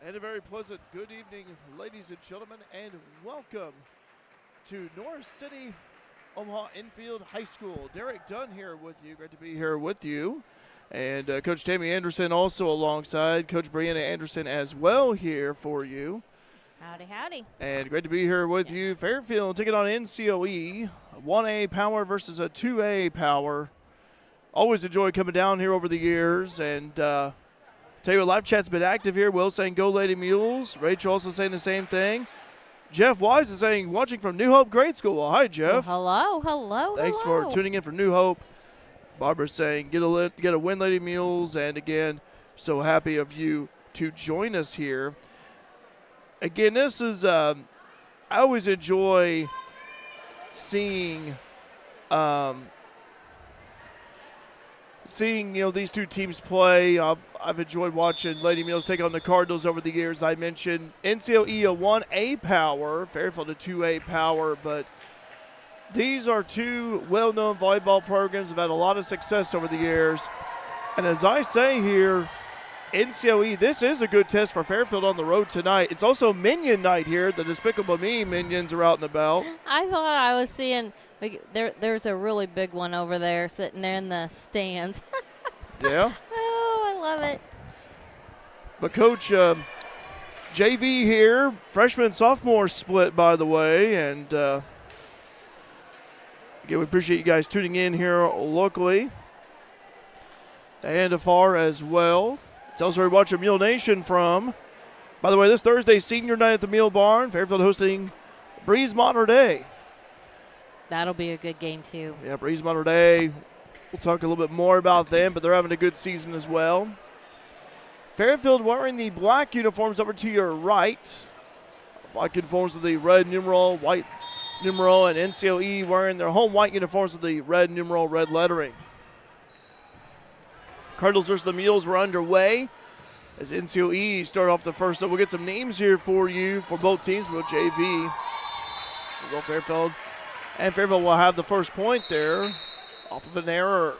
And a very pleasant good evening, ladies and gentlemen, and welcome to North City, Omaha Infield High School. Derek Dunn here with you. Great to be here with you. And Coach Tammy Anderson also alongside. Coach Brianna Anderson as well here for you. Howdy, howdy. And great to be here with you. Fairfield taking on Ncoe, 1A power versus a 2A power. Always enjoyed coming down here over the years. And tell you what, live chat's been active here. Will saying go Lady Mules. Rachel also saying the same thing. Jeff Wise is saying watching from New Hope Grade School. Well, hi, Jeff. Well, hello. Thanks for tuning in from New Hope. Barbara's saying get a win, Lady Mules. And again, so happy of you to join us here. Again, this is I always enjoy seeing these two teams play. I've enjoyed watching Lady Mules take on the Cardinals over the years. I mentioned Ncoe a 1A power, Fairfield a 2A power, but these are two well-known volleyball programs that have had a lot of success over the years. And as I say here, Ncoe, this is a good test for Fairfield on the road tonight. It's also Minion night here. The Despicable Me Minions are out and about. I thought I was seeing there's a really big one over there sitting there in the stands. Yeah. Oh, I love it. But Coach, JV here, freshman sophomore split, by the way, and again, we appreciate you guys tuning in here locally and afar as well. Tells where we watch a Mule Nation from. By the way, this Thursday, senior night at the Mule Barn. Fairfield hosting Breeze Mater Day. That'll be a good game, too. Yeah, Breeze Mater Day. We'll talk a little bit more about them, but they're having a good season as well. Fairfield wearing the black uniforms over to your right. Black uniforms with the red numeral, white numeral, and Ncoe wearing their home white uniforms with the red numeral, red lettering. Cardinals versus the Mules were underway as Ncoe start off the first. So we'll get some names here for you for both teams. We'll JV. We'll go Fairfield. And Fairfield will have the first point there off of an error.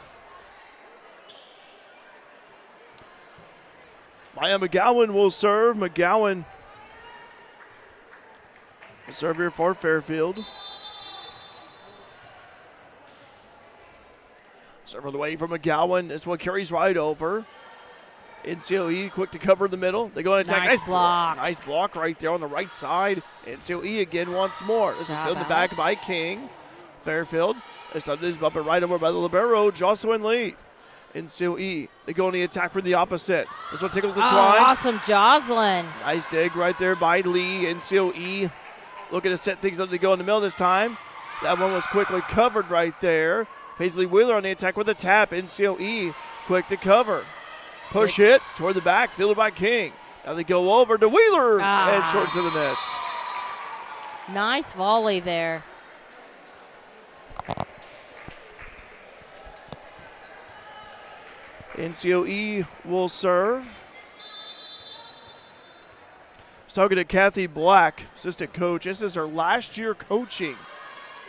Maya McGowan will serve. McGowan will serve here for Fairfield. Serve on the way from McGowan. This one carries right over. Ncoe quick to cover in the middle. They go and attack. Nice block. Nice block right there on the right side. Ncoe again once more. This is filled in the back by King. Fairfield. This time this is bumping right over by the libero, Jocelyn Lee. Ncoe. They go on the attack from the opposite. This one tickles the twine. Awesome, Jocelyn. Nice dig right there by Lee. Ncoe looking to set things up to go in the middle this time. That one was quickly covered right there. Paisley Wheeler on the attack with a tap. Ncoe quick to cover. Push hit toward the back, fielded by King. Now they go over to Wheeler and short to the nets. Nice volley there. Ncoe will serve. I was talking to Kathy Black, assistant coach. This is her last year coaching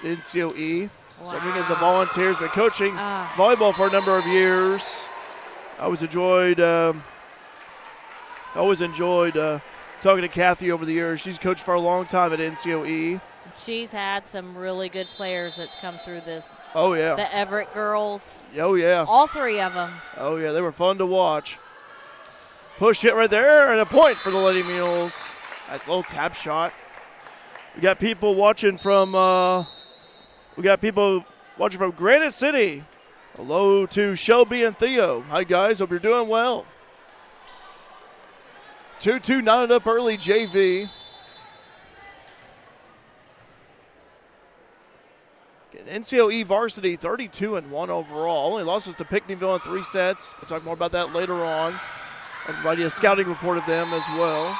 at Ncoe. Wow. Serving as a volunteer, has been coaching volleyball for a number of years. I always enjoyed talking to Kathy over the years. She's coached for a long time at Ncoe. She's had some really good players that's come through this. Oh, yeah. The Everett girls. Oh, yeah. All three of them. Oh, yeah. They were fun to watch. Push hit right there, and a point for the Lady Mules. Nice little tap shot. We got people watching from Granite City. Hello to Shelby and Theo. Hi, guys. Hope you're doing well. 2-2 knotted up early, JV. Ncoe varsity 32-1 overall. Only losses to Pinckneyville in 3 sets. We'll talk more about that later on. I'll provide you a scouting report of them as well.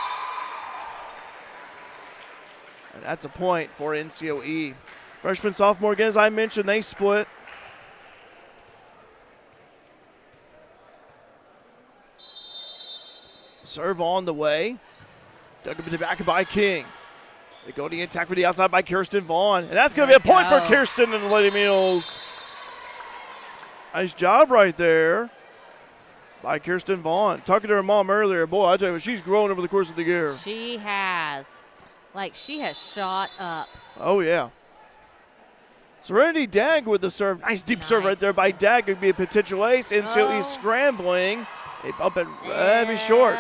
And that's a point for Ncoe. Freshman, sophomore, again, as I mentioned, they split. Serve on the way. Dug up to the back by King. They go to the attack for the outside by Kirsten Vaughn. And that's going to be a point for Kirsten and the Lady Mules. Nice job right there. by Kirsten Vaughn. Talking to her mom earlier, boy, I tell you, she's grown over the course of the year. She has. Like, she has shot up. Oh, yeah. Serenity Dag with the serve. Nice deep serve right there by Dag. Could be a potential ace. NCOE scrambling. They bump it heavy short.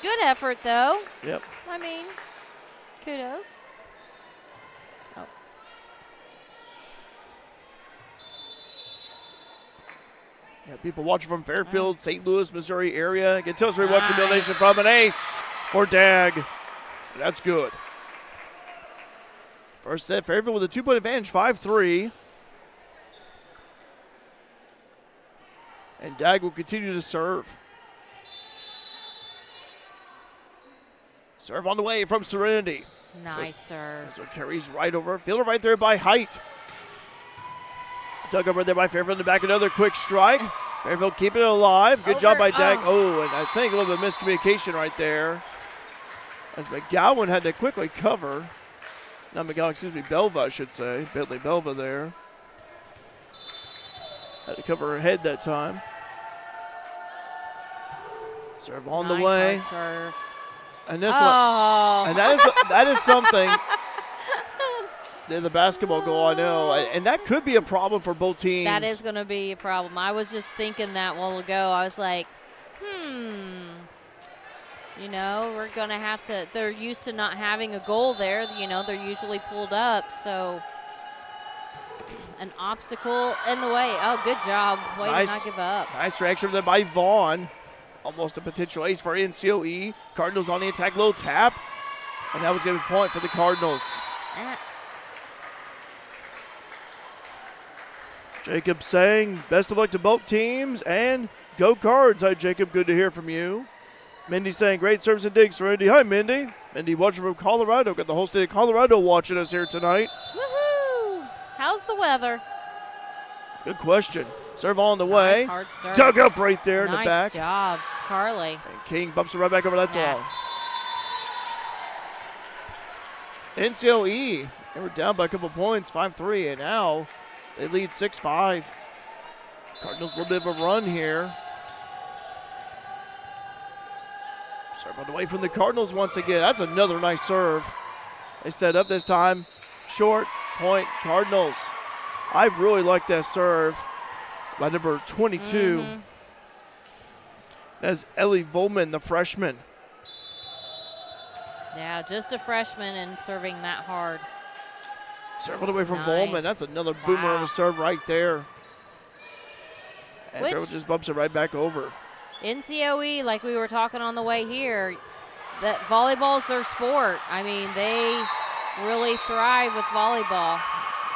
Good effort, though. Yep. I mean, kudos. Oh. Yeah, people watching from Fairfield, St. Louis, Missouri area. You can tell us we're watching Mill Nation from an ace for Dag. That's good. First set, Fairfield with a 2-point advantage, 5-3. And Dag will continue to serve. Serve on the way from Serenity. Nice serve. So carries right over. Fielder right there by Height. Dug over there by Fairfield in the back. Another quick strike. Fairfield keeping it alive. Good job by Dag. Oh, and I think a little bit of miscommunication right there, as McGowan had to quickly cover. Not McGowan, excuse me, Belva, I should say. Bentley Belva there. Had to cover her head that time. Serve on the way. Hard serve. And this one, and that is something. The basketball goal, I know, and that could be a problem for both teams. That is going to be a problem. I was just thinking that a while ago. I was like, you know, we're going to have to – they're used to not having a goal there. You know, they're usually pulled up. So an obstacle in the way. Oh, good job. Way to not give up. Nice reaction there by Vaughn. Almost a potential ace for NCOE. Cardinals on the attack, little tap. And that was going to be a point for the Cardinals. Jacob saying best of luck to both teams and go Cards. Hi, Jacob. Good to hear from you. Mindy saying great service and digs, Serenity. Hi, Mindy. Mindy watching from Colorado. Got the whole state of Colorado watching us here tonight. Woohoo! How's the weather? Good question. Serve on the way. Hard serve. Dug up right there in the back. Nice job, Carly. And King bumps it right back over. That's all. NCOE, they were down by a couple points, 5-3, and now they lead 6-5. Cardinals a little bit of a run here. Serve on the way from the Cardinals once again. That's another nice serve. They set up this time. Short point, Cardinals. I really like that serve by number 22. That's Ellie Volman, the freshman. Yeah, just a freshman and serving that hard. Serve all the way from Volman. That's another boomer of a serve right there. And Trevor just bumps it right back over. NCOE, like we were talking on the way here, that volleyball is their sport. I mean, they really thrive with volleyball.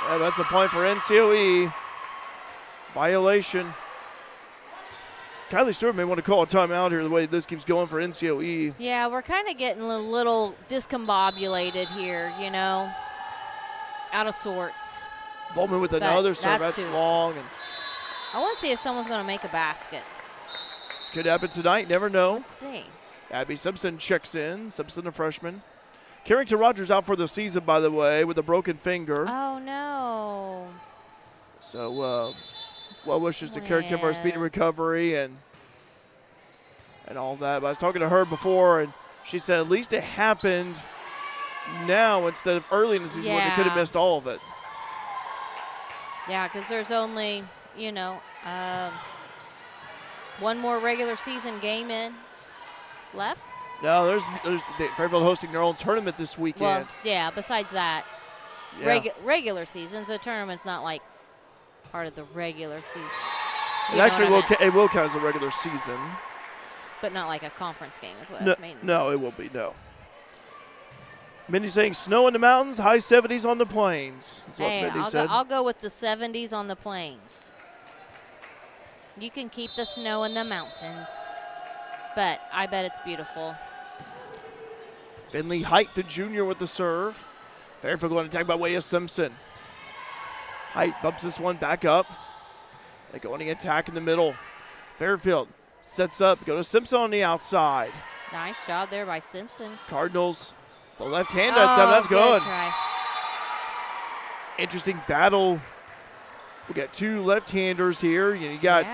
Yeah, that's a point for NCOE. Violation. Kylie Stewart may want to call a timeout here the way this keeps going for NCOE. Yeah, we're kind of getting a little discombobulated here, you know, out of sorts. Volman with another serve. That's long. And I want to see if someone's going to make a basket. Could happen tonight. Never know. Let's see. Abby Simpson checks in. Simpson, a freshman. Carrington Rogers out for the season, by the way, with a broken finger. Oh, no. So, well wishes to Carrington for a speedy recovery and all that. But I was talking to her before, and she said at least it happened now instead of early in the season when they could have missed all of it. Yeah, because there's only, you know, one more regular season game left. No, there's Fairfield hosting their own tournament this weekend. Well, yeah, besides that, regular seasons, the tournament's not like part of the regular season. It actually will count as a regular season. But not like a conference game is what I mean. No, it won't be, no. Mindy saying snow in the mountains, high 70s on the plains. That's what Mindy said. I'll go with the 70s on the plains. You can keep the snow in the mountains, but I bet it's beautiful. Finley Height, the junior, with the serve. Fairfield going to attack by way of Simpson. Height bumps this one back up. They go on the attack in the middle. Fairfield sets up, go to Simpson on the outside. Nice job there by Simpson. Cardinals, the left hand that time, that's good. Try. Interesting battle. We got two left-handers here. You got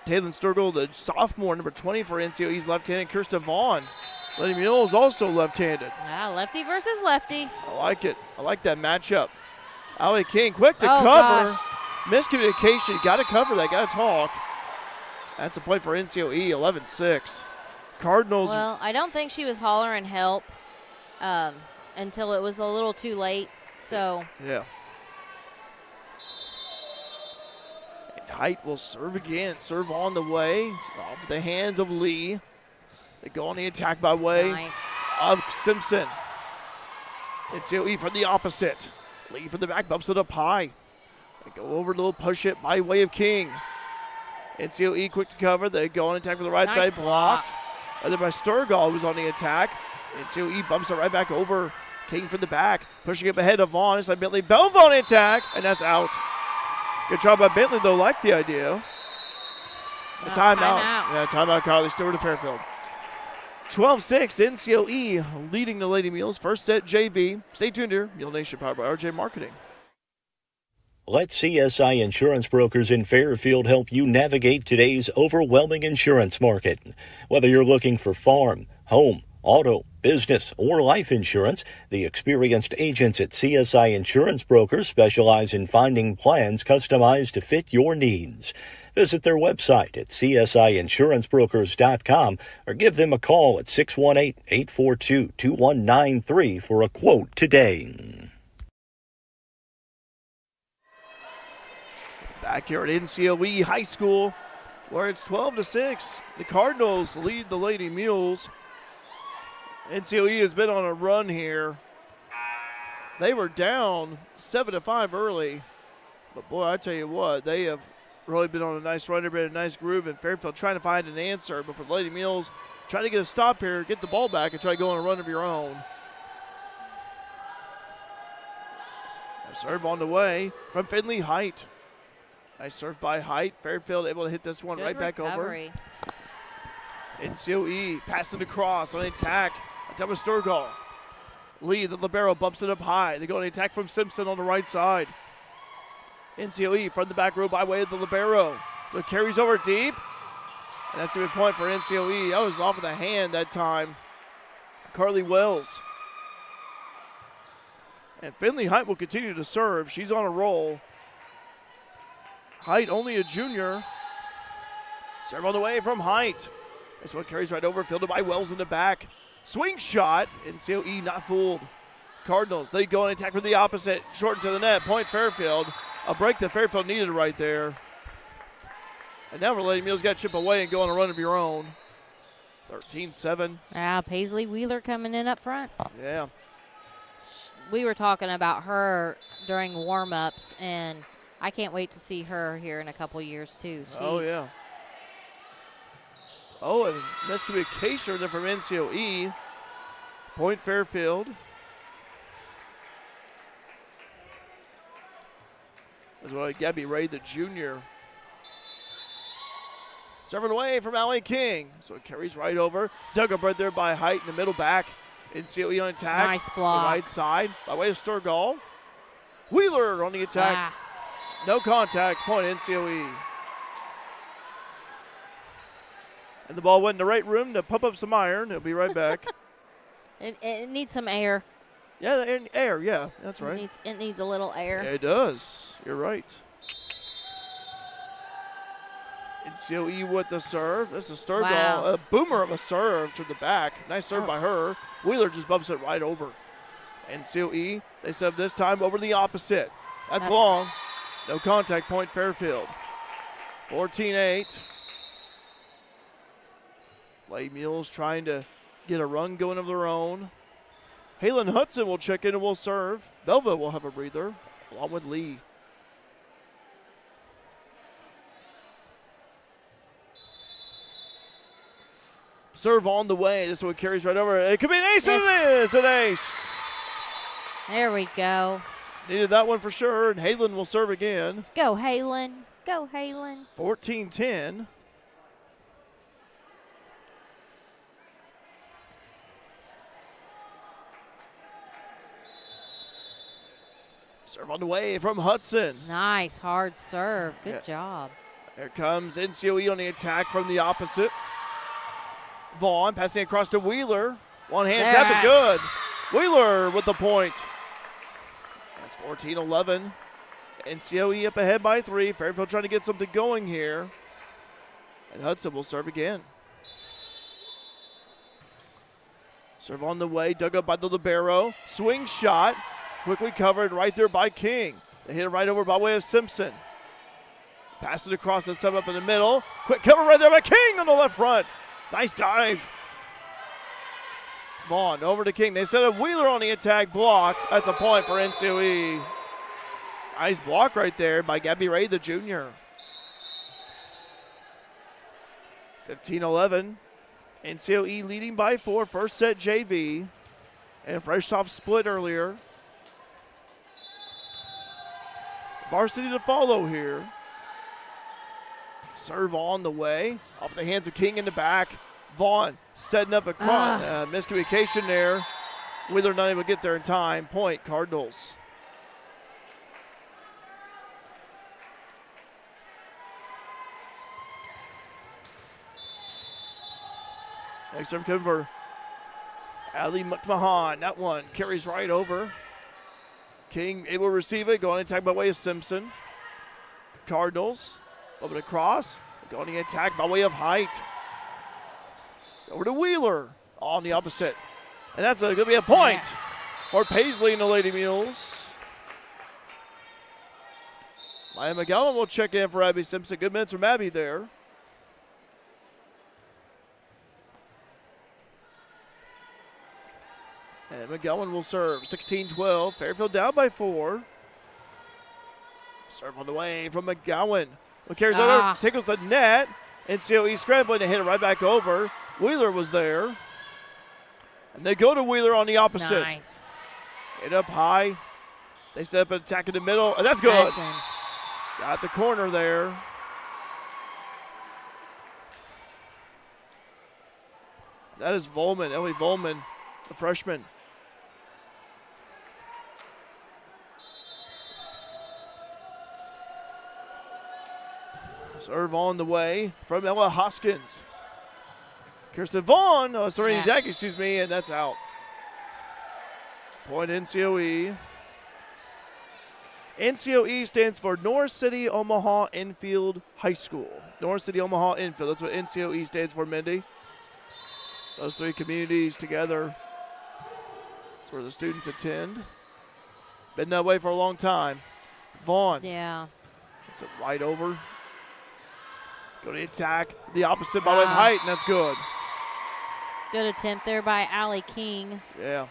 Taylon Sturgill, the sophomore, number 20 for NCOE's left-handed. Kirsten Vaughn. Lady Mules also left-handed. Lefty versus lefty. I like it. I like that matchup. Allie King quick to cover. Gosh. Miscommunication. Got to cover that. Got to talk. That's a point for NCOE, 11-6. Cardinals. Well, I don't think she was hollering help until it was a little too late. So. Yeah. And Height will serve again. Serve on the way. Off the hands of Lee. They go on the attack by way of Simpson. NCOE from the opposite. Lee from the back bumps it up high. They go over a little push it by way of King. NCOE quick to cover. They go on attack from the right side, blocked. And then by Sturgill, who's on the attack. NCOE bumps it right back over. King from the back, pushing it ahead of Vaughn. It's like Bentley. Belva on the attack, and that's out. Good job by Bentley, though. Liked the idea. Timeout. Yeah, timeout, Carly Stewart of Fairfield. 12-6, NCOE leading the Lady Mules. First set JV. Stay tuned here. Mule Nation powered by RJ Marketing. Let CSI Insurance Brokers in Fairfield help you navigate today's overwhelming insurance market. Whether you're looking for farm, home, auto, business, or life insurance, the experienced agents at CSI Insurance Brokers specialize in finding plans customized to fit your needs. Visit their website at csiinsurancebrokers.com or give them a call at 618-842-2193 for a quote today. Back here at NCOE High School, where it's 12-6. The Cardinals lead the Lady Mules. NCOE has been on a run here. They were down 7-5 early, but boy, I tell you what, they have really been on a nice run. They've been in a nice groove, and Fairfield trying to find an answer. But for the Lady Mules, try to get a stop here, get the ball back, and try to go on a run of your own. A serve on the way from Finley Height. Nice serve by Height. Fairfield able to hit this one right back over. NCOE passing across on the attack. On top of Sturgill. Lee, the libero, bumps it up high. They go on the attack from Simpson on the right side. NCOE from the back row by way of the libero. So it carries over deep. And that's going to be a point for NCOE. That was off of the hand that time. Carly Wells. And Finley Height will continue to serve. She's on a roll. Height, only a junior. Serve on the way from Height. This one carries right over, fielded by Wells in the back. Swing shot. NCOE not fooled. Cardinals, they go and attack from the opposite. Short to the net. Point Fairfield. A break that Fairfield needed right there. And now Lady Mules got to chip away and go on a run of your own. 13-7. Paisley Wheeler coming in up front. Yeah. We were talking about her during warm-ups, and I can't wait to see her here in a couple years, too. Oh, yeah. Oh, and miscommunication there from NCOE. Point Fairfield. As well, Gabby Ray, the junior. Serving away from Allie King. So it carries right over. Dug up right there by Height in the middle back. NCOE on attack. Nice block. The right side by way of Sturgill. Wheeler on the attack. No contact. Point NCOE. And the ball went in the right room to pump up some iron. It'll be right back. It needs some air. Yeah, air. Yeah, that's right. It needs a little air. Yeah, it does. You're right. NCOE with the serve. This is Sturgill. Wow. A boomer of a serve to the back. Nice serve by her. Wheeler just bumps it right over. NCOE, they serve this time over the opposite. That's long. No contact. Point Fairfield. 14-8. Lady Mules trying to get a run going of their own. Halen Hudson will check in and will serve. Belva will have a breather, along with Lee. Serve on the way. This one carries right over. It could be an ace, and it is an ace. There we go. Needed that one for sure, and Halen will serve again. Let's go, Halen. Go, Halen. 14-10. Serve on the way from Hudson. Nice, hard serve. Good job. Here comes NCOE on the attack from the opposite. Vaughn passing across to Wheeler. One-hand tap is good. Wheeler with the point. That's 14-11. NCOE up ahead by 3. Fairfield trying to get something going here. And Hudson will serve again. Serve on the way, dug up by the libero. Swing shot, quickly covered right there by King. They hit it right over by way of Simpson. Pass it across, this time up in the middle. Quick cover right there by King on the left front. Nice dive. Vaughn over to King. They set up Wheeler on the attack, blocked. That's a point for NCOE. Nice block right there by Gabby Ray, the junior. 15-11. NCOE leading by 4. First set JV. And a fresh off split earlier. Varsity to follow here. Serve on the way. Off the hands of King in the back. Vaughn setting up a miscommunication there. Wheeler not able to get there in time. Point, Cardinals. Next serve coming for Ali McMahon. That one carries right over. King able to receive it. Going to attack by way of Simpson. Cardinals. Over to cross. Going to attack by way of Height. Over to Wheeler on the opposite. And that's going to be a point for Paisley and the Lady Mules. Maya McGowan will check in for Abby Simpson. Good minutes from Abby there. And McGowan will serve. 16-12. Fairfield down by 4. Serve on the way from McGowan. Carries over, tickles the net. NCOE scrambling to hit it right back over. Wheeler was there. And they go to Wheeler on the opposite. Nice. Hit up high. They set up an attack in the middle, and that's good. Got the corner there. That is Volman, Ellie Volman, the freshman. Serve on the way from Ella Hoskins. Kirsten Vaughn, and that's out. Point NCOE. NCOE stands for North City Omaha Enfield High School. North City Omaha Enfield, that's what NCOE stands for, Mindy. Those 3 communities together, that's where the students attend. Been that way for a long time. Vaughn. Yeah. It's it right over. Go to attack the opposite by way of Height, and that's good. Good attempt there by Allie King. Yeah.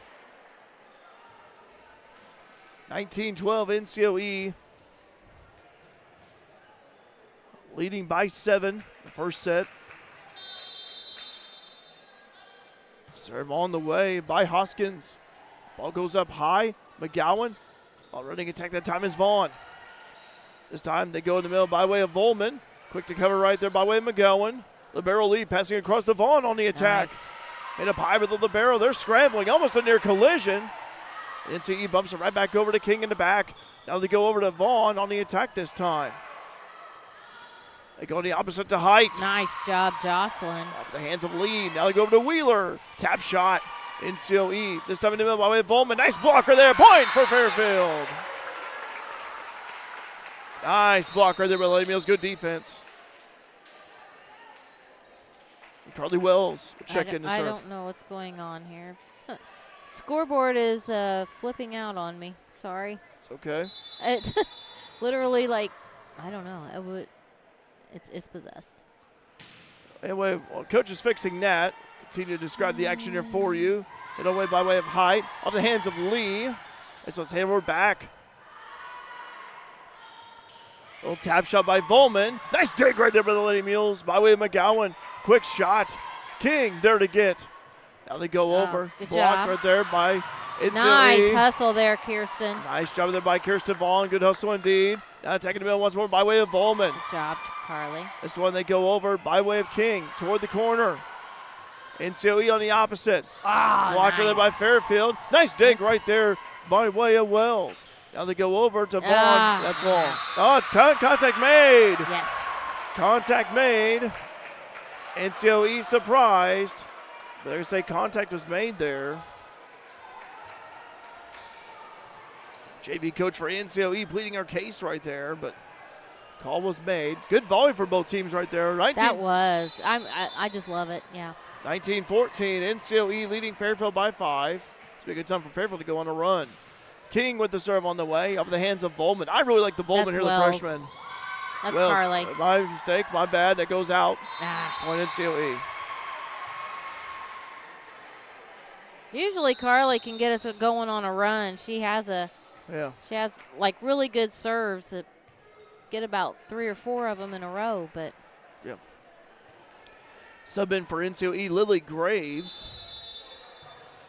19-12 NCOE. Leading by 7, the first set. Serve on the way by Hoskins. Ball goes up high. McGowan. Ball running attack that time is Vaughn. This time they go in the middle by way of Volman. Quick to cover right there by way of McGowan. Libero lead passing across to Vaughn on the attack. Nice. And up high with the libero. They're scrambling, almost a near collision. NCE bumps it right back over to King in the back. Now they go over to Vaughn on the attack this time. They go the opposite to Height. Nice job, Jocelyn. Off the hands of Lee. Now they go over to Wheeler. Tap shot. NCOE. This time in the middle by way of Volman. Nice blocker there. Point for Fairfield. Nice block right there by Lady Mills. Good defense. Carly Wells will check in to serve. I don't know what's going on here. Scoreboard is flipping out on me. Sorry. It's okay. It literally, like, I don't know. It's possessed. Anyway, well, coach is fixing that. Continue to describe the action here for you. Hit away by way of Height. Off the hands of Lee. This one's handled back. Little tap shot by Volman. Nice dig right there by the Lady Mules. By way of McGowan. Quick shot. King there to get. Now they go over. Good Blocked job. right there by NCOE. Nice hustle there, Kirsten. Nice job there by Kirsten Vaughn. Good hustle indeed. Now attacking the middle once more by way of Volman. Good job, Carly. This one they go over by way of King toward the corner. NCOE on the opposite. Blocked right there by Fairfield. Nice dig right there by way of Wells. Now they go over to Vaughn. That's long. Oh, contact made. Yes. Contact made. NCOE surprised. But they're going to say contact was made there. JV coach for NCOE pleading our case right there, but call was made. Good volley for both teams right there. That was. I just love it, yeah. 19-14, NCOE leading Fairfield by 5. It's a good time for Fairfield to go on a run. King with the serve on the way, off the hands of Volman. I really like the Volman here, Wells. the freshman. That's Wells, Carly. my mistake, my bad. That goes out. Ah. Point NCOE. Usually Carly can get us going on a run. She has like really good serves that get about 3 or 4 of them in a row, but yeah. Sub in for NCOE, Lily Graves.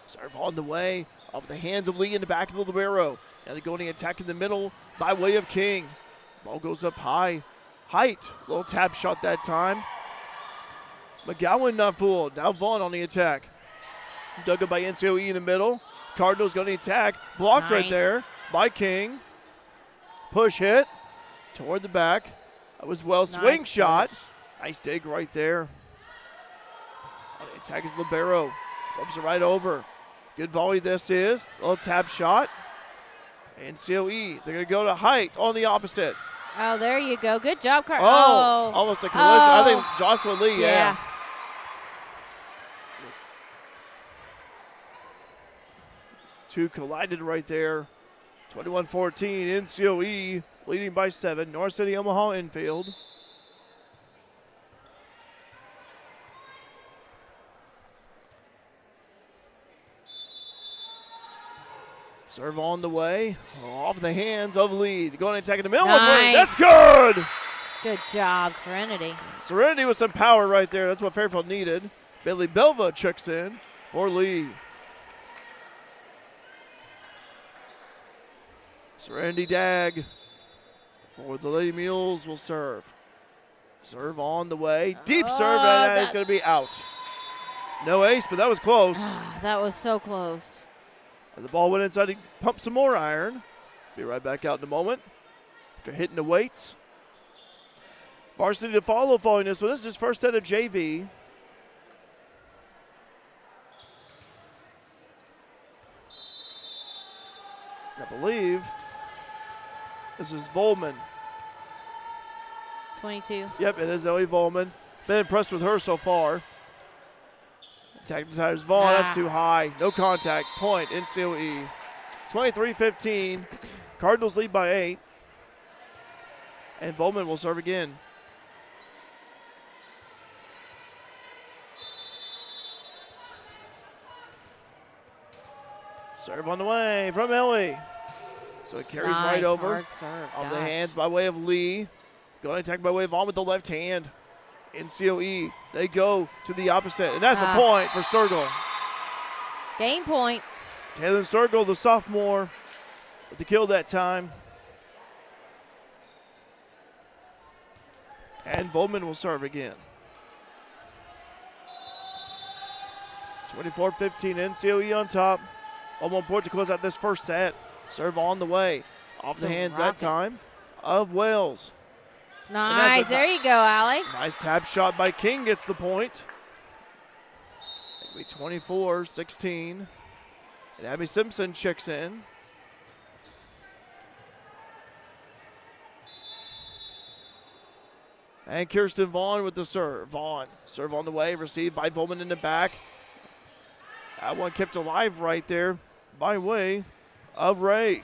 Serve on the way, off the hands of Lee in the back of the libero. Now they're going to attack in the middle by way of King. Ball goes up high. Height, little tap shot that time. McGowan not fooled. Now Vaughn on the attack. Dug up by NCOE in the middle. Cardinals going to attack. Blocked right there by King. Push hit toward the back. That was well. Swing shot. Nice dig right there. On the attack is libero. Just bumps it right over. Good volley this is. Little tap shot. NCOE, they're going to go to Height on the opposite. Oh, there you go. Good job, Carl. Oh, almost a collision. I think Joshua Lee, yeah. Two collided right there. 21-14, NCOE leading by 7. North City Omaha infield. Serve on the way, off the hands of Lead. Going to attack in the middle. Nice. That's good. Good job, Serenity. Serenity with some power right there. That's what Fairfield needed. Billy Belva checks in for Lee. Serenity Dag for the Lady Mules will serve. Serve on the way. Deep serve, and that is going to be out. No ace, but that was close. That was so close. And the ball went inside to pump some more iron. Be right back out in a moment after hitting the weights. Varsity to follow following this one. This is his first set of JV. I believe this is Volman. 22. Yep, it is Zoe Volman. Been impressed with her so far. Attacking tires Vaughn, that's too high. No contact, point, NCOE. 23-15, Cardinals lead by 8. And Volman will serve again. Serve on the way from Ellie. So it carries right over. Hard serve. On the hands by way of Lee. Going to attack by way of Vaughn with the left hand. NCOE, they go to the opposite. And that's a point for Sturgill. Game point. Taylor Sturgill, the sophomore, with the kill that time. And Bowman will serve again. 24-15, NCOE on top. Almost point to close out this first set. Serve on the way. Off the hands that time of Wales. Nice. There you go, Allie. Nice tap shot by King gets the point. It'll be 24-16. And Abby Simpson checks in. And Kirsten Vaughn with the serve. Vaughn, serve on the way, received by Volman in the back. That one kept alive right there by way of Ray.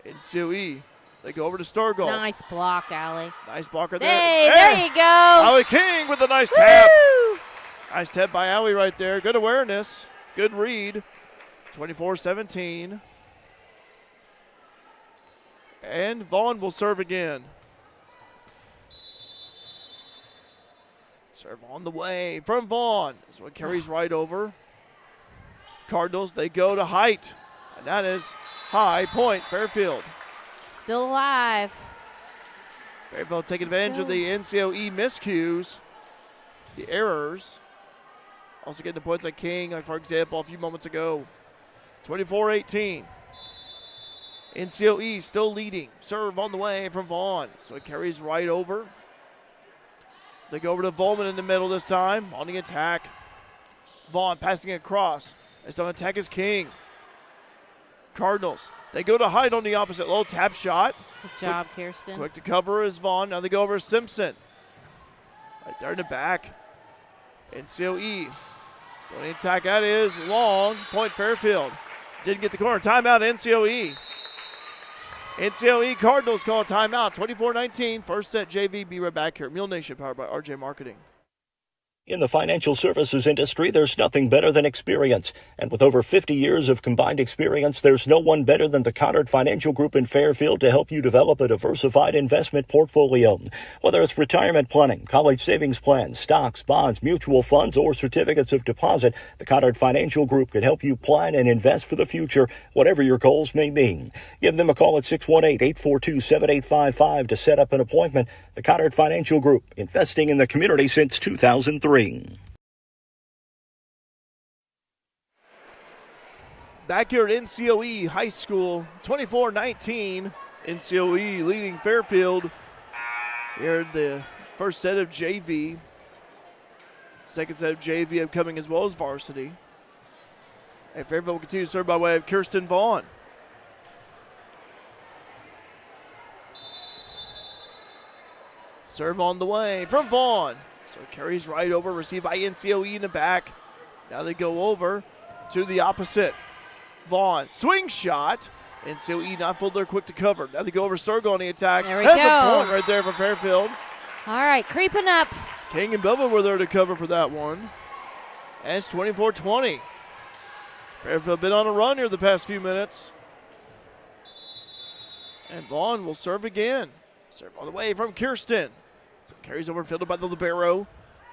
NCOE, they go over to Sturgill. Nice block, Allie. Nice blocker there. Hey, there you go. Allie King with a nice tap. Nice tap by Allie right there. Good awareness. Good read. 24-17. And Vaughn will serve again. Serve on the way from Vaughn. This one carries right over. Cardinals, they go to Height. And that is high point, Fairfield. Still alive. Fairfield taking advantage of the NCOE miscues, the errors. Also getting the points like King, like for example, a few moments ago. 24-18. NCOE still leading. Serve on the way from Vaughn. So it carries right over. They go over to Volman in the middle this time on the attack. Vaughn passing across. It's on attack is King. Cardinals. They go to Hyde on the opposite. Little tap shot. Good job, Kirsten. Quick to cover is Vaughn. Now they go over to Simpson. Right there in the back. Ncoe. Going to attack, that is long. Point Fairfield. Didn't get the corner. Timeout Ncoe. Ncoe Cardinals call a timeout. 24-19. First set JV. Be right back here. Mule Nation powered by RJ Marketing. In the financial services industry, there's nothing better than experience. And with over 50 years of combined experience, there's no one better than the Conard Financial Group in Fairfield to help you develop a diversified investment portfolio. Whether it's retirement planning, college savings plans, stocks, bonds, mutual funds, or certificates of deposit, the Conard Financial Group can help you plan and invest for the future, whatever your goals may be. Give them a call at 618-842-7855 to set up an appointment. The Conard Financial Group, investing in the community since 2003. Back here at Ncoe High School, 24-19. Ncoe leading Fairfield here in the first set of JV. Second set of JV upcoming as well as varsity. And Fairfield will continue to serve by way of Kirsten Vaughn. Serve on the way from Vaughn. So it carries right over, received by Ncoe in the back. Now they go over to the opposite. Vaughn, swing shot. Ncoe not full there, quick to cover. Now they go over Sturgill on the attack. There we That's go. a point right there for Fairfield. All right, creeping up. King and Belva were there to cover for that one. And it's 24-20. Fairfield been on a run here the past few minutes. And Vaughn will serve again. Serve all the way from Kirsten. So carries over, fielded by the libero.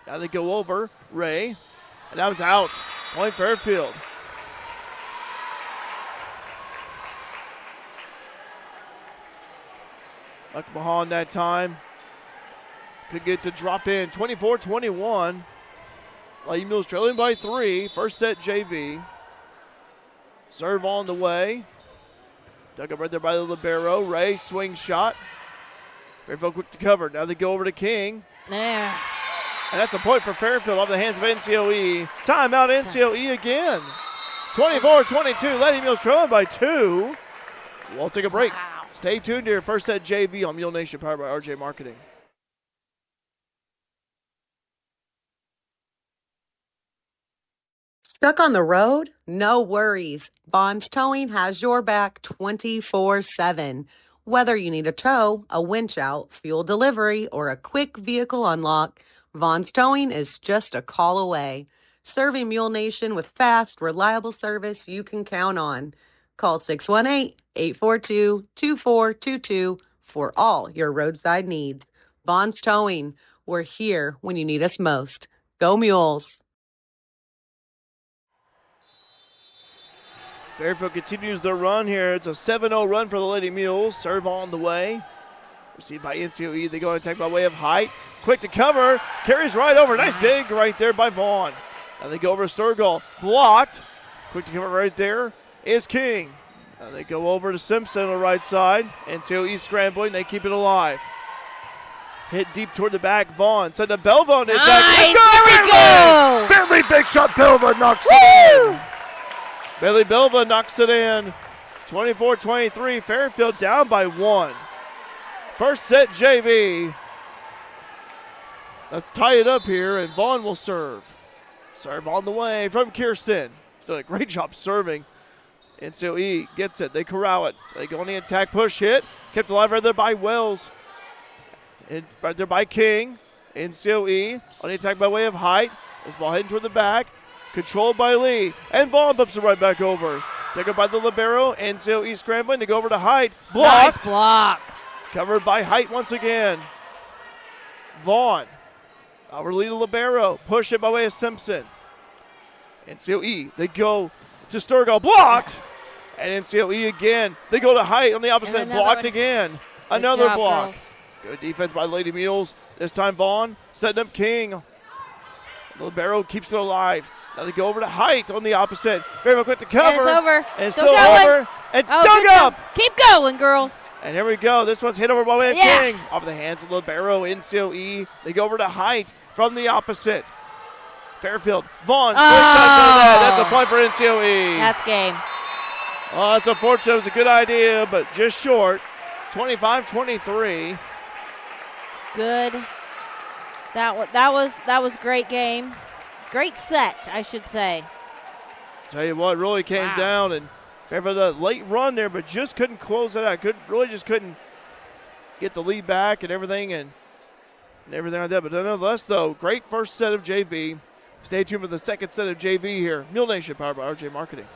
Now they go over. Ray. And now it's out. Point Fairfield. Luck Mahan that time. Could get to drop in. 24-21. Lady Mules trailing by 3. First set JV. Serve on the way. Dug up right there by the libero. Ray swing shot. Fairfield quick to cover. Now they go over to King. There. And that's a point for Fairfield off the hands of Ncoe. Timeout Ncoe again. 24-22. Lady Mules trailing by 2. We'll take a break. Wow. Stay tuned to your first set JV on Mule Nation powered by RJ Marketing. Stuck on the road? No worries. Bonds Towing has your back 24/7. Whether you need a tow, a winch out, fuel delivery, or a quick vehicle unlock, Vaughn's Towing is just a call away. Serving Mule Nation with fast, reliable service you can count on. Call 618-842-2422 for all your roadside needs. Vaughn's Towing, we're here when you need us most. Go Mules! Fairfield continues their run here. It's a 7-0 run for the Lady Mules. Serve on the way. Received by Ncoe. They go on attack by way of height. Quick to cover. Carries right over. Nice dig right there by Vaughn. Now they go over to Sturgill. Blocked. Quick to cover right there is King. Now they go over to Simpson on the right side. Ncoe scrambling. They keep it alive. Hit deep toward the back. Vaughn sent a Belva on the attack. Nice. There we go. Bentley big shot. Belva knocks it in. Bailey Belva knocks it in. 24-23. Fairfield down by 1. First set JV. Let's tie it up here, and Vaughn will serve. Serve on the way from Kirsten. She's done a great job serving. Ncoe gets it. They corral it. They go on the attack, push hit. Kept alive right there by Wells. And right there by King. Ncoe on the attack by way of height. This ball heading toward the back. Controlled by Lee. And Vaughn bumps it right back over. Taken by the libero. Ncoe scrambling to go over to Height. Blocked. Nice block. Covered by Height once again. Vaughn. Over Lee the libero. Push it by way of Simpson. Ncoe. They go to Sturgill. Blocked. And Ncoe again. They go to Height on the opposite. Blocked again. Another job, block. girls. Good defense by Lady Mules. This time Vaughn setting up King. The libero keeps it alive. Now they go over to Height on the opposite. Fairfield quick to cover. And it's over. And it's Still still going. over. And Oh, dug good up. job. Keep going, girls. And here we go. This one's hit over by way of Yeah. King. Off the hands of Libero, NCOE. They go over to Height from the opposite. Fairfield. Vaughn. That's a point for NCOE. That's game. Oh, that's unfortunate. It was a good idea, but just short. 25-23. Good. That was great game. Great set, I should say. Tell you what, really came down, and Fairfield a late run there, but just couldn't close it out. Couldn't get the lead back and everything like that. But nonetheless, though, great first set of JV. Stay tuned for the second set of JV here. Mule Nation, powered by RJ Marketing.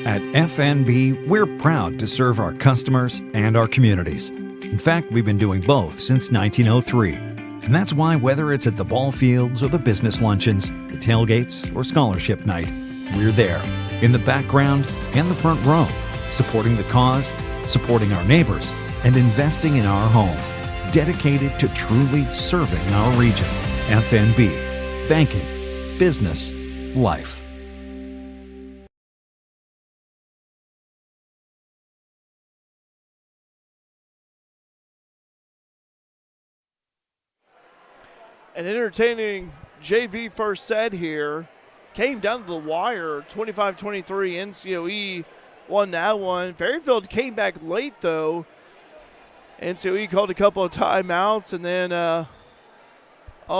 At FNB, we're proud to serve our customers and our communities. In fact, we've been doing both since 1903. And that's why whether it's at the ball fields or the business luncheons, the tailgates, or scholarship night, we're there, in the background and the front row, supporting the cause, supporting our neighbors, and investing in our home, dedicated to truly serving our region. FNB, banking, business, life. An entertaining JV first set here. Came down to the wire, 25-23. NCOE won that one. Fairfield came back late, though. NCOE called a couple of timeouts, and then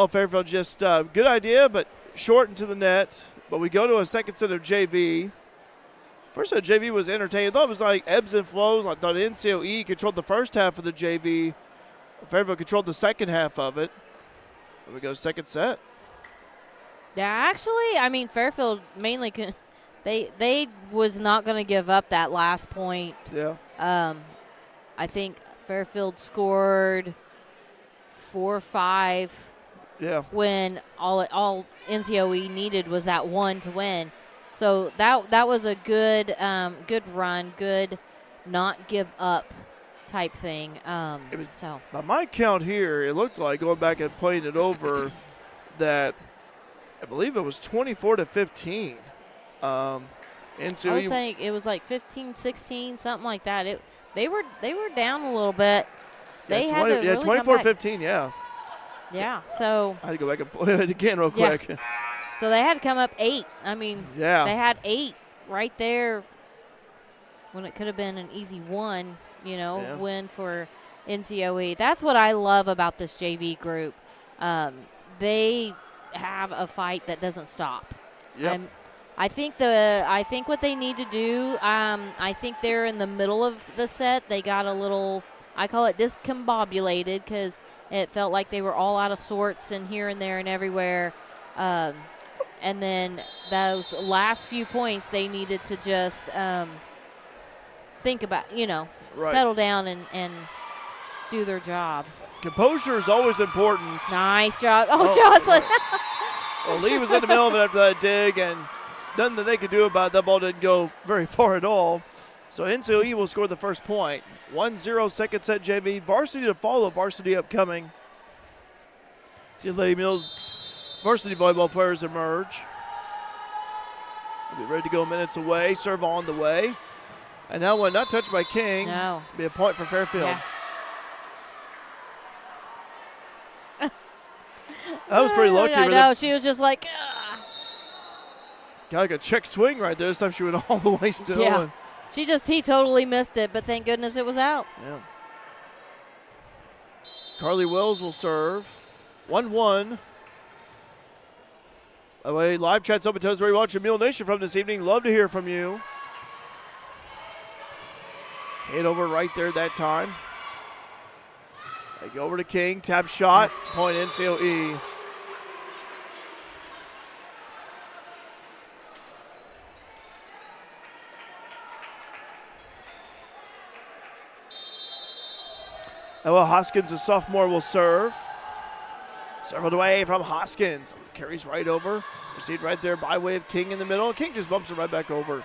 Fairfield just good idea, but short into the net. But we go to a second set of JV. First set of JV was entertaining. I thought it was like ebbs and flows. I thought NCOE controlled the first half of the JV. Fairfield controlled the second half of it. Here we go, second set. Yeah, actually, I mean, Fairfield mainly they was not going to give up that last point. Yeah. I think Fairfield scored 4 or 5. Yeah. When all NCOE needed was that one to win. So that was a good run, good not give up type thing. By my count here, it looked like, going back and playing it over, that I believe it was 24-15. NCOE. I was saying it was like 15-16, something like that. They were down a little bit. They had to really 24-15. Yeah. Yeah. So I had to go back and play it again real quick. So they had to come up 8. I mean, they had 8 right there when it could have been an easy one. Win for NCOE. That's what I love about this JV group. They have a fight that doesn't stop. Yep. I think what they need to do, I think they're in the middle of the set. They got a little, I call it discombobulated, because it felt like they were all out of sorts and here and there and everywhere. And then those last few points, they needed to just think about, settle down and do their job. Composure is always important. Nice job. Oh, Jocelyn. Well, Lee was in the middle of it after that dig, and nothing that they could do about it. That ball didn't go very far at all. So NCOE will score the first point. 1-0 second set JV. Varsity to follow. Varsity upcoming. See Lady Mills varsity volleyball players emerge. We'll be ready to go minutes away. Serve on the way. And that one not touched by King. No. Be a point for Fairfield. Yeah. That was pretty lucky. I know. She was just like, got like a check swing right there. This time she went all the way still. Yeah. He totally missed it, but thank goodness it was out. Yeah. Carly Wells will serve. 1-1. By the way, live chat's open to us where you're watching Mule Nation from this evening. Love to hear from you. Hit over right there that time. They go over to King. Tap shot. Point NCOE. Ella Hoskins, a sophomore, will serve. Served away from Hoskins. Carries right over. Received right there by way of King in the middle. King just bumps it right back over.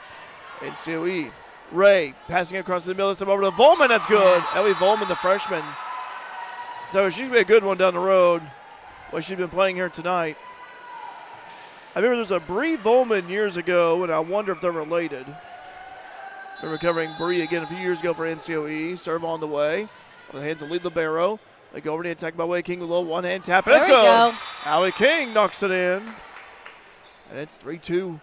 NCOE. Ray passing across the middle. This time over to Volman. That's good. Ellie Volman, the freshman. So she's going to be a good one down the road. Well, she's been playing here tonight. I remember there was a Bree Volman years ago, and I wonder if they're related. Remember covering Bree again a few years ago for NCOE. Serve on the way. On the hands of lead libero. They go over to the attack by way of King with a little one-hand tap. Let's go. Allie King knocks it in. And it's 3-2.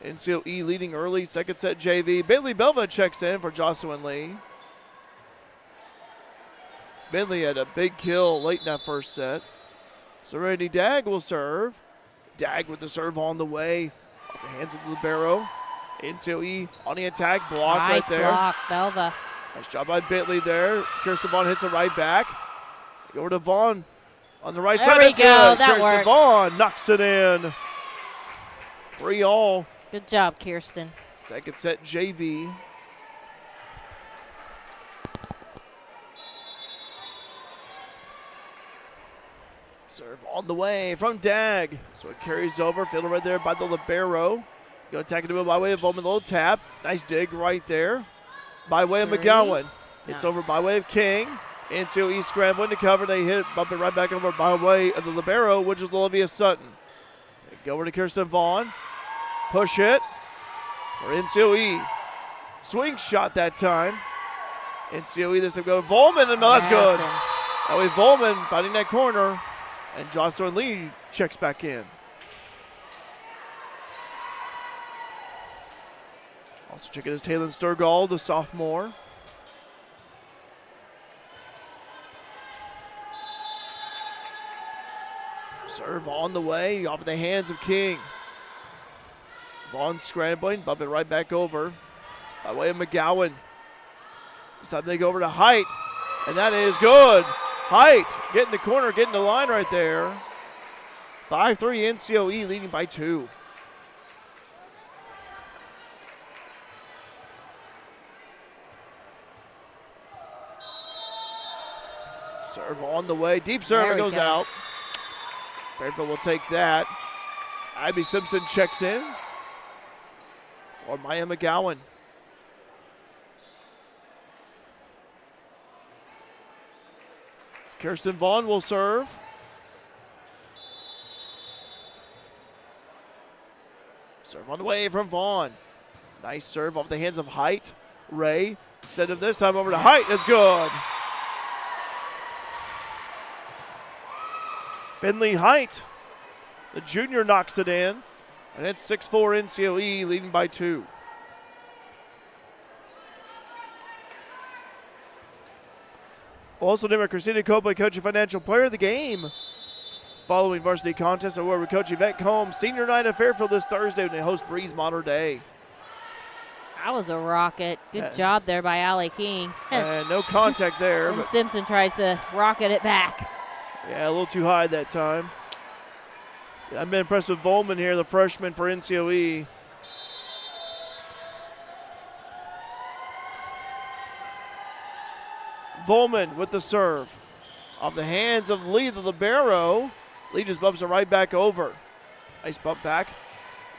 NCOE leading early. Second set JV. Bentley Belva checks in for Jocelyn Lee. Bentley had a big kill late in that first set. Serenity Dag will serve. Dag with the serve on the way. Off the hands of the libero. NCOE on the attack. Blocked right there. Nice block, Belva. Nice job by Bentley there. Kirsten Vaughn hits it right back. Go over to Vaughn on the right side. There we go. That Kirsten works. Vaughn knocks it in. 3-all. Good job, Kirsten. Second set JV. Serve on the way from Dag. So it carries over. Fielded right there by the libero. Go attack it by way of Bowman. Little tap. Nice dig right there. By way of McGowan. It's over by way of King. NCOE scrambling to cover. They hit it, bump it right back over by way of the libero, which is Olivia Sutton. They go over to Kirsten Vaughn. Push hit for NCOE. Swing shot that time. NCOE this time go Volman, and that's good. That way Volman finding that corner, and Jocelyn Lee checks back in. Also checking is Taylor Sturgall, the sophomore. Serve on the way, off the hands of King. Vaughn scrambling, bump it right back over by way of McGowan. This time they go over to Height, and that is good. Height getting the corner, getting the line right there. 5-3 NCOE leading by 2. Serve on the way, deep serve, it goes out. Fairfield will take that. Abby Simpson checks in for Maya McGowan. Kirsten Vaughn will serve. Serve on the way from Vaughn. Nice serve off the hands of Height. Ray send it this time over to Height. That's good. Finley Height, the junior, knocks it in. And it's 6-4 NCOE leading by 2. Also named Christina Copley Coach and Financial Player of the Game. Following varsity contest award with Coach Yvette Combs. Senior night at Fairfield this Thursday when they host Breeze Modern Day. That was a rocket. Good job there by Allie King. And no contact there. And Simpson tries to rocket it back. Yeah, a little too high that time. I've been impressed with Volman here, the freshman for NCOE. Volman with the serve. Off the hands of Lee, the libero. Lee just bumps it right back over. Nice bump back.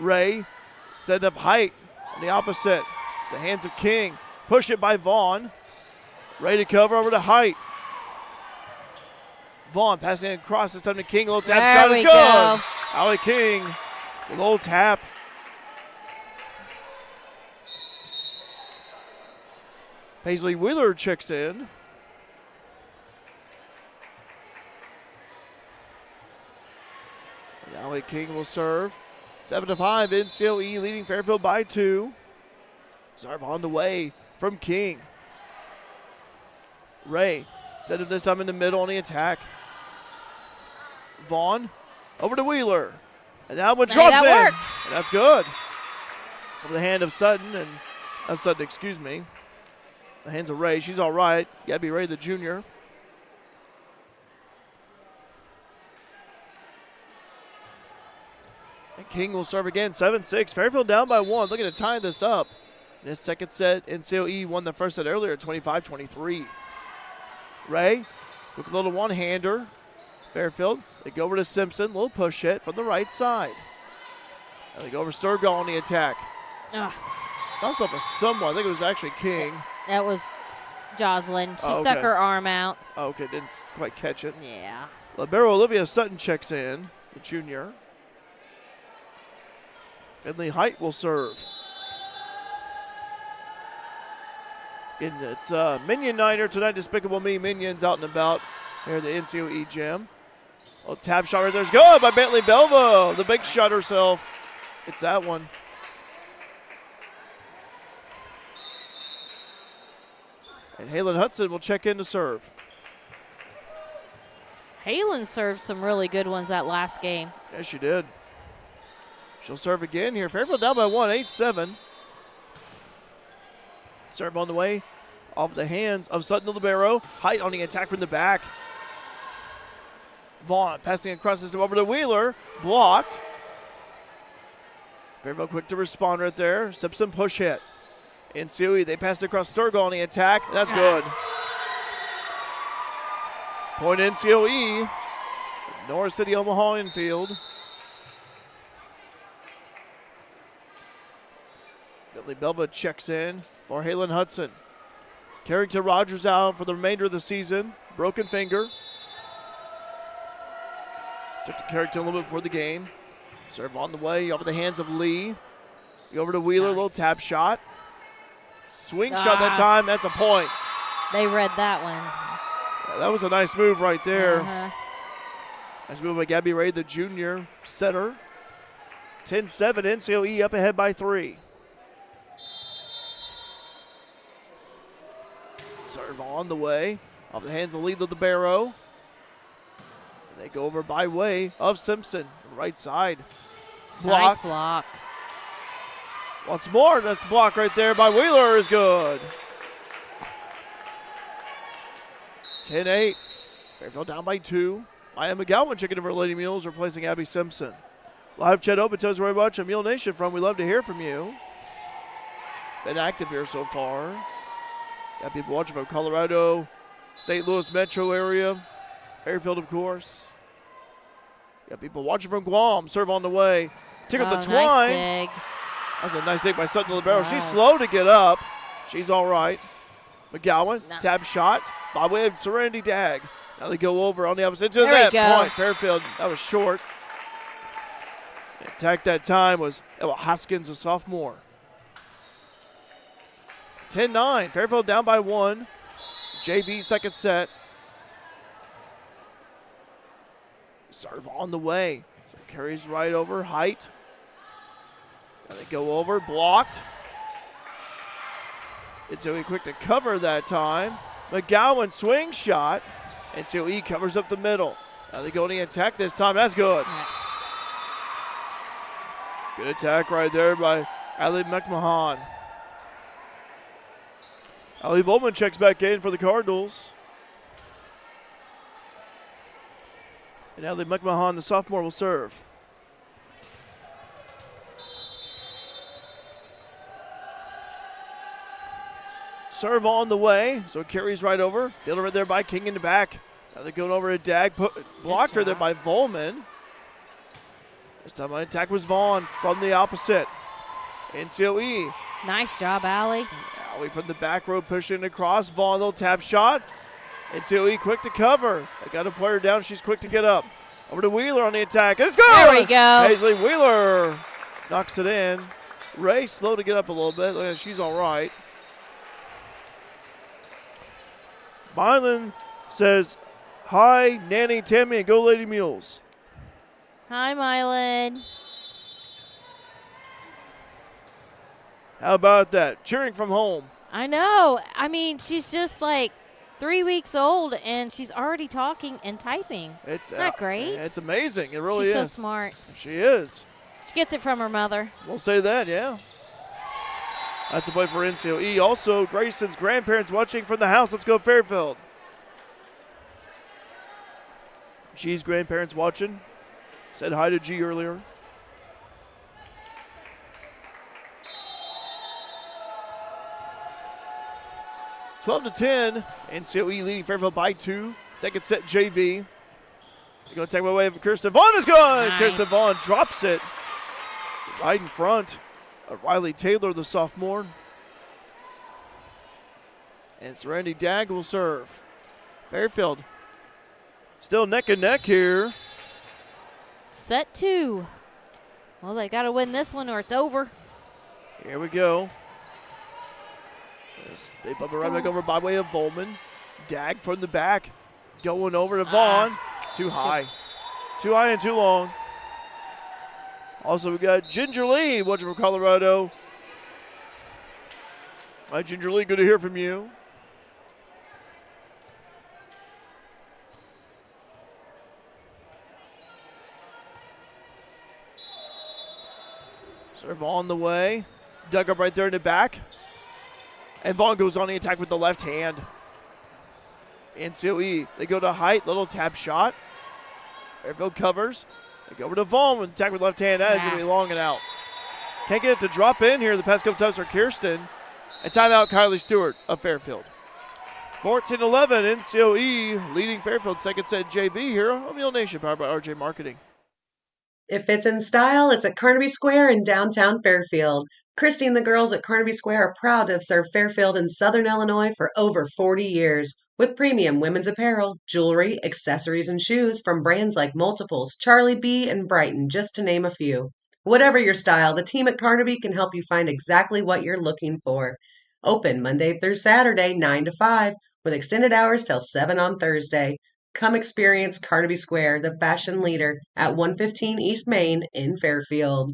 Ray set up Height on the opposite. The hands of King. Push it by Vaughn. Ray to cover over to Height. Vaughn passing across this time to King. A little tap shot is good. Allie King with a little tap. Paisley Wheeler checks in. And Allie King will serve. 7-5 NCOE leading Fairfield by 2. Serve on the way from King. Ray set it this time in the middle on the attack. Vaughn over to Wheeler. And that one drops in. That works. And that's good. Over the hand of Sutton, and Sutton, excuse me. The hands of Ray. She's all right. Gabby Ray, the junior. And King will serve again. 7-6. Fairfield down by 1. Looking to tie this up. In his second set, NCOE won the first set earlier, 25-23. Ray, quick little one-hander. Fairfield, they go over to Simpson. Little push hit from the right side. And they go over Sturgill on the attack. Bounced off of someone. I think it was actually King. That was Jocelyn. She Oh, stuck okay. her arm out. Okay, didn't quite catch it. Yeah. Libero Olivia Sutton checks in, the junior. Finley Height will serve. And it's Minion Night here tonight. Despicable Me Minions out and about here at the NCOE gym. Oh, tap shot right there's good by Bentley Belvo. The big shot herself. It's that one. And Halen Hudson will check in to serve. Halen served some really good ones that last game. Yes, she did. She'll serve again here. Fairfield down by 1, 8-7. Serve on the way off the hands of Sutton to Libero. Height on the attack from the back. Vaughn passing across the system over to Wheeler. Blocked. Fairfield quick to respond right there. Simpson push hit. NCOE, they pass it across Sturgill on the attack. That's good. Point NCOE. North City, Omaha infield. Billy Belva checks in for Halen Hudson. Carrington Rogers out for the remainder of the season. Broken finger. Took to Carrington a little bit before the game. Serve on the way over the hands of Lee. Go over to Wheeler, Nice. little tap shot. Swing shot that time, that's a point. They read that one. Yeah, that was a nice move right there. Nice move by Gabby Ray, the junior setter. 10-7, NCOE up ahead by 3. Serve on the way. Off the hands of Lee Libero. They go over by way of Simpson. Right side. Blocked. Nice block. Once more, that's block right there by Wheeler is good. 10-8. Fairfield down by 2. Maya McGowan checking in for Lady Mules, replacing Abby Simpson. Live chat open. Tells where we watch a Mule Nation from. We love to hear from you. Been active here so far. Got people watching from Colorado, St. Louis metro area, Fairfield, of course. Got people watching from Guam. Serve on the way. Tick up the twine. Nice dig. That's a nice dig by Sutton Libero. Nice. She's slow to get up. She's all right. McGowan, No. tab shot by way of Serenity Dag. Now they go over on the opposite to There that we go. point. Fairfield, that was short. The attack that time was Ella Hoskins, a sophomore. 10-9. Fairfield down by 1. JV second set. Serve on the way. So carries right over. Height. And they go over. Blocked. It's so quick to cover that time. McGowan swing shot. And so he covers up the middle. Now they go in the attack this time. That's good. Good attack right there by Ali McMahon. Ali Volman checks back in for the Cardinals. And Ali McMahon, the sophomore, will serve. Serve on the way, so it carries right over. Fielder right there by King in the back. Now they're going over to Dag. Blocked her there by Volman. This time on attack was Vaughn from the opposite. NCOE. Nice job, Allie. Allie from the back row pushing across. Vaughn, little tap shot. NCOE quick to cover. They got to play her down. She's quick to get up. Over to Wheeler on the attack. And it's good! There we go. Paisley Wheeler knocks it in. Ray slow to get up a little bit. Look at, she's all right. Mylan says, hi, Nanny, Tammy, and go Lady Mules. Hi, Mylan. How about that? Cheering from home. I know. I mean, she's just like 3 weeks old, and she's already talking and typing. It's Isn't that great? It's amazing. It really She's is. so smart. She is. She gets it from her mother. We'll say that, yeah. That's a play for NCOE. Also, Grayson's grandparents watching from the house. Let's go Fairfield. G's grandparents watching. Said hi to G earlier. Twelve to 10. NCOE leading Fairfield by 2. Second set JV. They're going to take away of Kirsten Vaughn is good. Nice. Kirsten Vaughn drops it right in front of Riley Taylor, the sophomore. And Serenity Dag will serve. Fairfield still neck and neck here. Set 2. Well, they got to win this one or it's over. Here we go. They bump right back over by way of Volman. Dag from the back. Going over to Vaughn. Too high. Too high and too long. Also, we got Ginger Lee watching from Colorado. Hi, Ginger Lee. Good to hear from you. Serve on the way. Dug up right there in the back. And Vaughn goes on the attack with the left hand. Ncoe, they go to height, little tap shot. Fairfield covers. They go over to Vaughn with attack with left hand. That is going to be long and out. Can't get it to drop in here the past couple times for Kirsten. And timeout, Kylie Stewart of Fairfield. 14-11, Ncoe leading Fairfield. Second set JV here on Mule Nation, powered by RJ Marketing. If it's in style, it's at Carnaby Square in downtown Fairfield. Christy and the girls at Carnaby Square are proud to have served Fairfield in Southern Illinois for over 40 years. With premium women's apparel, jewelry, accessories, and shoes from brands like Multiples, Charlie B., and Brighton, just to name a few. Whatever your style, the team at Carnaby can help you find exactly what you're looking for. Open Monday through Saturday, 9 to 5, with extended hours till 7 on Thursday. Come experience Carnaby Square, the fashion leader, at 115 East Main in Fairfield.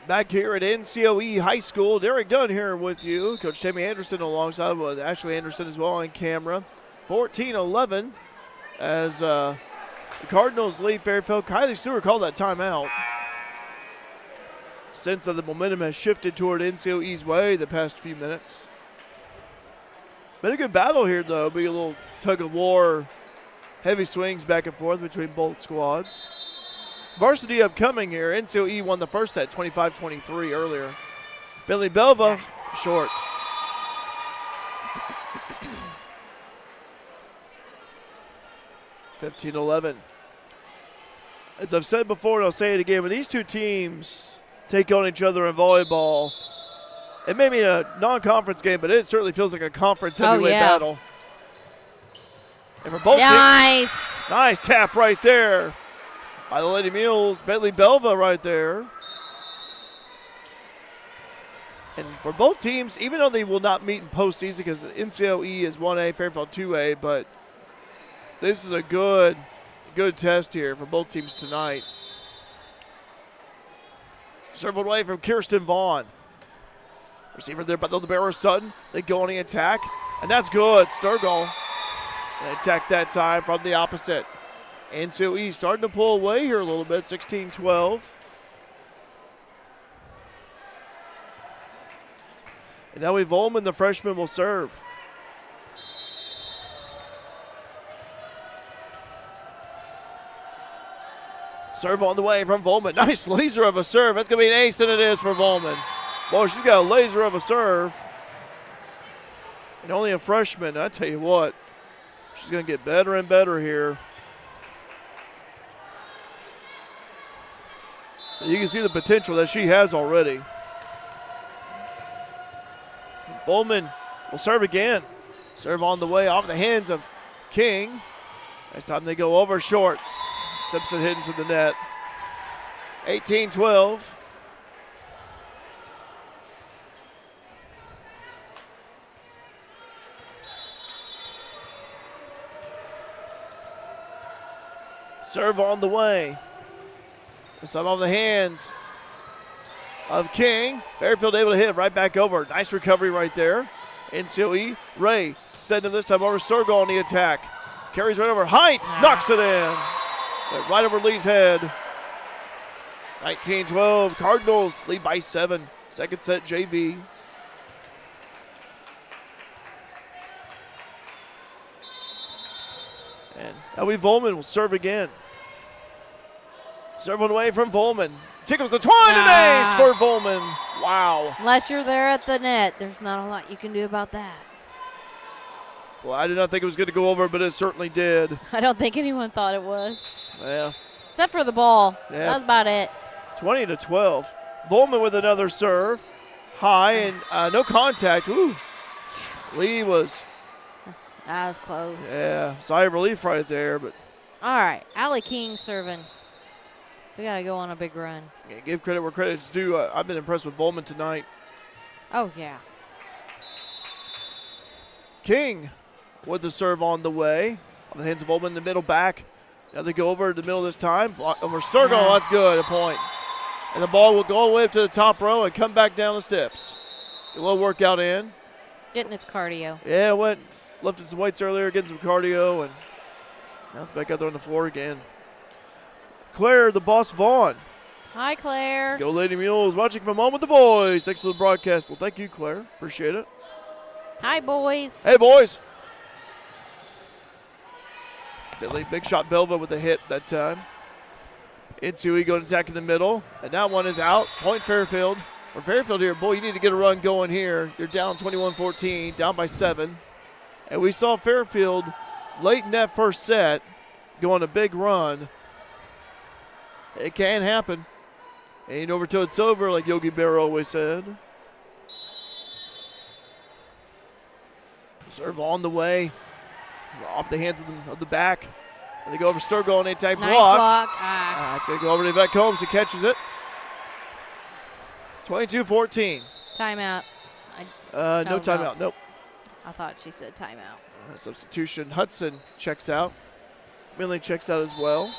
Back here at Ncoe High School, Derek Dunn here with you. Coach Tammy Anderson alongside with Ashley Anderson as well on camera. 14-11 as the Cardinals lead Fairfield. Kylie Stewart called that timeout. Sense that the momentum has shifted toward Ncoe's way the past few minutes. Been a good battle here, though. Be a little tug of war, heavy swings back and forth between both squads. Varsity upcoming here. Ncoe won the first set, 25-23 earlier. Bentley Belva, short. (15-11). As I've said before, and I'll say it again, when these two teams take on each other in volleyball, it may be a non-conference game, but it certainly feels like a conference heavyweight battle. And for both teams, nice tap right there by the Lady Mules. Bentley Belva right there. And for both teams, even though they will not meet in postseason because Ncoe is 1A, Fairfield 2A, but this is a good test here for both teams tonight. Serve away from Kirsten Vaughn. Receiver there by the libero Sutton. They go on the attack, and that's good. Sturgill. They attack that time from the opposite. Ncoe starting to pull away here a little bit, 16-12. And now Volman, the freshman, will serve. Serve on the way from Volman. Nice laser of a serve. That's going to be an ace, and it is for Volman. Boy, she's got a laser of a serve. And only a freshman. I tell you what, she's going to get better and better here. You can see the potential that she has already. Volman will serve again. Serve on the way off the hands of King. Next time they go over short. Simpson hit into the net. 18-12. Serve on the way. Some on the hands of King. Fairfield able to hit it right back over. Nice recovery right there. Ncoe. Ray sending this time over Sturgill on the attack. Carries right over Height. Knocks it in. Right over Lee's head. 19-12. Cardinals lead by 7. Second set JV. And now Volman will serve again. Serve one away from Volman. Tickles the twine and ace for Volman. Wow. Unless you're there at the net, there's not a lot you can do about that. Well, I did not think it was going to go over, but it certainly did. I don't think anyone thought it was. Yeah. Except for the ball. Yeah. That was about it. 20-12. Volman with another serve. High and no contact. Ooh. Lee was. That was close. Yeah, sigh of relief right there. But all right, Allie King serving. We got to go on a big run. yeah, give credit where credit's due. I've been impressed with Volman tonight. Oh, yeah. King with the serve on the way. On the hands of Volman in the middle back. Now they go over to the middle this time. Block over Sturgill. That's good. A point. And the ball will go all the way up to the top row and come back down the steps. A little workout in. Getting its cardio. Yeah, lifted some weights earlier, getting some cardio, and now it's back out there on the floor again. Claire, the boss Vaughn. Hi, Claire. Go Lady Mules, watching from home with the boys. Thanks for the broadcast. Well, thank you, Claire. Appreciate it. Hi, boys. Hey, boys. Big shot Belva with a hit that time. Ncoe going to attack in the middle, and that one is out. Point Fairfield. For Fairfield here, boy, you need to get a run going here. You're down 21-14, down by 7. And we saw Fairfield late in that first set go on a big run. It can happen. Ain't over till it's over, like Yogi Berra always said. Serve on the way. Off the hands of the back. And they go over Sturgill and they attack Nice blocked. block. It's going to go over to Yvette Combs who catches it. 22-14. Timeout. No timeout. Nope. I thought she said timeout. Substitution. Hudson checks out. Millie checks out as well.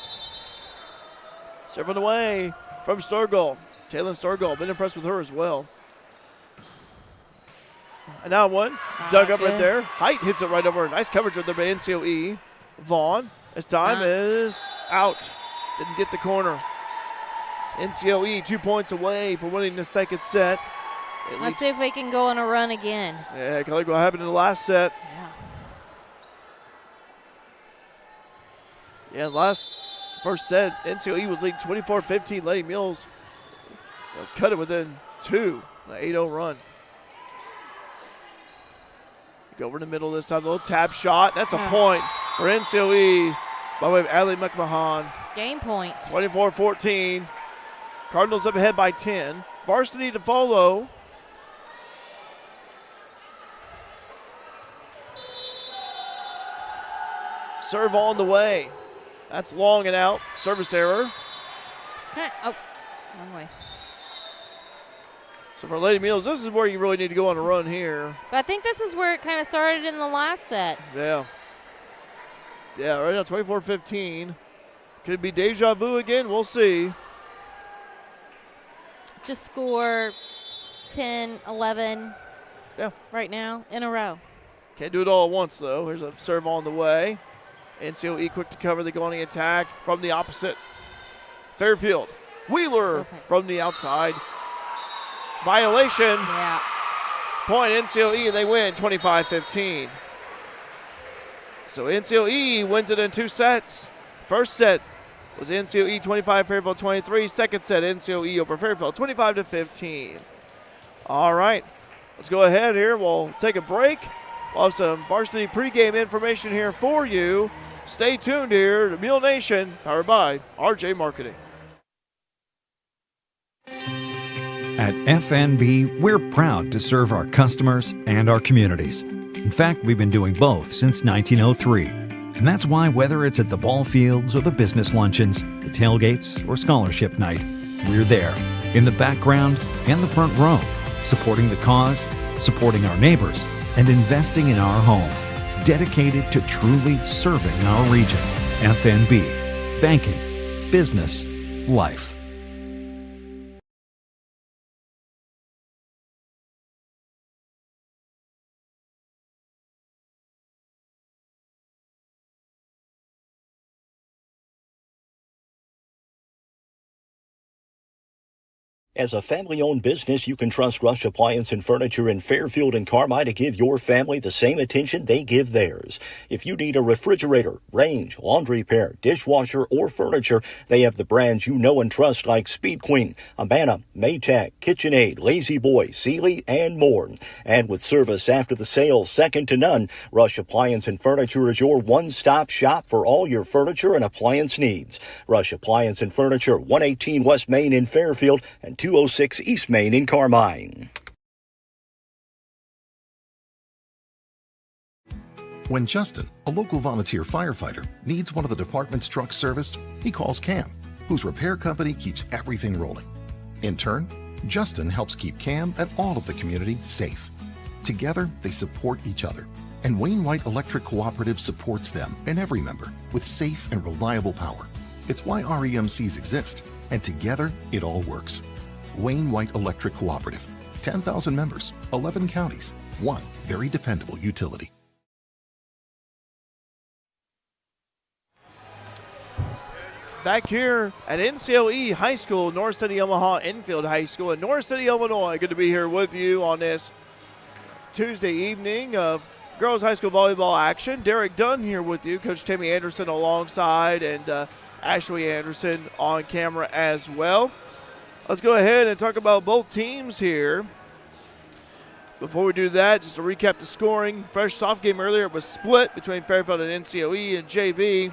Serve on the way from Sturgill. Taylor Sturgill. Been impressed with her as well. And now one. Dug up right there. Height hits it right over. Nice coverage right there by Ncoe. Vaughn. His time is out. Didn't get the corner. Ncoe 2 points away for winning the second set. Let's see if we can go on a run again. Yeah, kind of like what happened in the last set. Yeah, first set, Ncoe was leading 24-15. Lady Mules cut it within 2. An 8-0 run. Go over in the middle this time. A little tap shot. That's a point for Ncoe by way of Ali McMahon. Game point. 24-14. Cardinals up ahead by 10. Varsity to follow. Serve on the way. That's long and out. Service error. It's kind of, wrong way. So for Lady Mules, this is where you really need to go on a run here. But I think this is where it kind of started in the last set. Yeah. Yeah, right now 24-15. Could it be deja vu again? We'll see. Just score 10, 11 right now in a row. Can't do it all at once, though. Here's a serve on the way. Ncoe quick to cover. They go on the attack from the opposite. Fairfield. Wheeler from the outside. Violation. Yeah. Point Ncoe, and they win 25-15. So Ncoe wins it in 2 sets. First set was Ncoe 25, Fairfield 23. Second set, Ncoe over Fairfield 25-15. All right, let's go ahead here. We'll take a break. We'll have some varsity pregame information here for you. Stay tuned here to Mule Nation, powered by RJ Marketing. At FNB, we're proud to serve our customers and our communities. In fact, we've been doing both since 1903. And that's why whether it's at the ball fields or the business luncheons, the tailgates or scholarship night, we're there, in the background and the front row, supporting the cause, supporting our neighbors, and investing in our home, dedicated to truly serving our region. FNB, banking, business, life. As a family-owned business, you can trust Rush Appliance and Furniture in Fairfield and Carmi to give your family the same attention they give theirs. If you need a refrigerator, range, laundry pair, dishwasher, or furniture, they have the brands you know and trust like Speed Queen, Amana, Maytag, KitchenAid, Lazy Boy, Sealy, and more. And with service after the sale second to none, Rush Appliance and Furniture is your one-stop shop for all your furniture and appliance needs. Rush Appliance and Furniture, 118 West Main in Fairfield and 206 East Main in Carmine. When Justin, a local volunteer firefighter, needs one of the department's trucks serviced, he calls Cam, whose repair company keeps everything rolling. In turn, Justin helps keep Cam and all of the community safe. Together, they support each other, and Wayne White Electric Cooperative supports them and every member with safe and reliable power. It's why REMCs exist, and together, it all works. Wayne White Electric Cooperative, 10,000 members, 11 counties, one very dependable utility. Back here at NCOE High School, North City Omaha Enfield High School in North City, Illinois. Good to be here with you on this Tuesday evening of girls high school volleyball action. Derek Dunn here with you, Coach Tammy Anderson alongside, and Ashley Anderson on camera as well. Let's go ahead and talk about both teams here. Before we do that, just to recap the scoring. Fresh soft game earlier, it was split between Fairfield and NCOE and JV.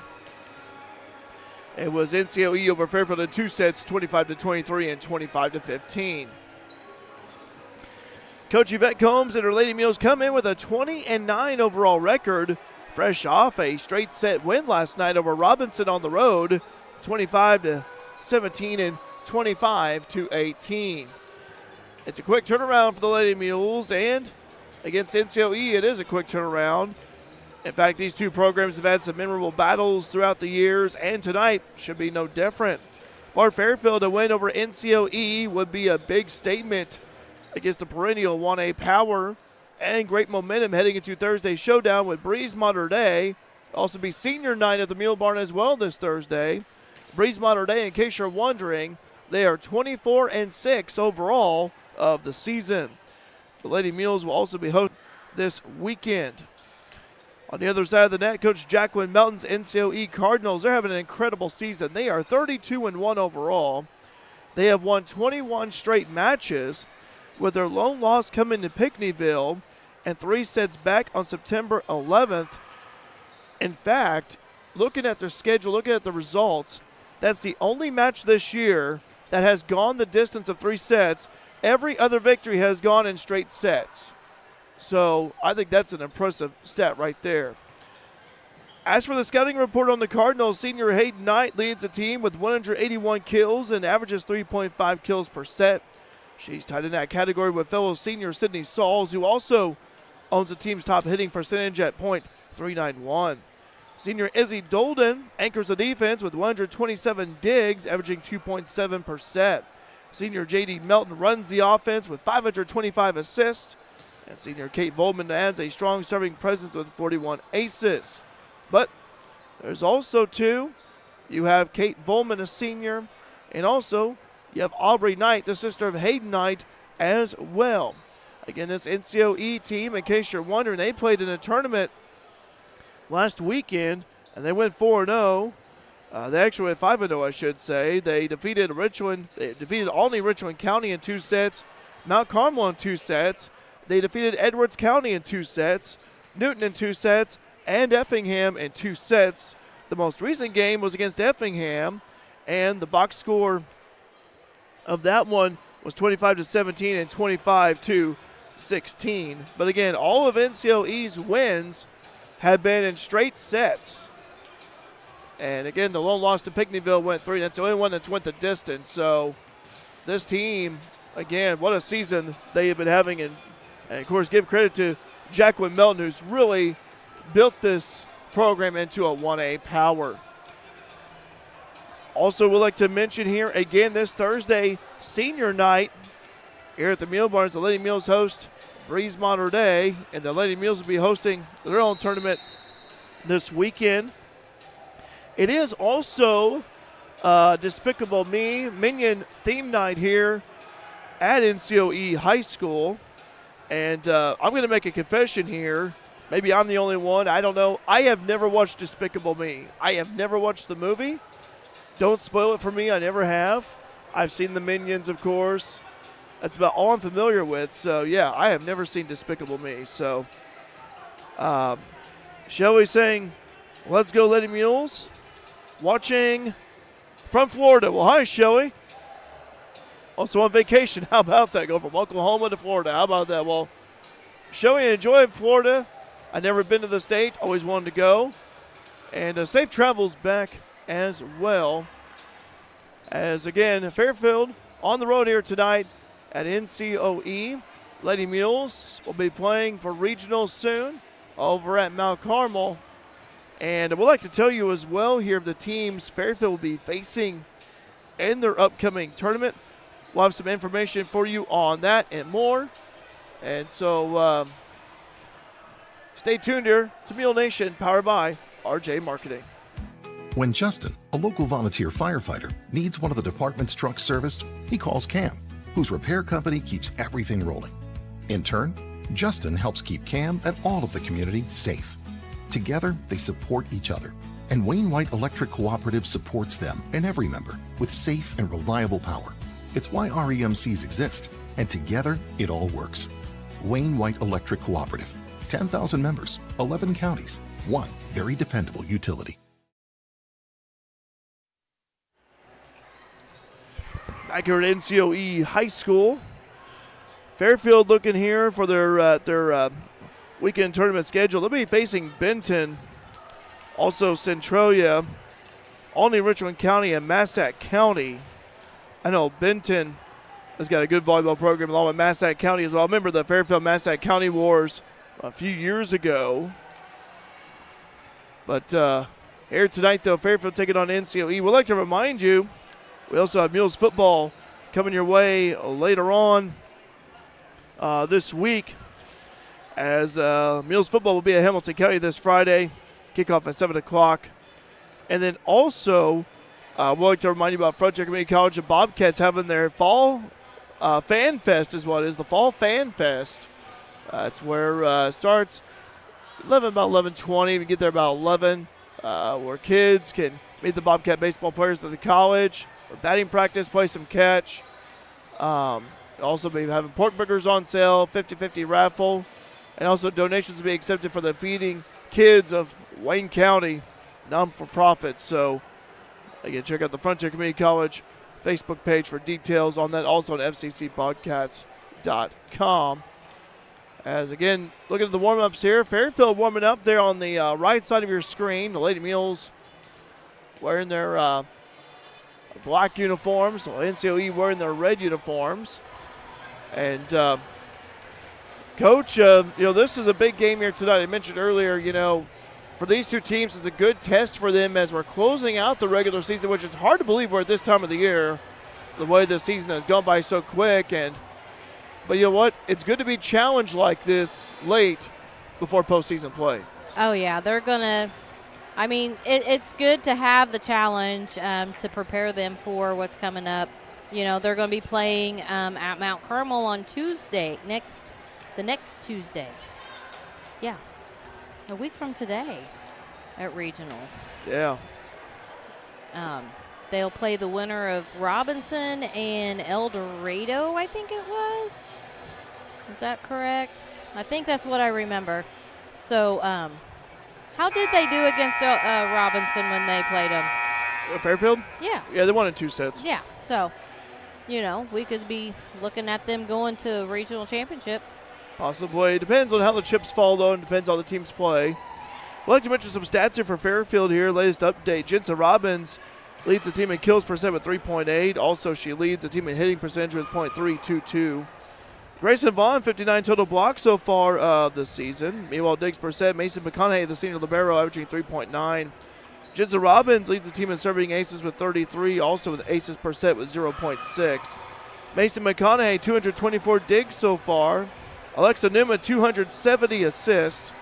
It was NCOE over Fairfield in 2 sets, 25-23 and 25-15. Coach Yvette Combs and her Lady Mules come in with a 20-9 overall record, fresh off a straight set win last night over Robinson on the road, 25-17 and 25-18. It's a quick turnaround for the Lady Mules, and against NCOE, it is a quick turnaround. In fact, these two programs have had some memorable battles throughout the years, and tonight should be no different. For Fairfield, a win over NCOE would be a big statement against the perennial 1A power, and great momentum heading into Thursday's showdown with Breeze Mater Dei. Also be senior night at the Mule Barn as well this Thursday. Breeze Mater Dei, in case you're wondering, they are 24-6 overall of the season. The Lady Mules will also be hosting this weekend. On the other side of the net, Coach Jacqueline Melton's NCOE Cardinals, they're having an incredible season. They are 32-1 overall. They have won 21 straight matches, with their lone loss coming to Pinckneyville and 3 sets back on September 11th. In fact, looking at their schedule, looking at the results, that's the only match this year that has gone the distance of 3 sets. Every other victory has gone in straight sets. So I think that's an impressive stat right there. As for the scouting report on the Cardinals, senior Hayden Knight leads the team with 181 kills and averages 3.5 kills per set. She's tied in that category with fellow senior Sydney Sauls, who also owns the team's top hitting percentage at .391. Senior Izzy Dolden anchors the defense with 127 digs, averaging 2.7 per set. Senior J.D. Melton runs the offense with 525 assists. And senior Kate Volman adds a strong serving presence with 41 aces. But there's also 2. You have Kate Volman, a senior, and also you have Aubrey Knight, the sister of Hayden Knight, as well. Again, this NCOE team, in case you're wondering, they played in a tournament last weekend, and they went 4-0. They actually went 5-0, I should say. They defeated Richland. They defeated Olney Richland County in 2 sets, Mount Carmel in 2 sets. They defeated Edwards County in 2 sets, Newton in 2 sets, and Effingham in 2 sets. The most recent game was against Effingham, and the box score of that one was 25-17 and 25-16. But again, all of NCOE's wins have been in straight sets. And again, the lone loss to Pinckneyville went 3. That's the only one that's went the distance. So this team, again, what a season they have been having. And of course, give credit to Jacqueline Melton, who's really built this program into a 1A power. Also, we'd like to mention here again this Thursday, senior night here at the Mule Barns. The Lady Mules host Breeze Mater Dei, and the Lady Mules will be hosting their own tournament this weekend. It is also Despicable Me Minion theme night here at NCOE High School. And I'm going to make a confession here. Maybe I'm the only one. I don't know. I have never watched Despicable Me. I have never watched the movie. Don't spoil it for me. I never have. I've seen the Minions, of course. That's about all I'm familiar with. So, yeah, I have never seen Despicable Me. So, Shelby saying, let's go Lady Mules. Watching from Florida. Well, hi, Shelby. Also on vacation. How about that? Go from Oklahoma to Florida. How about that? Well, showing enjoy Florida. I've never been to the state. Always wanted to go. And safe travels back as well. As, again, Fairfield on the road here tonight at Ncoe. Lady Mules will be playing for regionals soon over at Mount Carmel. And we'd like to tell you as well here the teams Fairfield will be facing in their upcoming tournament. We'll have some information for you on that and more. And so stay tuned here to Mule Nation, powered by RJ Marketing. When Justin, a local volunteer firefighter, needs one of the department's trucks serviced, he calls Cam, whose repair company keeps everything rolling. In turn, Justin helps keep Cam and all of the community safe. Together, they support each other, and Wayne White Electric Cooperative supports them and every member with safe and reliable power. It's why REMCs exist, and together, it all works. Wayne White Electric Cooperative, 10,000 members, 11 counties, one very dependable utility. Back here at Ncoe High School. Fairfield looking here for their weekend tournament schedule. They'll be facing Benton, also Centralia, Olney, Richland County, and Massac County. I know Benton has got a good volleyball program along with Massac County as well. I remember the Fairfield-Massac County Wars a few years ago. But here tonight, though, Fairfield taking on Ncoe. We'd like to remind you, we also have Mules football coming your way later on this week, as Mules football will be at Hamilton County this Friday, kickoff at 7 o'clock. And then also, we'd like to remind you about Frontier Community College and Bobcats having their fall fan fest is what it is, the fall fan fest. It's where it starts about 11:20. We get there about 11, where kids can meet the Bobcat baseball players at the college, batting practice, play some catch. Also be having pork burgers on sale, 50-50 raffle, and also donations will be accepted for the Feeding Kids of Wayne County non-for-profit. So again, check out the Frontier Community College Facebook page for details on that, also on fccpodcats.com. As again, looking at the warm-ups here, Fairfield warming up there on the right side of your screen. The Lady Mules wearing their black uniforms, Ncoe wearing their red uniforms. And Coach, this is a big game here tonight. I mentioned earlier, for these two teams, it's a good test for them as we're closing out the regular season, which is hard to believe we're at this time of the year, the way the season has gone by so quick. But you know what? It's good to be challenged like this late before postseason play. Oh, yeah. They're going to – it's good to have the challenge to prepare them for what's coming up. They're going to be playing at Mount Carmel on Tuesday, the next Tuesday. Yeah, a week from today at regionals. Yeah. They'll play the winner of Robinson and El Dorado, I think it was. Is that correct? I think that's what I remember. So how did they do against Robinson when they played them? Fairfield? Yeah. Yeah, they won in 2 sets. Yeah, so, we could be looking at them going to a regional championship. Possibly. Depends on how the chips fall, though, and depends on how the teams play. I'd like to mention some stats here for Fairfield here. Latest update, Jensen Robbins leads the team in kills percent with 3.8. Also, she leads the team in hitting percentage with .322. Grayson Vaughn, 59 total blocks so far this season. Meanwhile, digs percent, Mason McConaughey, the senior libero, averaging 3.9. Jensen Robbins leads the team in serving aces with 33, also with aces percent with 0.6. Mason McConaughey, 224 digs so far. Alexa Newman, 270 assists.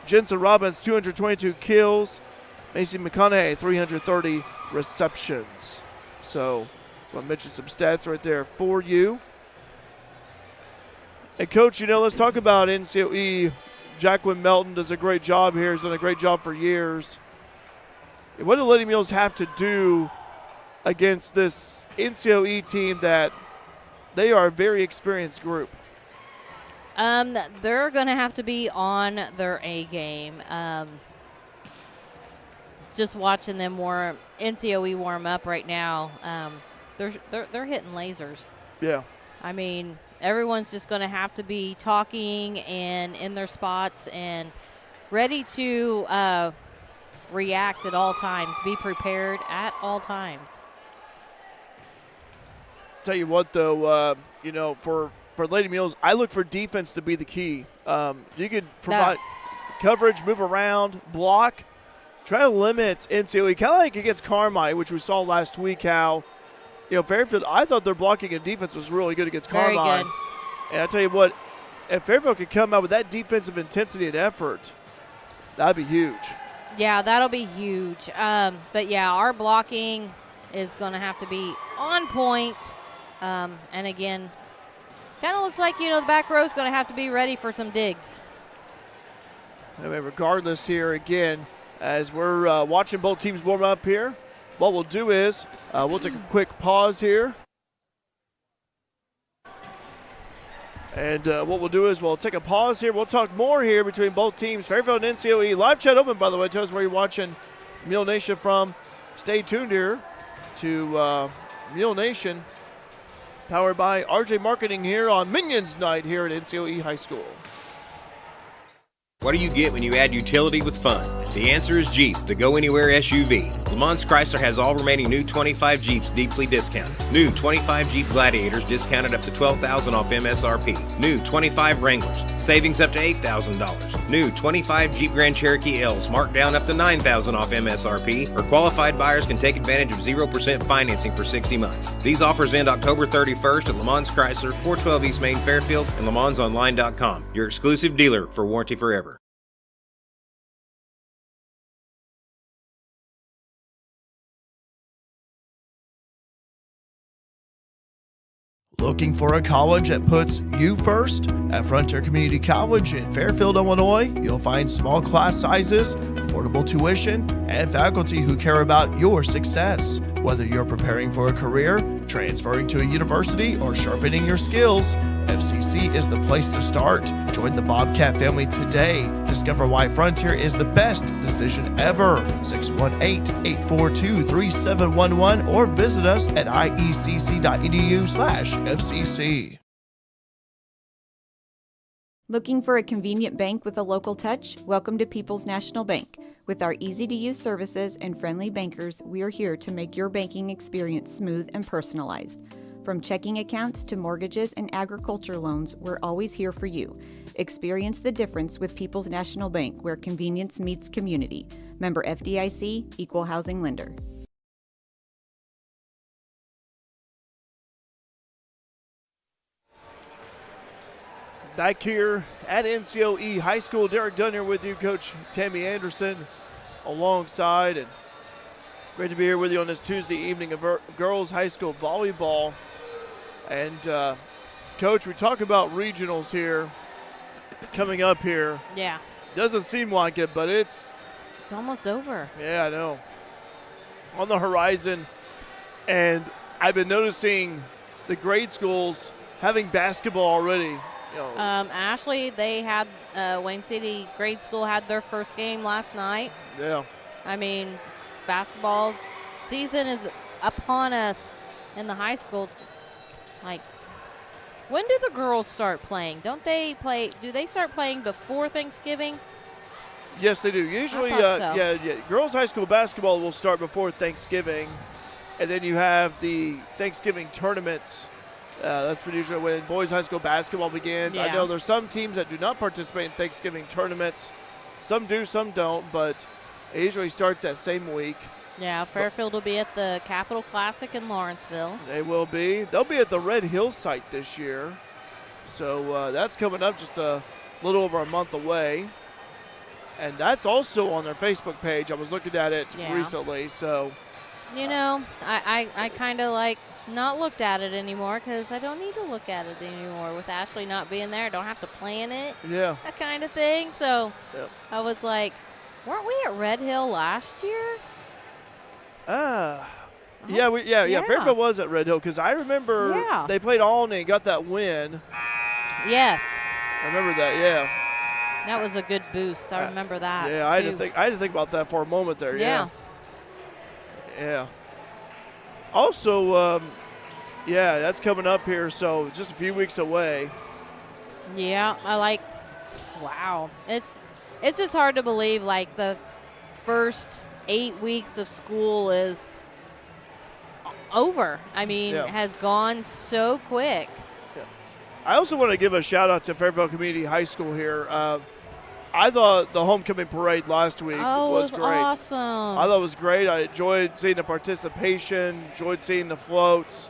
Jensen Robbins, 222 kills. Mason McConaughey, 330 receptions. So I mentioned some stats right there for you. And, Coach, let's talk about Ncoe. Jacqueline Melton does a great job here. Has done a great job for years. What do Lady Mules have to do against this Ncoe team that they are a very experienced group? They're going to have to be on their A game. Just watching them Ncoe warm up right now, they're hitting lasers. Yeah. I mean, everyone's just going to have to be talking and in their spots and ready to react at all times. Be prepared at all times. Tell you what, though, for Lady Mules, I look for defense to be the key. You could provide coverage, move around, block, try to limit NCOE, kind of like against Carmi, which we saw last week how, Fairfield, I thought their blocking and defense was really good against Very Carmi. good. And I tell you what, if Fairfield could come out with that defensive intensity and effort, that'd be huge. Yeah, that'll be huge. But, yeah, our blocking is going to have to be on point. And, again, kind of looks like, the back row is going to have to be ready for some digs. I mean, regardless here, again, as we're watching both teams warm up here, what we'll do is we'll take a quick pause here. And what we'll do is we'll take a pause here. We'll talk more here between both teams. Fairfield and NCOE. Live chat open, by the way. Tell us where you're watching Mule Nation from. Stay tuned here to Mule Nation, powered by RJ Marketing here on Minions Night here at NCOE High School. What do you get when you add utility with fun? The answer is Jeep, the go-anywhere SUV. Lamont Chrysler has all remaining new 25 Jeeps deeply discounted. New 25 Jeep Gladiators discounted up to $12,000 off MSRP. New 25 Wranglers, savings up to $8,000. New 25 Jeep Grand Cherokee L's marked down up to $9,000 off MSRP, or qualified buyers can take advantage of 0% financing for 60 months. These offers end October 31st at Lamont Chrysler, 412 East Main, Fairfield, and LaMonsOnline.com. Your exclusive dealer for Warranty Forever. Looking for a college that puts you first? At Frontier Community College in Fairfield, Illinois, you'll find small class sizes, affordable tuition, and faculty who care about your success. Whether you're preparing for a career, transferring to a university, or sharpening your skills, FCC is the place to start. Join the Bobcat family today. Discover why Frontier is the best decision ever. 618-842-3711 or visit us at iecc.edu/FCC. Looking for a convenient bank with a local touch? Welcome to People's National Bank. With our easy-to-use services and friendly bankers, we are here to make your banking experience smooth and personalized. From checking accounts to mortgages and agriculture loans, we're always here for you. Experience the difference with People's National Bank, where convenience meets community. Member FDIC, Equal Housing Lender. Back here at NCOE High School, Derek Dunn here with you, Coach Tammy Anderson alongside, and great to be here with you on this Tuesday evening of girls high school volleyball. And Coach, we talk about regionals here coming up here. Yeah. Doesn't seem like it, but it's almost over. Yeah, I know. On the horizon, and I've been noticing the grade schools having basketball already. Ashley, they had Wayne City Grade School had their first game last night. Yeah. I mean, basketball season is upon us in the high school. Like, when do the girls start playing? Do they start playing before Thanksgiving? Yes, they do. Usually, I thought so. yeah. Girls high school basketball will start before Thanksgiving, and then you have the Thanksgiving tournaments. That's usually when boys high school basketball begins. Yeah. I know there's some teams that do not participate in Thanksgiving tournaments. Some do, some don't, but it usually starts that same week. Yeah, Fairfield will be at the Capitol Classic in Lawrenceville. They will be. They'll be at the Red Hill site this year. So that's coming up just a little over a month away. And that's also on their Facebook page. I was looking at it recently. So, I kind of not looked at it anymore because I don't need to look at it anymore with Ashley not being there. I don't have to plan it. Yeah. That kind of thing. So Yep. I was like, weren't we at Red Hill last year? Yeah. Fairfield was at Red Hill because I remember they played Alney and got that win. Yes. I remember that, yeah. That was a good boost. I remember that. Yeah, I had to think about that for a moment there. Yeah. Also, Yeah, that's coming up here, so just a few weeks away. Yeah, wow. It's just hard to believe, like, the first 8 weeks of school is over. I mean, Yeah. it has gone so quick. I also want to give a shout-out to Fairfield Community High School here. I thought the homecoming parade last week was great. Awesome. I thought it was great. I enjoyed seeing the participation, enjoyed seeing the floats.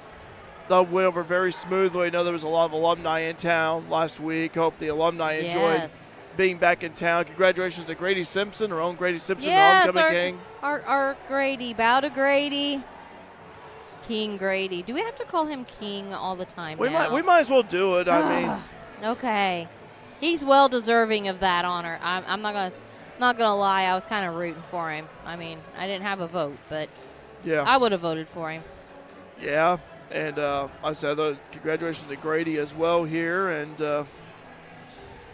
Thought it went over very smoothly. I know there was a lot of alumni in town last week. Hope the alumni enjoyed being back in town. Congratulations to Grady Simpson, our own Grady Simpson, the homecoming king. Our Grady, bow to Grady. King Grady. Do we have to call him King all the time now? We might as well do it. I mean, okay. He's well deserving of that honor. I'm not gonna lie. I was kind of rooting for him. I mean, I didn't have a vote, but yeah, I would have voted for him. Yeah, and I said congratulations to Grady as well here, and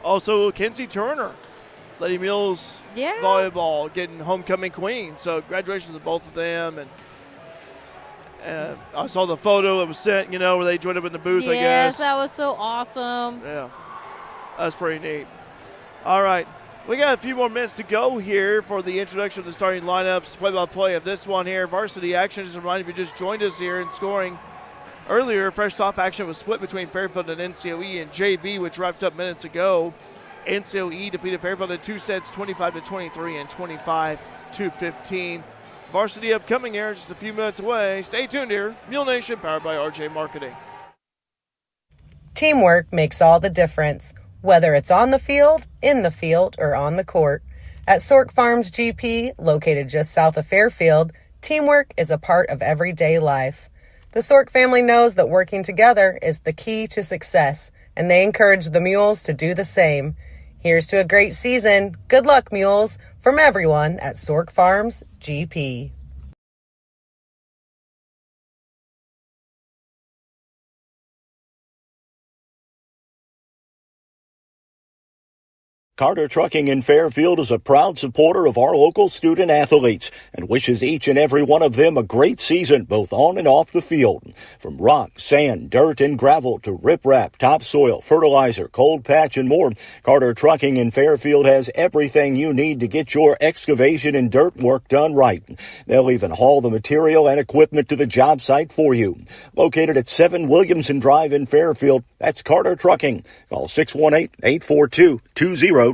also Kenzie Turner, Lady Mules Volleyball, getting homecoming queen. So congratulations to both of them. And I saw the photo that was sent, where they joined up in the booth, I guess. Yes, that was so awesome. Yeah, that's pretty neat. All right, we got a few more minutes to go here for the introduction of the starting lineups, play-by-play of this one here. Varsity action, just a reminder if you just joined us here in scoring. Earlier, fresh off action was split between Fairfield and Ncoe and JV, which wrapped up minutes ago. Ncoe defeated Fairfield in 2 sets, 25-23 and 25-15. Varsity upcoming here, just a few minutes away. Stay tuned here. Mule Nation, powered by RJ Marketing. Teamwork makes all the difference, whether it's on the field, in the field, or on the court. At Sork Farms GP, located just south of Fairfield, teamwork is a part of everyday life. The Sork family knows that working together is the key to success, and they encourage the Mules to do the same. Here's to a great season. Good luck, Mules, from everyone at Sork Farms GP. Carter Trucking in Fairfield is a proud supporter of our local student athletes and wishes each and every one of them a great season, both on and off the field. From rock, sand, dirt, and gravel to riprap, topsoil, fertilizer, cold patch, and more, Carter Trucking in Fairfield has everything you need to get your excavation and dirt work done right. They'll even haul the material and equipment to the job site for you. Located at 7 Williamson Drive in Fairfield, that's Carter Trucking. Call 618-842-2022.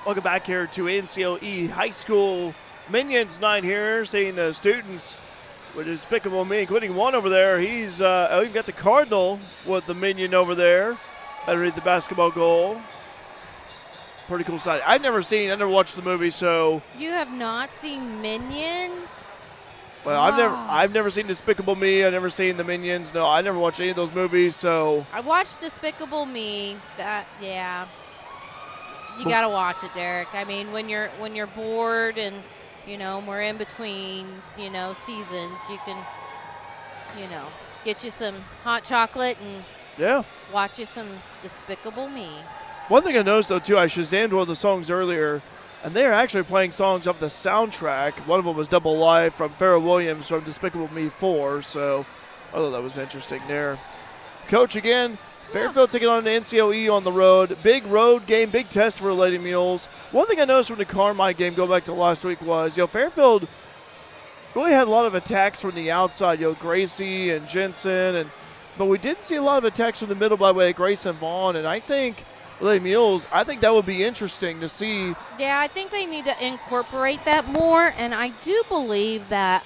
Welcome back here to Ncoe High School Minions Night here, seeing the students with Despicable Me, including one over there. He's you've got the Cardinal with the Minion over there underneath the basketball goal. Pretty cool sight. I never watched the movie, so. You have not seen Minions? Well, I've never seen Despicable Me. I've never seen the Minions. No, I never watched any of those movies, so. I watched Despicable Me. You gotta watch it, Derek. I mean, when you're bored and we're in between seasons, you can get you some hot chocolate and watch you some Despicable Me. One thing I noticed, though, too, I Shazammed one of the songs earlier, and they are actually playing songs off the soundtrack. One of them was Double Life from Pharrell Williams from Despicable Me 4, so I thought that was interesting there. Coach, again, Fairfield taking on Ncoe on the road. Big road game, big test for Lady Mules. One thing I noticed from the Carmine game, going back to last week, was, Fairfield really had a lot of attacks from the outside, Gracie and Jensen, but we didn't see a lot of attacks from the middle by way of Grace and Vaughn, and I think Lady Mules, I think that would be interesting to see. Yeah, I think they need to incorporate that more, and I do believe that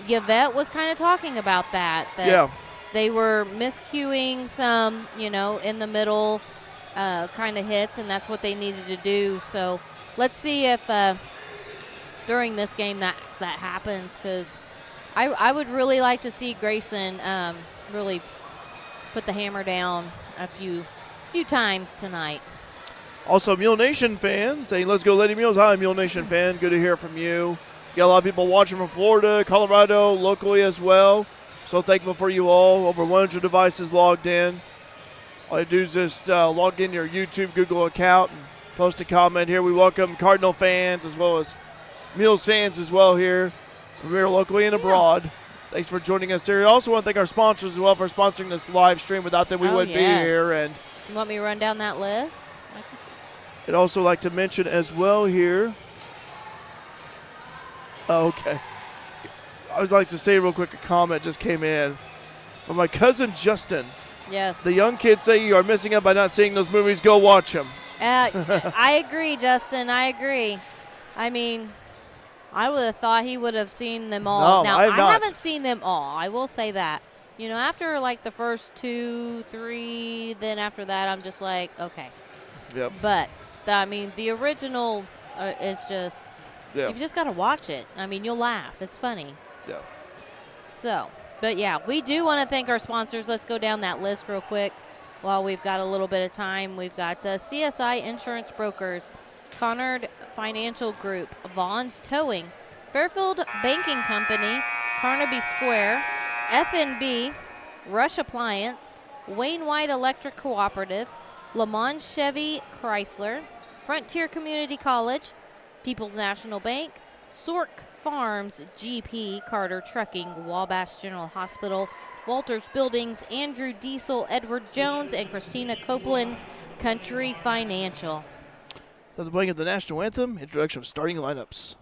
Yvette was kind of talking about that they were miscuing some, in the middle kind of hits, and that's what they needed to do. So let's see if during this game that happens, because I would really like to see Grayson really put the hammer down a few times tonight. Also, Mule Nation fans saying, let's go Lady Mules. Hi, Mule Nation fan. Good to hear from you. Got a lot of people watching from Florida, Colorado, locally as well. So thankful for you all. Over 100 devices logged in. All you do is just log in your YouTube, Google account and post a comment here. We welcome Cardinal fans as well as Mules fans as well here from here locally and abroad. Thanks for joining us here. I also want to thank our sponsors as well for sponsoring this live stream. Without them, we wouldn't be here. And you want me to run down that list? I'd also like to mention as well here. Oh, okay. I would like to say real quick, a comment just came in from my cousin Justin. Yes. The young kids say you are missing out by not seeing those movies. Go watch them. I agree, Justin. I agree. I mean, I would have thought he would have seen them all. No, now, I have not. Haven't seen them all. I will say that. You know, after like the first 2, 3, then after that, I'm just like, okay. Yep. But, I mean, the original is just, you've just got to watch it. I mean, you'll laugh. It's funny. Yeah. So, but yeah, we do want to thank our sponsors. Let's go down that list real quick while we've got a little bit of time. We've got CSI Insurance Brokers, Conard Financial Group, Vaughn's Towing, Fairfield Banking Company, Carnaby Square, FNB, Rush Appliance, Wainwright Electric Cooperative, Lamont Chevy Chrysler, Frontier Community College, People's National Bank, Sork Farms, GP, Carter Trucking, Wabash General Hospital, Walters Buildings, Andrew Diesel, Edward Jones, and Christina Copeland, Country Financial. So the playing of the national anthem, introduction of starting lineups.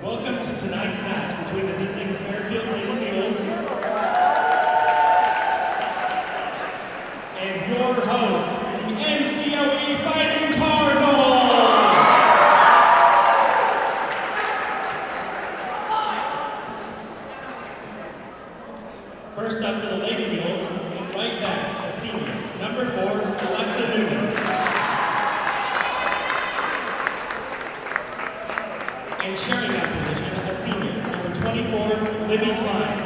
Welcome to tonight's match between the visiting Fairfield Lady Mules and your host, the NCOE Fighting Cardinals! First up for the Lady Mules, in right back, a senior, number 4, Alexa Newman. And sharing that position, a senior, number 24, Libby Klein.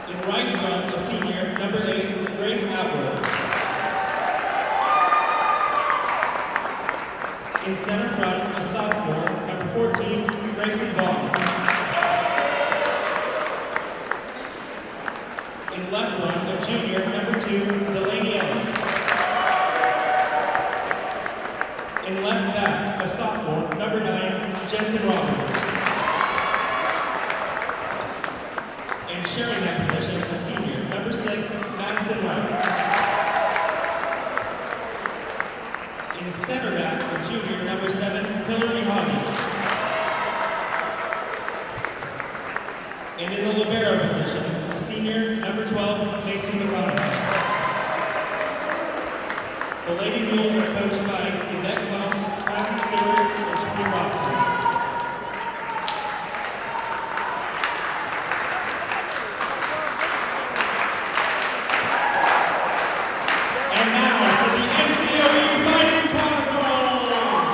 In right front, a senior, number 8, Grace Atwood. In center front, a sophomore, number 14, Grayson Vaughn. In left front, a junior, number 2, Delaney Ellis. In left back, a sophomore, number 9, Jensen Robbins. And sharing that position, a senior, number 6, Madison Wright. In center back, a junior, number 7, Hillary Hoggins. And in the libero position, a senior, number 12, Macy McConnell. The Lady Mules are coached by Yvette Combs, Kathy Stewart, and Tony Robson. And now for the NCOE Fighting Cardinals!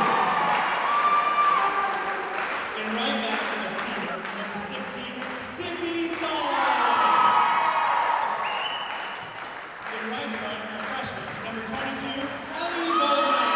In right back, a senior, number 16, Sydney Sauls. In right front, a freshman, number 22, Ellie Bowman.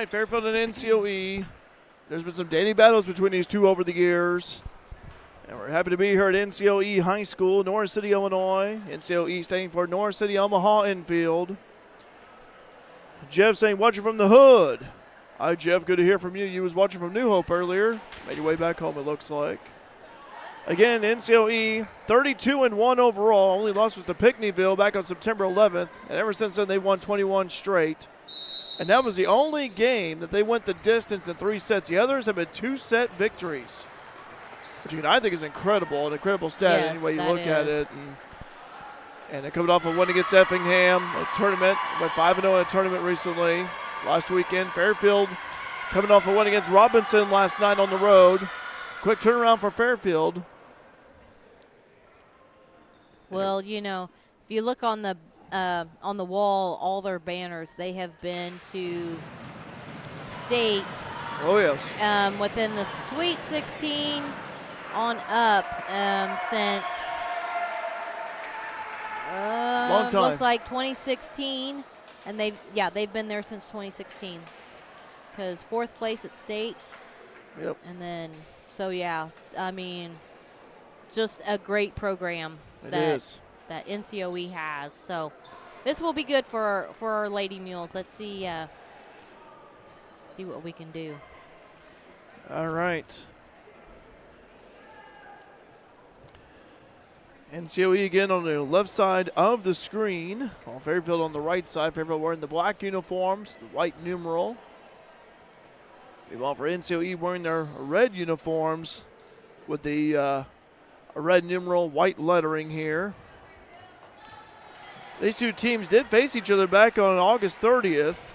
right, Fairfield and NCOE. There's been some daily battles between these two over the years. And we're happy to be here at NCOE High School, Norris City, Illinois. NCOE standing for Norris City, Omaha Infield. Jeff saying, watching from the hood. Hi, Jeff. Good to hear from you. You was watching from New Hope earlier. Made your way back home, it looks like. Again, NCOE 32-1 overall. Only loss was to Pinckneyville back on September 11th. And ever since then, they won 21 straight. And that was the only game that they went the distance in 3 sets. The others have been 2-set victories, which I think is incredible, an incredible stat yes, any way you look is. at it. And they're coming off a win against Effingham, a tournament, went 5-0 in a tournament recently. Last weekend, Fairfield coming off a win against Robinson last night on the road. Quick turnaround for Fairfield. Well, you know, if you look on the wall, all their banners, they have been to state. Oh, yes. Within the Sweet 16 on up since long time. Looks like 2016, and they've been there since 2016 because 4th place at state. Yep. And then I mean, just a great program that NCOE has. So this will be good for our Lady Mules. Let's see what we can do. All right. NCOE again on the left side of the screen. While Fairfield on the right side. Fairfield wearing the black uniforms, the white numeral. Meanwhile, for NCOE wearing their red uniforms with the red numeral, white lettering here. These two teams did face each other back on August 30th.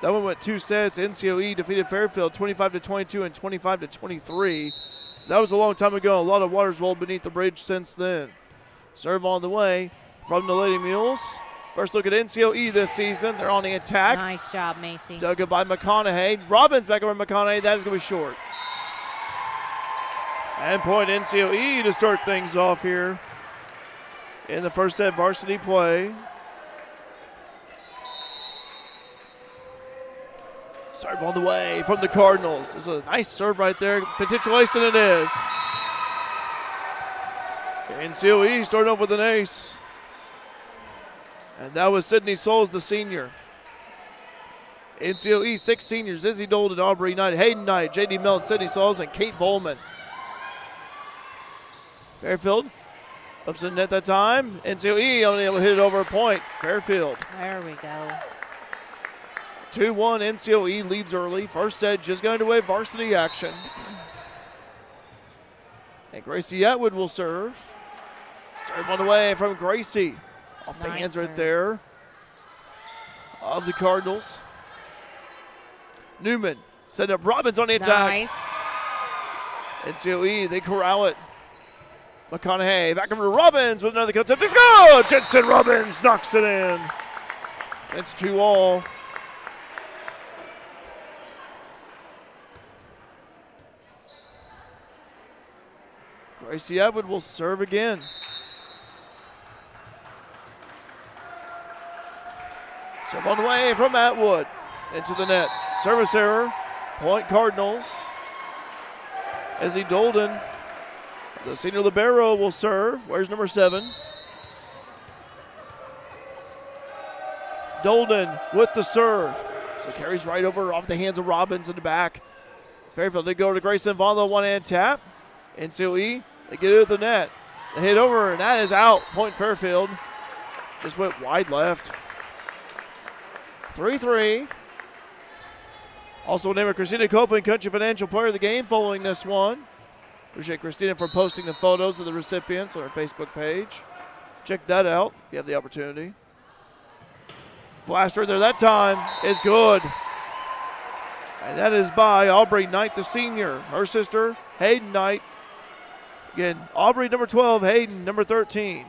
That one went 2 sets. NCOE defeated Fairfield 25-22 and 25-23. That was a long time ago. A lot of water's rolled beneath the bridge since then. Serve on the way from the Lady Mules. First look at NCOE this season. They're on the attack. Nice job, Macy. Dug up by McConaughey. Robbins back over McConaughey. That is going to be short. And point NCOE to start things off here in the first set varsity play. Serve on the way from the Cardinals. This is a nice serve right there. Potential ace, and it is. NCOE starting off with an ace. And that was Sydney Souls, the senior. NCOE 6 seniors: Izzy Dolden, Aubrey Knight, Hayden Knight, J.D. Milton, Sydney Souls, and Kate Volman. Fairfield ups the net that time. NCOE only able to hit it over a point. Fairfield. There we go. 2-1, NCOE leads early. First set just got underway, varsity action. And Gracie Atwood will serve. Serve on the way from Gracie. Off the hands right there of the Cardinals. Newman setting up Robbins on the attack. Nice. NCOE, they corral it. McConaughey back over to Robbins with another concept. Let's go! Jensen Robbins knocks it in. It's 2-all. Gracie Atwood will serve again. Serve on the way from Atwood into the net. Service error. Point Cardinals. Izzy Dolden, the senior libero, will serve. Where's number 7? Dolden with the serve. So carries right over off the hands of Robbins in the back. Fairfield, they go to Grayson Vaughn, the one-hand tap. NCOE, they get it at the net. They hit over, and that is out. Point Fairfield. Just went wide left. 3-3. Also named Christina Copeland Country Financial Player of the Game following this one. Appreciate Christina for posting the photos of the recipients on our Facebook page. Check that out if you have the opportunity. Blaster there that time is good. And that is by Aubrey Knight, the senior. Her sister, Hayden Knight. Again, Aubrey, number 12, Hayden, number 13.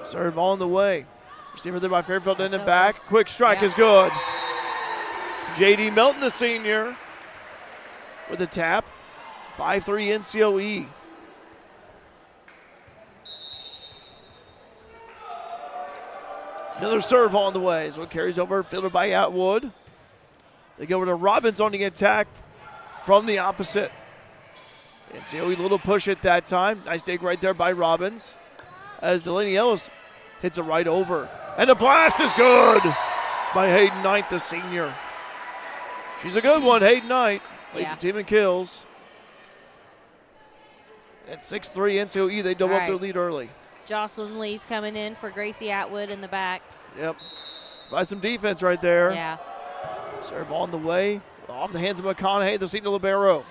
Serve on the way. Receiver there by Fairfield in the back. Quick strike is good. J.D. Melton, the senior, with a tap. 5-3 NCOE. Another serve on the way. So it carries over, fielded by Atwood. They go over to Robbins on the attack from the opposite. Ncoe, little push at that time. Nice dig right there by Robbins. As Delaney Ellis hits it right over. And the blast is good by Hayden Knight, the senior. She's a good one, Hayden Knight. Leads the team in kills. At 6-3, Ncoe, they double up their lead early. Jocelyn Lee's coming in for Gracie Atwood in the back. Yep. Provide some defense right there. Yeah. Serve on the way. Off the hands of McConaughey, the senior libero.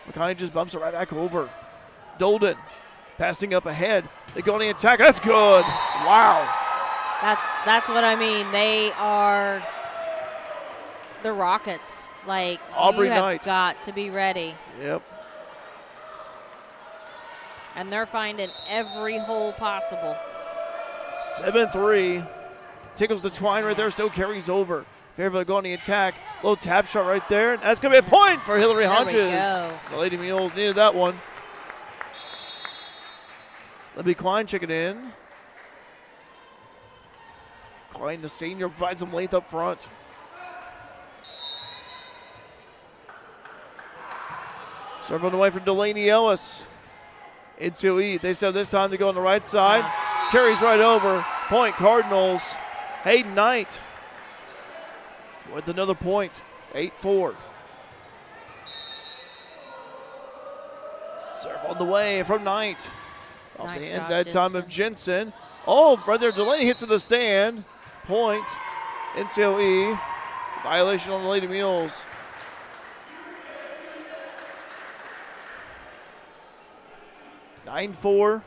McConaughey just bumps it right back over. Dolden passing up ahead. They go on the attack. That's good. Wow. That's what I mean. They are the Rockets. Like, Aubrey you have Knight. got to be ready. Yep. And they're finding every hole possible. 7-3. Tickles the twine right there, still carries over. Fairfield going on the attack. Little tap shot right there. And that's going to be a point for Hillary Hodges. The Lady Mules needed that one. Libby Klein checking in. Klein, the senior, provides some length up front. Serve on the way from Delaney Ellis. Ncoe, they said this time they go on the right side. Carries right over. Point Cardinals. Hayden Knight with another point. 8-4. Serve on the way from Knight. Off the hands that time of Jensen. Oh, right there, Delaney hits in the stand. Point. Ncoe. Violation on the Lady Mules. 9-4.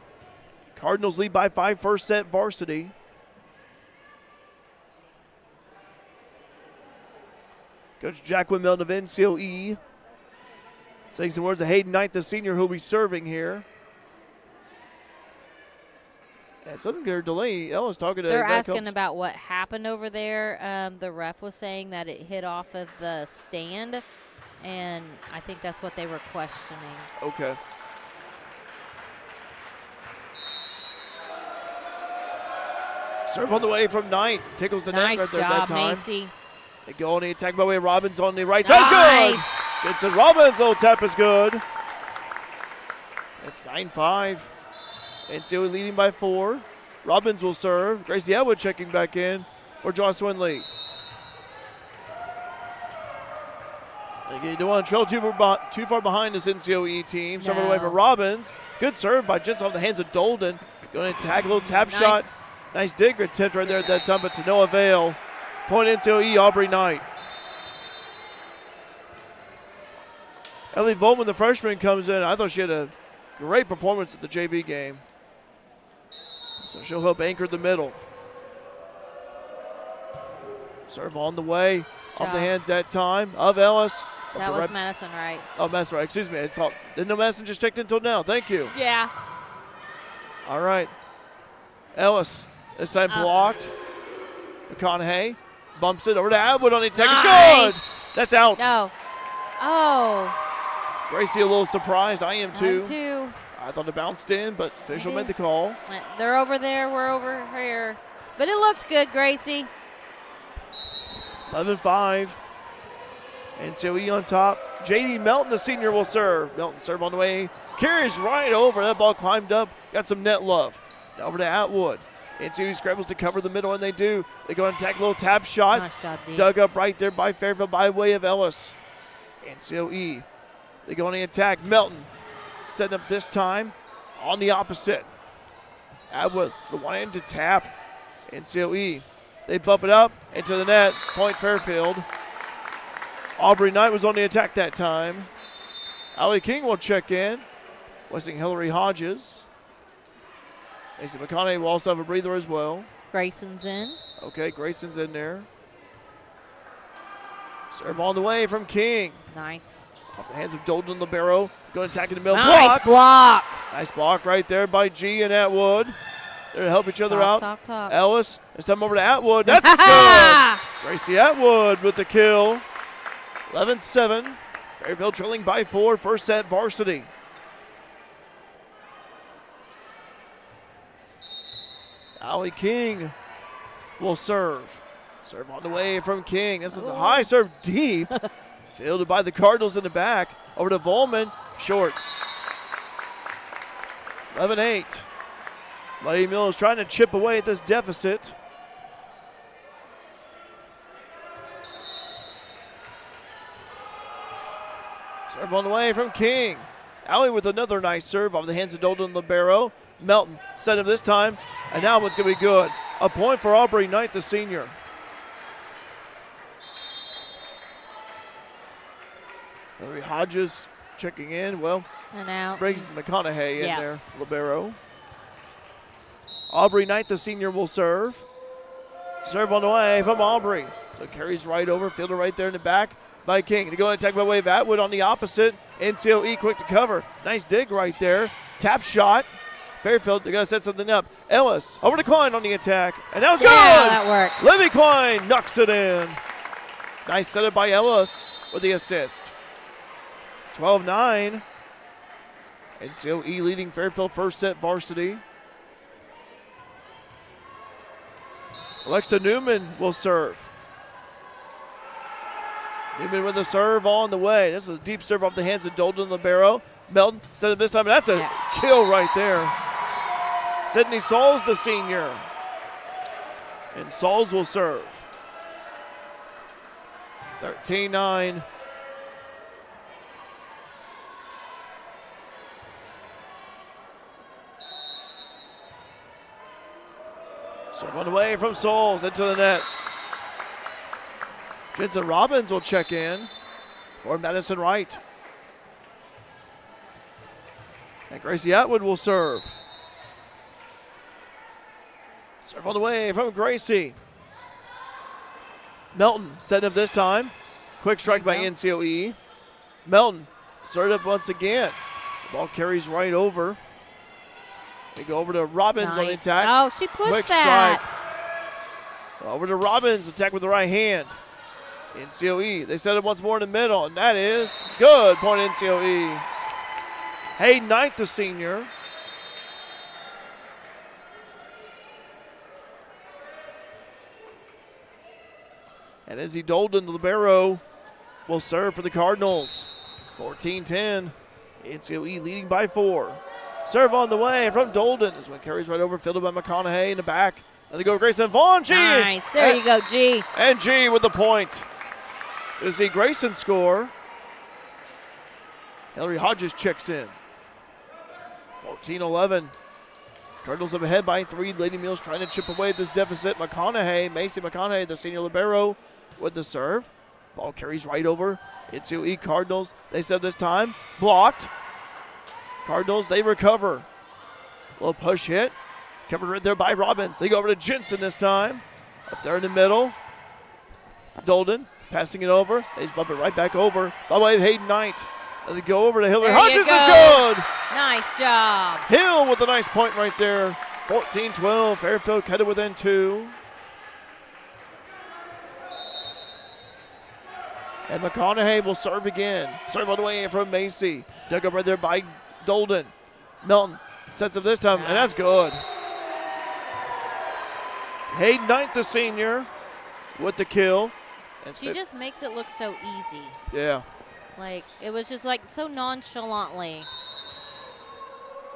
Cardinals lead by 5, first set varsity. Coach Jacqueline Milton of Ncoe saying some words to Hayden Knight, the senior, who'll be serving here. And something here, Delaney Ellis talking to. They're asking about what happened over there. The ref was saying that it hit off of the stand, and I think that's what they were questioning. Okay. Serve on the way from Knight. Tickles the net right there that time. Nice job, Macy. They go on the attack by way of Robbins on the right side. That's good. Jensen Robbins, little tap is good. It's 9-5. Ncoe leading by 4. Robbins will serve. Gracie Atwood checking back in for Jocelyn Lee. They don't want to trail too far behind this Ncoe team. Serve away for Robbins. Good serve by Jensen off the hands of Dolden. Going to attack, a little tap shot. Nice dig attempt right there at that time, but to no avail. Point Ncoe, Aubrey Knight. Ellie Volman, the freshman, comes in. I thought she had a great performance at the JV game. So she'll help anchor the middle. Serve on the way. Off the hands that time of Ellis. That was Madison Wright. Oh, Madison Wright. Excuse me. Didn't know Madison just checked in until now. Thank you. Yeah. All right. Ellis. This time blocked. McConaughey bumps it over to Atwood on the attack. It's good. That's out. No. Oh. Gracie a little surprised. I am too. I'm too. I thought it bounced in, but official made the call. They're over there. We're over here. But it looks good, Gracie. 11-5. Ncoe on top. J.D. Melton, the senior, will serve. Melton serve on the way. Carries right over. That ball climbed up. Got some net love. Now over to Atwood. Ncoe scrambles to cover the middle, and they do. They go and attack a little tap shot. Nice job, D. Dug up right there by Fairfield by way of Ellis. Ncoe. They go on the attack. Melton setting up this time on the opposite. Atwood, the one end to tap. Ncoe. They bump it up into the net. Point Fairfield. Aubrey Knight was on the attack that time. Allie King will check in. Westing Hillary Hodges. Macy McConaughey will also have a breather as well. Grayson's in. Okay, Grayson's in there. Serve on the way from King. Nice. Off the hands of Dolden Libero. Going to attack in the middle. Nice block. Nice block right there by G and Atwood. They're to help each other out. Talk. Ellis, this time over to Atwood. That's good. Gracie Atwood with the kill. 11-7. Fairfield trailing by 4. First set varsity. Allie King will serve. Serve on the way from King. This is a high serve deep. Fielded by the Cardinals in the back. Over to Volman. Short. 11-8. Lady Mules trying to chip away at this deficit. Serve on the way from King. Allie with another nice serve off the hands of Dolden Libero. Melton set him this time, and now one's going to be good. A point for Aubrey Knight, the senior. Hillary Hodges checking in. Well, and out. Briggs McConaughey in there, Libero. Aubrey Knight, the senior, will serve. Serve on the way from Aubrey. So carries right over, fielder right there in the back by King. To go and attack by way of Atwood on the opposite. Ncoe quick to cover. Nice dig right there. Tap shot. Fairfield, they're going to set something up. Ellis over to Klein on the attack. And that was good. That worked. Libby Klein knocks it in. Nice setup by Ellis with the assist. 12-9. Ncoe leading Fairfield first set varsity. Alexa Newman will serve. Newman with the serve on the way. This is a deep serve off the hands of Dolden Libero. Melton set it this time, and that's a kill right there. Sydney Sauls, the senior. And Sauls will serve. 13-9. Serve on the way from Sauls into the net. Jensen Robbins will check in for Madison Wright. And Gracie Atwood will serve. Serve on the way from Gracie. Melton set up this time. Quick strike by Ncoe. Melton served up once again. The ball carries right over. They go over to Robbins on the attack. Oh, she pushed Quick that. Strike. Over to Robbins, attack with the right hand. Ncoe, they set it once more in the middle, and that is good. Point Ncoe. Hayden Knight, the senior. And Izzy Dolden, the libero, will serve for the Cardinals. 14-10. Ncoe leading by 4. Serve on the way from Dolden. This one carries right over, fielded by McConaughey in the back. And they go Grayson Vaughn. G. Nice. There you go, G. And G with the point. You see Grayson score. Hillary Hodges checks in. 14-11. Cardinals up ahead by 3. Lady Mules trying to chip away at this deficit. Macy McConaughey, the senior libero, with the serve. Ball carries right over. Ncoe Cardinals. They said this time. Blocked. Cardinals, they recover. Little push hit. Covered right there by Robbins. They go over to Jensen this time. Up there in the middle. Dolden passing it over. They just bump it right back over by way of Hayden Knight. And they go over to Hillary Hodges. Is good. Nice job. Hill with a nice point right there. 14-12. Fairfield cut it within 2. And McConaughey will serve again. Serve all the way in from Macy. Dug up right there by Dolden. Melton sets up this time, and that's good. Hayden Knight, the senior, with the kill. And she just makes it look so easy. Yeah. Like, it was just like so nonchalantly.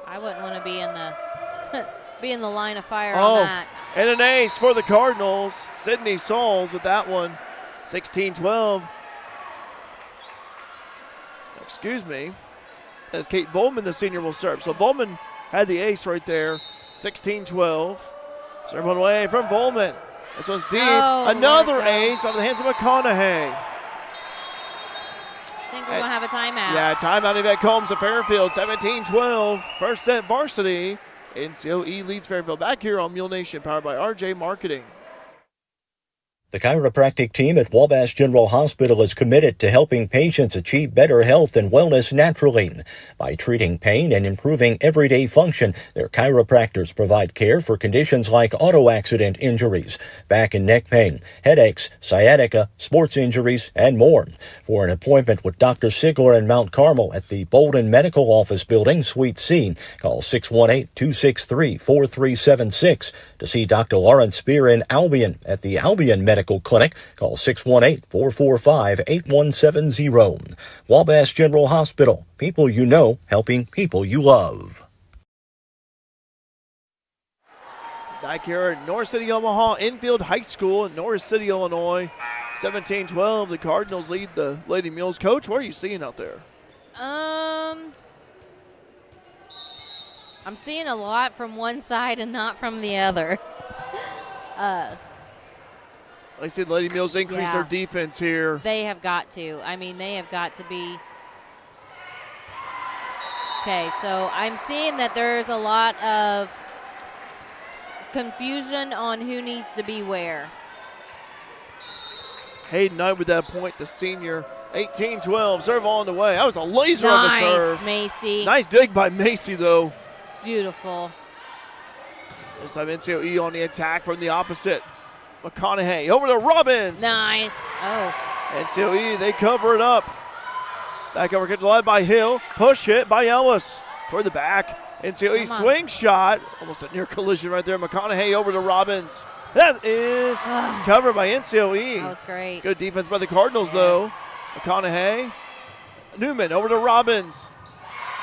I wouldn't want to be in the be in the line of fire on that. And an ace for the Cardinals. Sydney Sauls with that one. 16-12. Excuse me. As Kate Volman, the senior, will serve. So Volman had the ace right there. 16-12. Serve on the way from Volman. This one's deep. Another ace off the hands of McConaughey. I think we're going to have a timeout. Yeah, timeout at Combs of Fairfield. 17-12. First set varsity. Ncoe leads Fairfield back here on Mule Nation, powered by RJ Marketing. The chiropractic team at Wabash General Hospital is committed to helping patients achieve better health and wellness naturally. By treating pain and improving everyday function, their chiropractors provide care for conditions like auto accident injuries, back and neck pain, headaches, sciatica, sports injuries, and more. For an appointment with Dr. Sigler in Mount Carmel at the Bolden Medical Office Building, Suite C, call 618-263-4376. To see Dr. Lawrence Spear in Albion at the Albion Medical Clinic, call 618-445-8170. Wabash General Hospital. People you know, helping people you love. Back here at North City, Omaha, Enfield High School in North City, Illinois. 17-12, the Cardinals lead the Lady Mules. Coach, what are you seeing out there? I'm seeing a lot from one side and not from the other. Like I said, Lady Mules increase their defense here. They have got to. I mean, they have got to be. Okay, so I'm seeing that there's a lot of confusion on who needs to be where. Hayden Knight with that point, the senior. 18-12, serve on the way. That was a laser on the serve. Nice, Macy. Nice dig by Macy, though. Beautiful. This time NCOE on the attack from the opposite. McConaughey over to Robbins. Nice. Oh. NCOE, they cover it up. Back over gets led by Hill. Push hit by Ellis. Toward the back. NCOE swing shot. Almost a near collision right there. McConaughey over to Robbins. That is covered by NCOE. That was great. Good defense by the Cardinals, though. McConaughey. Newman over to Robbins.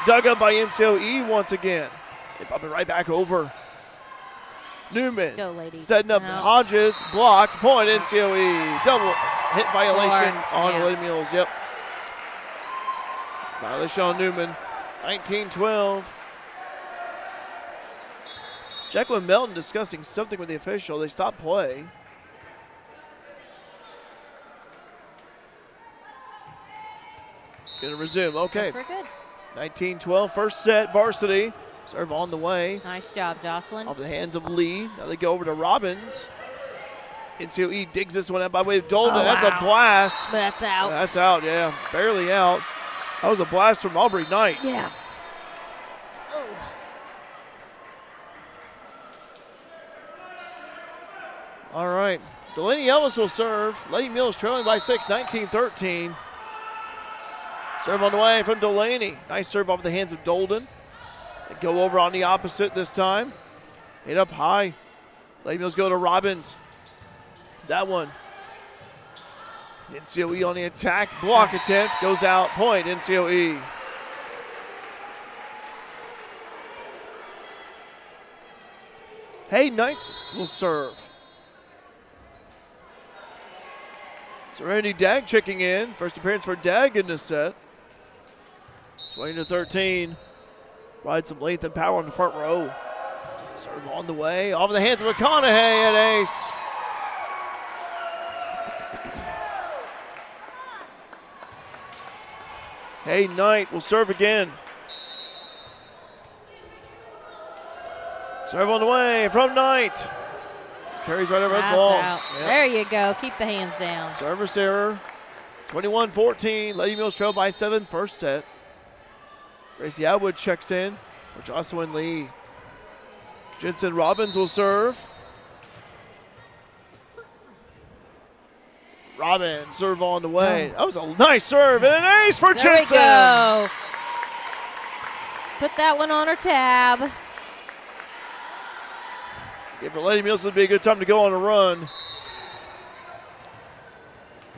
Dug up by NCOE once again. They pop it right back over. Newman setting up Hodges, blocked, point NCOE. Double hit violation on Lady Mules. Yep. Violation on Newman. 19-12. Jacqueline Melton discussing something with the official. They stopped play. Gonna resume. Okay. We're good. 19-12. First set, varsity. Serve on the way. Nice job, Jocelyn. Off the hands of Lee. Now they go over to Robbins. NCOE digs this one out by way of Dolden. That's a blast. But that's out. That's out, yeah. Barely out. That was a blast from Aubrey Knight. Yeah. Oh. All right. Delaney Ellis will serve. Lady Mules trailing by 6, 19-13. Serve on the way from Delaney. Nice serve off the hands of Dolden. They go over on the opposite this time. Hit up high. Lady Mules go to Robbins. That one. NCOE on the attack. Block attempt. Goes out. Point NCOE. Hey, Knight will serve. Serenity Dag checking in. First appearance for Dag in this set. 20-13. Ride some length and power on the front row. Serve on the way. Off the hands of McConaughey and ace. Hey, Knight will serve again. Serve on the way from Knight. Carries right over. That's long. Yep. There you go. Keep the hands down. Service error. 21-14. Lady Mules trail by 7. First set. Gracie Atwood checks in for Jocelyn Lee. Jensen Robbins will serve. Robbins serve on the way. That was a nice serve and an ace for Jensen. There we go. Put that one on her tab. Yeah, for Lady Mules, it'd be a good time to go on a run.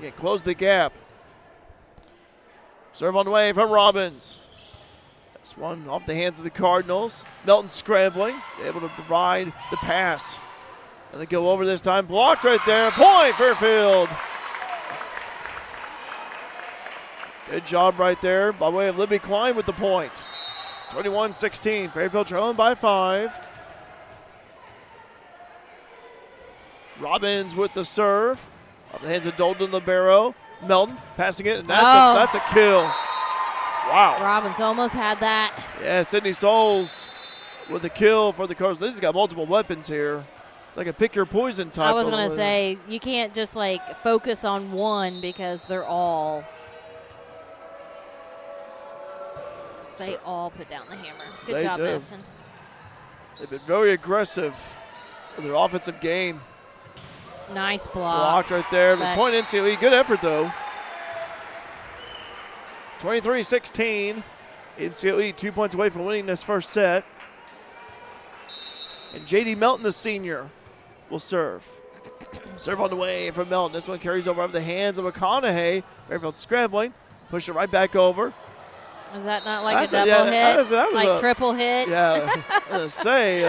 Yeah, close the gap. Serve on the way from Robbins. This one off the hands of the Cardinals. Melton scrambling, able to provide the pass. And they go over this time, blocked right there. Point, Fairfield. Good job right there by way of Libby Klein with the point. 21-16, Fairfield trailing by 5. Robbins with the serve. Off the hands of Dolden Libero. Melton passing it, and that's a kill. Wow. Robbins almost had that. Yeah, Sydney Souls with a kill for the Cardinals. They just got multiple weapons here. It's like a pick your poison type. I was going to say, you can't just like focus on one because they're all. They all put down the hammer. Good job, Madison. They've been very aggressive with their offensive game. Nice block. Blocked right there. The point NCOE. Good effort, though. 23-16. NCOE 2 points away from winning this first set. And J.D. Melton, the senior, will serve. Serve on the way from Melton. This one carries over the hands of McConaughey. Fairfield scrambling. Push it right back over. Is that not like a double hit? That was like triple hit? Yeah, I was going to say,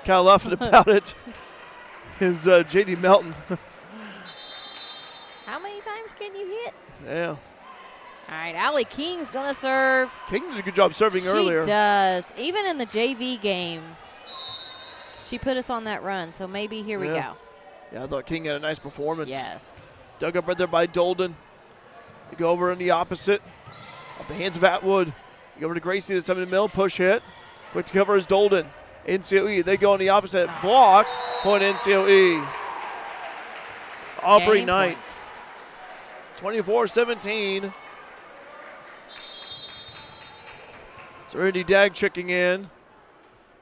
kind of laughing about it is J.D. Melton. How many times can you hit? Yeah. All right, Allie King's going to serve. King did a good job serving earlier. She does. Even in the JV game, she put us on that run, so maybe here we go. Yeah, I thought King had a nice performance. Yes. Dug up right there by Dolden. You go over in the opposite. Off the hands of Atwood. You go over to Gracie, this time in the middle. Push hit. Quick to cover is Dolden. NCOE, they go on the opposite. Blocked. Point NCOE. Aubrey Knight. 24-17. So Randy Dagg checking in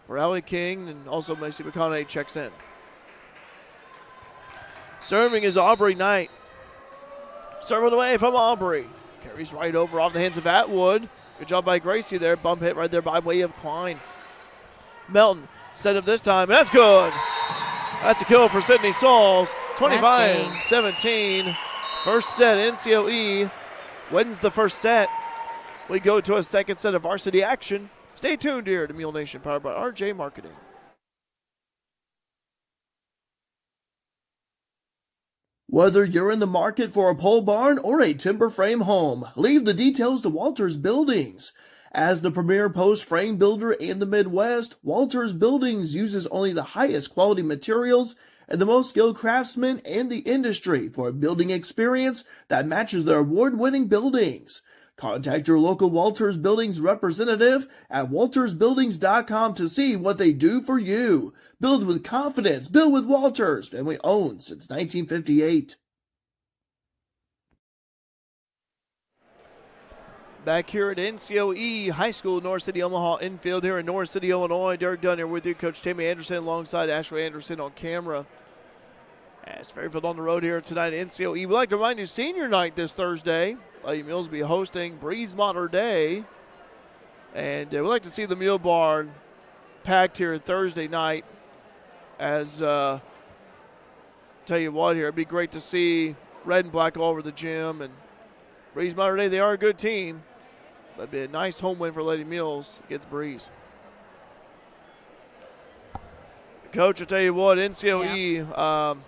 for Allie King, and also Macy McConaughey checks in. Serving is Aubrey Knight. Serving away from Aubrey. Carries right over off the hands of Atwood. Good job by Gracie there. Bump hit right there by way of Klein. Melton set up this time. That's good. That's a kill for Sydney Sauls. 25-17. First set, NCOE wins the first set. We go to a second set of varsity action. Stay tuned here to Mule Nation, powered by RJ Marketing. Whether you're in the market for a pole barn or a timber frame home, leave the details to Walters Buildings. As the premier post frame builder in the Midwest, Walters Buildings uses only the highest quality materials and the most skilled craftsmen in the industry for a building experience that matches their award-winning buildings. Contact your local Walters Buildings representative at waltersbuildings.com to see what they do for you. Build with confidence. Build with Walters. Family owned since 1958. Back here at NCOE High School, North City, Omaha infield here in North City, Illinois. Derek Dunn here with you. Coach Tammy Anderson alongside Ashley Anderson on camera. As Fairfield on the road here tonight at NCOE. We'd like to remind you, senior night this Thursday. Lady Mules will be hosting Breeze Mater Day. And we'd like to see the Mule Barn packed here Thursday night. As, tell you what here, it'd be great to see red and black all over the gym. And Breeze Mater Day, they are a good team. That'd be a nice home win for Lady Mules against Breeze. Coach, I'll tell you what, NCOE,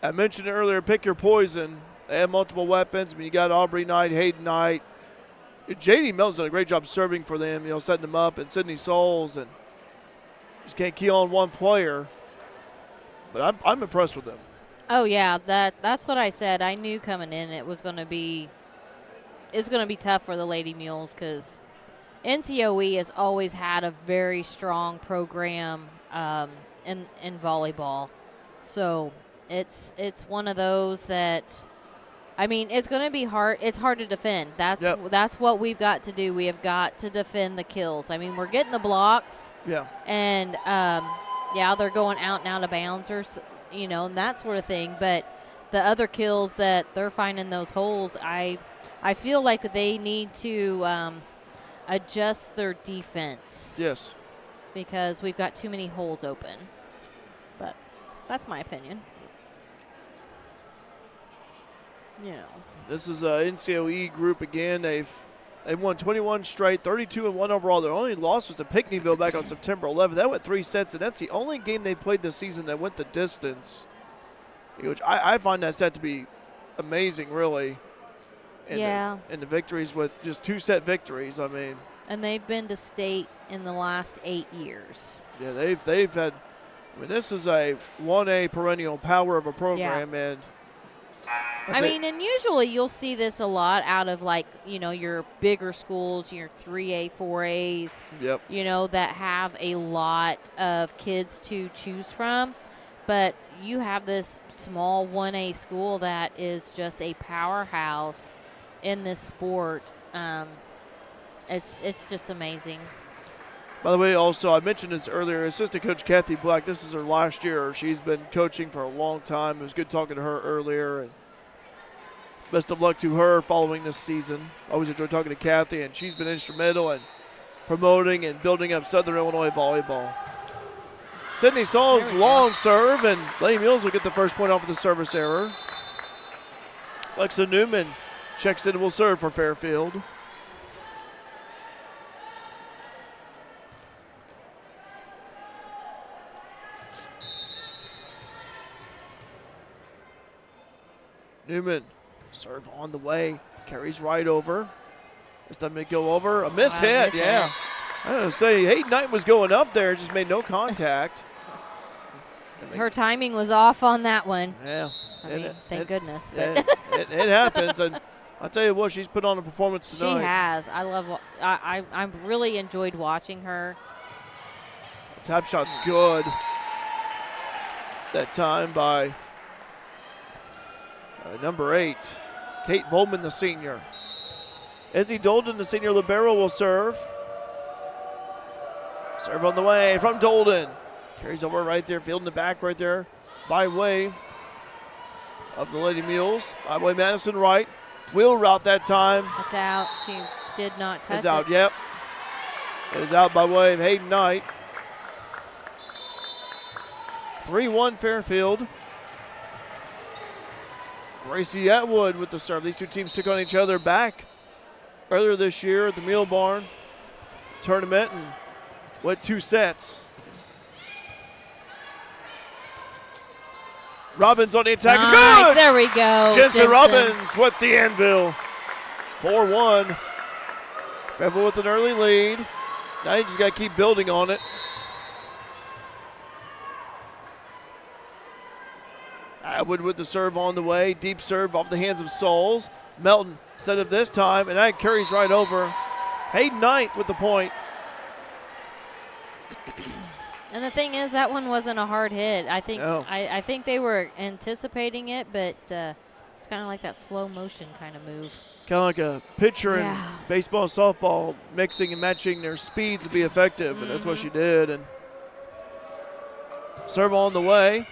I mentioned earlier, pick your poison. They have multiple weapons. I mean, you got Aubrey Knight, Hayden Knight. J.D. Mills done a great job serving for them, setting them up, and Sydney Souls, and just can't key on one player. But I'm impressed with them. Oh yeah, that's what I said. I knew coming in it was going to be tough for the Lady Mules because NCOE has always had a very strong program in volleyball. So it's one of those that. I mean, it's going to be hard. It's hard to defend. That's what we've got to do. We have got to defend the kills. I mean, we're getting the blocks. Yeah. And, they're going out and out of bounds or, and that sort of thing. But the other kills that they're finding those holes, I feel like they need to adjust their defense. Yes. Because we've got too many holes open. But that's my opinion. This is an NCOE group again. They've won 21 straight, 32-1 overall. Their only loss was to Pinckneyville back on September 11th. That went 3 sets, and that's the only game they played this season that went the distance, which I find that stat to be amazing, really. And the victories with just 2-set victories, I mean. And they've been to state in the last 8 years. Yeah, they've had – I mean, this is a 1A perennial power of a program, and – I mean, and usually you'll see this a lot out of, like, your bigger schools, your 3A, 4As, that have a lot of kids to choose from. But you have this small 1A school that is just a powerhouse in this sport. It's just amazing. By the way, also, I mentioned this earlier, assistant coach Kathy Black, this is her last year. She's been coaching for a long time. It was good talking to her earlier. And best of luck to her following this season. Always enjoy talking to Kathy, and she's been instrumental in promoting and building up Southern Illinois volleyball. Sydney Saul's long serve, and Lady Mules will get the first point off of the service error. Alexa Newman checks in and will serve for Fairfield. Newman, serve on the way, carries right over. This time it go over, a miss hit, yeah. I was going to say, Hayden Knight was going up there, just made no contact. Her timing was off on that one. Yeah. Thank goodness. But it happens, and I'll tell you what, she's put on a performance tonight. She has. I really enjoyed watching her. The tap shot's good. That time by number 8, Kate Volman, the senior. Izzy Dolden, the senior libero, will serve. Serve on the way from Dolden. Carries over right there, field in the back right there by way of the Lady Mules. By way Madison Wright. Wheel route that time. It's out. She did not touch it. It's out, yep. It is out by way of Hayden Knight. 3-1 Fairfield. Gracie Atwood with the serve. These two teams took on each other back earlier this year at the Mule Barn tournament and went 2 sets. Robbins on the attack. Nice. Is good. There we go. Jensen Robbins with the anvil. 4-1. Fairfield with an early lead. Now you just got to keep building on it. Atwood with the serve on the way. Deep serve off the hands of Sauls. Melton set up this time, and that carries right over. Hayden Knight with the point. And the thing is, that one wasn't a hard hit. I think No. I think they were anticipating it, but it's kind of like that slow motion kind of move. Kind of like a pitcher in baseball and softball, mixing and matching their speeds to be effective, and that's what she did. And serve on the way.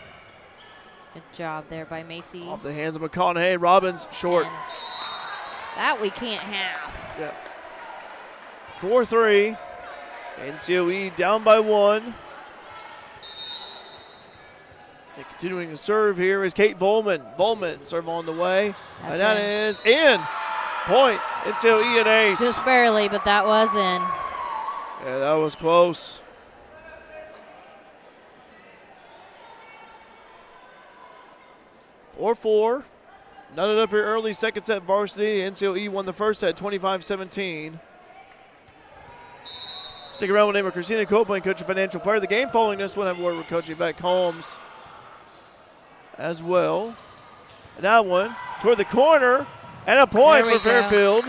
Good job there by Macy. Off the hands of McConaughey. Robbins short. And that we can't have. Yeah. 4-3. Ncoe down by 1. And continuing to serve here is Kate Volman. Volman serve on the way. That's and that in. is in. Point. Ncoe an ace. Just barely, but that was in. Yeah, that was close. Or 4. Nutted up here early, second set varsity. Ncoe won the first set, 25-17. Stick around with name of Christina Copeland, coach and financial player of the game. Following this one, I have a word with Coach Yvette Holmes as well. And that one toward the corner, and a point for Fairfield.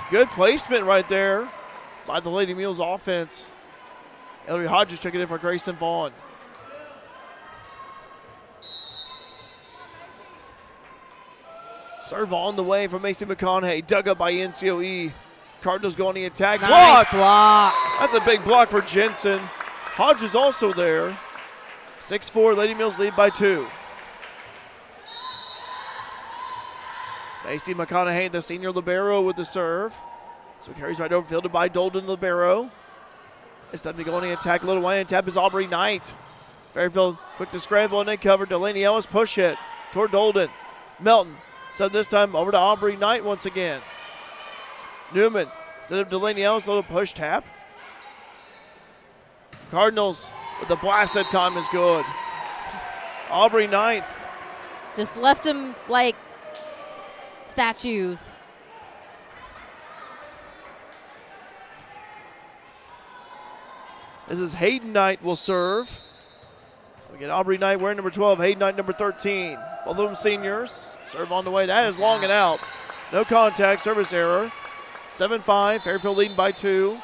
Good placement right there by the Lady Mules offense. Ellery Hodges checking in for Grayson Vaughn. Serve on the way from Macy McConaughey. Dug up by Ncoe. Cardinals go on the attack. Nice Blocked. block. That's a big block for Jensen. Hodges also there. 6-4, Lady Mules lead by 2. Macy McConaughey, the senior libero with the serve. So carries right over, fielded by Dolden libero. It's time to go on the attack. A little wide tap is Aubrey Knight. Fairfield quick to scramble and they cover. Delaney Ellis push hit toward Dolden. Melton. So this time over to Aubrey Knight once again. Newman set up Delaney Ellis, a little push tap. Cardinals with the blast that time is good. Aubrey Knight. Just left him like statues. This is Hayden Knight will serve. Again, Aubrey Knight wearing number 12, Hayden Knight number 13. Both of them seniors. Serve on the way. That is long and out. No contact, service error. 7-5, Fairfield leading by 2.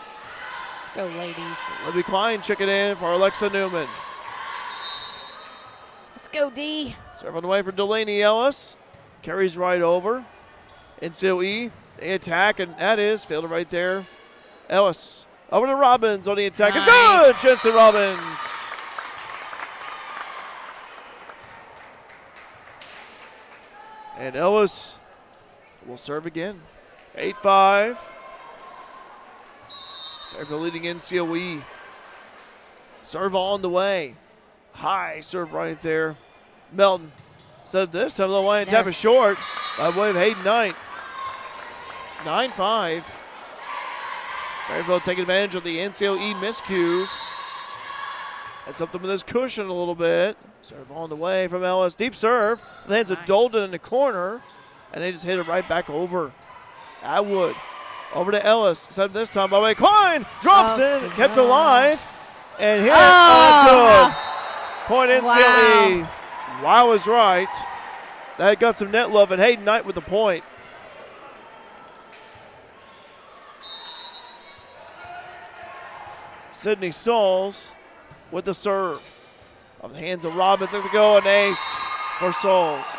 Let's go, ladies. Libby Klein checking in for Alexa Newman. Let's go, D. Serve on the way for Delaney Ellis. Carries right over. Ncoe, they attack, and that is fielded right there. Ellis over to Robbins on the attack. Nice. It's good! Jensen Robbins. And Ellis will serve again. 8-5. Fairfield leading Ncoe. Serve on the way. High serve right there. Melton said this time the line tap is short by way of Hayden Knight. 9-5. Fairfield taking advantage of the Ncoe miscues. That's something with his cushion a little bit. Serve on the way from Ellis. Deep serve. Lands a Dolden in the corner. And they just hit it right back over. Atwood over to Ellis. Set this time by way. Klein drops in. Kept alive. And hit. Oh, that's good. Point Ncoe. Wow is right. That got some net love. And Hayden Knight with the point. Sydney Sauls with the serve. Of the hands of Robbins at the go, an ace for Sauls.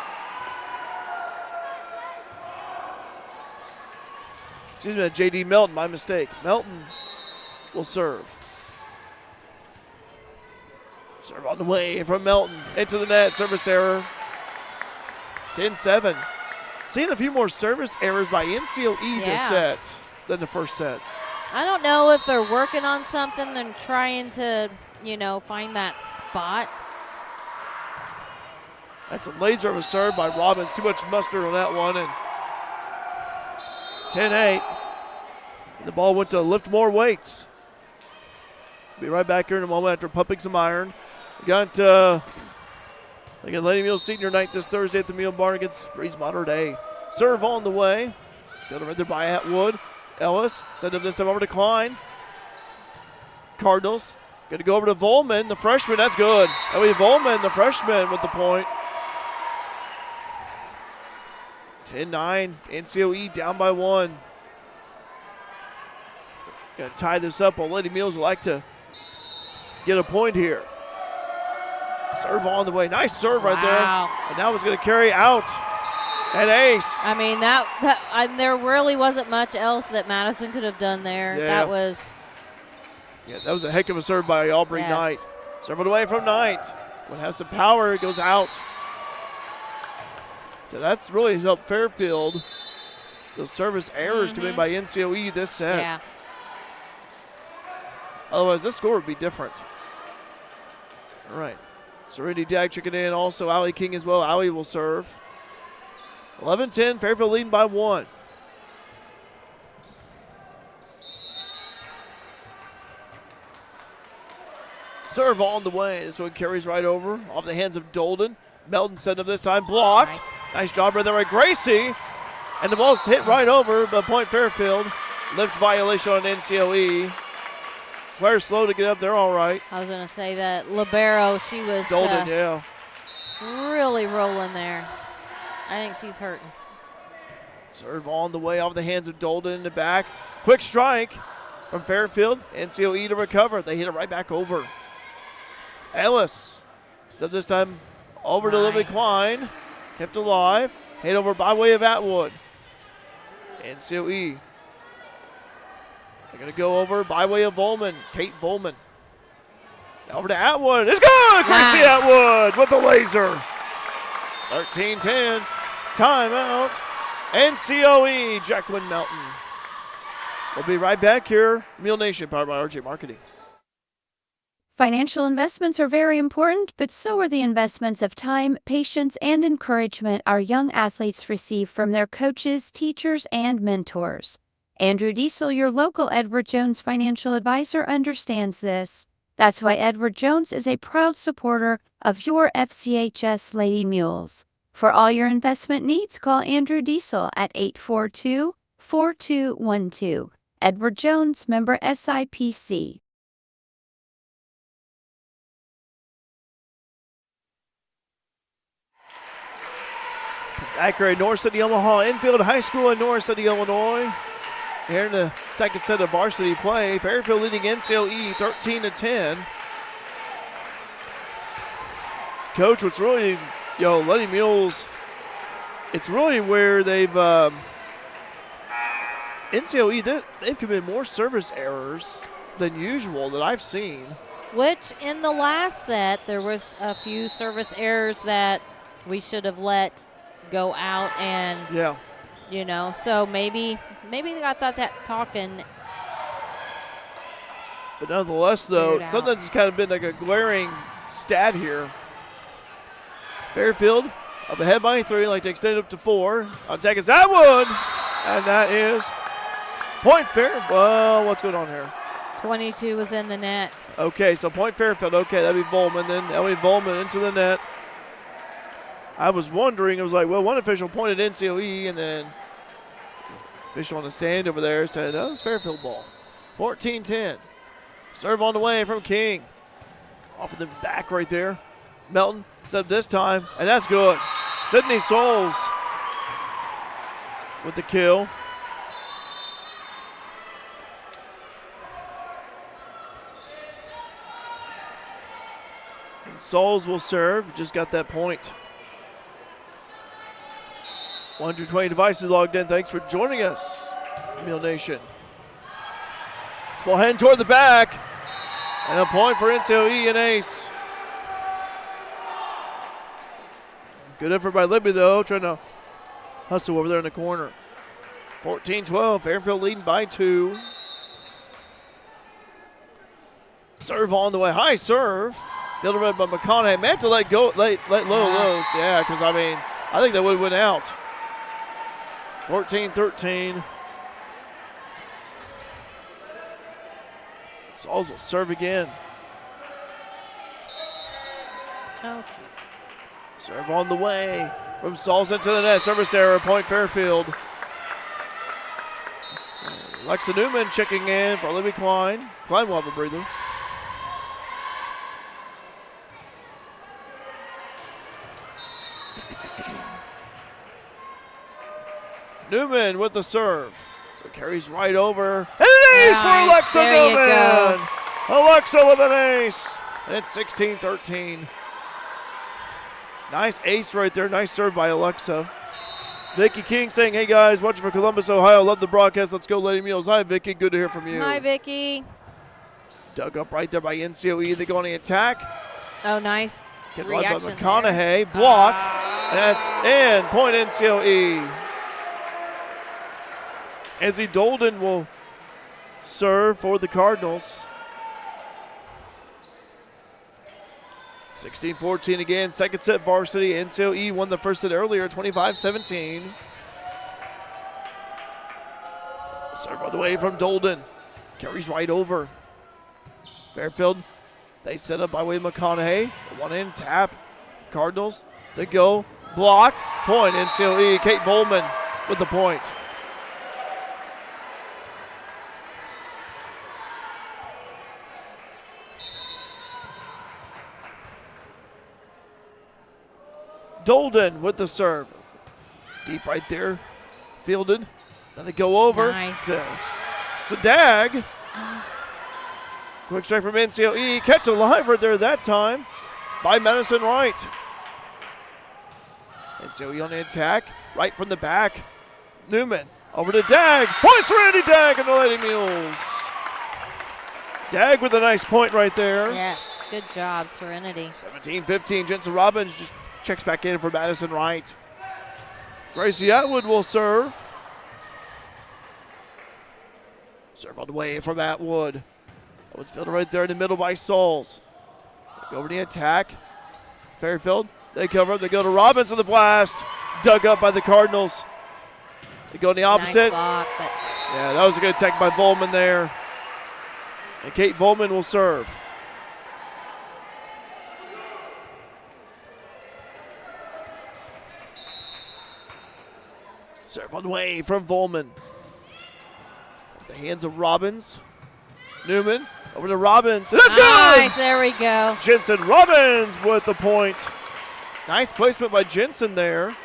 Excuse me, J.D. Melton, my mistake. Melton will serve. Serve on the way from Melton into the net, service error. 10-7. Seeing a few more service errors by Ncoe this set than the first set. I don't know if they're working on something and trying to, find that spot. That's a laser of a serve by Robbins. Too much mustard on that one. And 10-8. The ball went to lift more weights. Be right back here in a moment after pumping some iron. We got again, Lady Mules senior night this Thursday at the Mule Barn against Breeze Mater Day. Serve on the way. Fielded right there by Atwood. Ellis sent it this time over to Klein. Cardinals going to go over to Volman, the freshman. That's good. And we have Volman, the freshman, with the point. 10-9. Ncoe down by 1. Going to tie this up. Well, Lady Mules would like to get a point here. Serve on the way. Nice serve right there. And that was going to carry out an ace. I mean, there really wasn't much else that Madison could have done there. Yeah. That was a heck of a serve by Aubrey Knight. Serve it away from Knight. When it has some power, it goes out. So that's really helped Fairfield. Those service errors committed by Ncoe this set. Yeah. Otherwise, this score would be different. All right. Serenity Dag checking in. Also, Allie King as well. Allie will serve. 11-10. Fairfield leading by 1. Serve on the way. This one carries right over off the hands of Dolden. Melton sent up this time. Blocked. Nice job right there by Gracie. And the ball's hit right over, but point Fairfield. Lift violation on Ncoe. Claire slow to get up there, all right. I was going to say that libero, she was Dolden, really rolling there. I think she's hurting. Serve on the way off the hands of Dolden in the back. Quick strike from Fairfield. Ncoe to recover. They hit it right back over. Ellis said this time over to Libby Klein. Kept alive. Hit over by way of Atwood. Ncoe. They're going to go over by way of Volman. Kate Volman. Over to Atwood. It's good! Gracie Atwood with the laser. 13-10. Timeout. Ncoe. Jacqueline Melton. We'll be right back here. Mule Nation, powered by RJ Marketing. Financial investments are very important, but so are the investments of time, patience, and encouragement our young athletes receive from their coaches, teachers, and mentors. Andrew Diesel, your local Edward Jones financial advisor, understands this. That's why Edward Jones is a proud supporter of your FCHS Lady Mules. For all your investment needs, call Andrew Diesel at 842-4212. Edward Jones, member SIPC. Acre, North City, Omaha, Enfield High School in North City, Illinois. Here in the second set of varsity play, Fairfield leading NCOE 13-10. Coach, what's really, Lady Mules, it's really where they've, NCOE, they've committed more service errors than usual that I've seen. Which in the last set, there was a few service errors that we should have let go out and, so maybe they got that talking. But nonetheless, though, something's kind of been like a glaring stat here. Fairfield up ahead by 3, like to extend it up to 4. On attack is Atwood, and that is point Fairfield. Well, what's going on here? 22 was in the net. Okay, so point Fairfield. Okay, that'd be Volman then. That'll be Volman into the net. I was wondering, it was like, well, one official pointed NCOE, and then official on the stand over there said, oh, it's Fairfield ball. 14-10. Serve on the way from King. Off of the back right there. Melton said this time, and that's good. Sydney Souls with the kill. And Souls will serve. Just got that point. 120 devices logged in. Thanks for joining us, Mule Nation. This ball heading toward the back. And a point for NCOE and ace. Good effort by Libby, though, trying to hustle over there in the corner. 14-12, Fairfield leading by 2. Serve on the way. High serve. Fielded by McConaughey. May have to let go, let low. Yeah, because, I think that would have went out. 14-13. Sauls will serve again. Oh, shoot. Serve on the way from Sauls into the net. Service error, point Fairfield. Alexa Newman checking in for Libby Klein. Klein will have a breather. Newman with the serve. So carries right over. And an ace for Alexa Newman. Alexa with an ace. And it's 16-13. Nice ace right there. Nice serve by Alexa. Vicky King saying, hey guys, watching for Columbus, Ohio. Love the broadcast. Let's go, Lady Mules. Hi, Vicky. Good to hear from you. Hi, Vicky. Dug up right there by NCOE. They go on the attack. Oh, nice. Get right by McConaughey. Blocked. And that's in. Point NCOE. Ezzie Dolden will serve for the Cardinals. 16-14 again, second set varsity. NCOE won the first set earlier, 25-17. Serve on the way from Dolden. Carries right over. Fairfield, they set up by way of McConaughey. One in, tap. Cardinals, they go. Blocked. Point NCOE. Kate Volman with the point. Dolden with the serve. Deep right there. Fielded. Then they go over. Nice. Sadag. Quick strike from NCOE. Kept alive right there that time by Madison Wright. NCOE on the attack. Right from the back. Newman over to Dag. Points for Andy Dag and the Lady Mules. Dag with a nice point right there. Yes, good job, Serenity. 17-15. Jensen Robbins just checks back in for Madison Wright. Gracie Atwood will serve. Serve on the way from Atwood. Atwood's fielded right there in the middle by Souls. Go over the attack. Fairfield, they cover. They go to Robbins with the blast. Dug up by the Cardinals. They go in the opposite. Nice block, but yeah, that was a good attack by Volman there. And Kate Volman will serve. Serve on the way from Volman. The hands of Robbins. Newman over to Robbins. That's nice, good! there we go. Jensen Robbins with the point. Nice placement by Jensen there.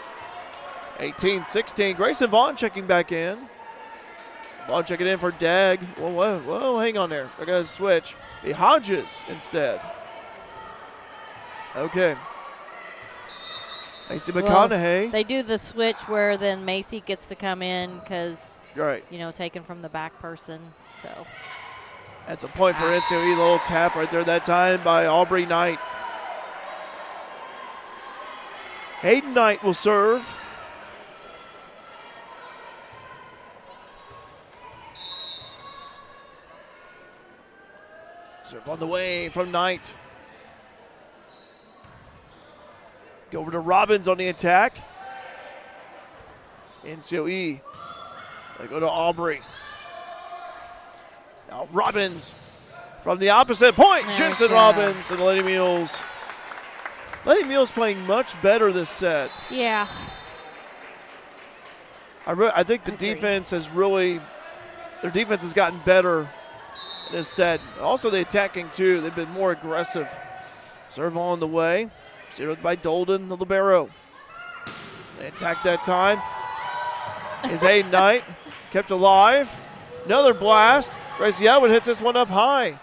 18-16. Grayson Vaughn checking back in. Vaughn checking in for Dag. Whoa, hang on there. They're going to switch. The Hodges instead. Okay. Macy McConaughey. They do the switch where then Macy gets to come in because, right, taken from the back person. So that's a point for NCOE. A little tap right there that time by Aubrey Knight. Hayden Knight will serve. Serve on the way from Knight. Go over to Robbins on the attack. NCOE. They go to Aubrey. Now Robbins from the opposite point. Jensen Robbins and the Lady Mules. Lady Mules playing much better this set. Yeah. I think the defense has really, their defense has gotten better in this set. Also the attacking too. They've been more aggressive. Serve on the way. Zeroed by Dolden, the libero. They attack that time. Is Hayden Knight. Kept alive. Another blast. Gracie Atwood hits this one up high.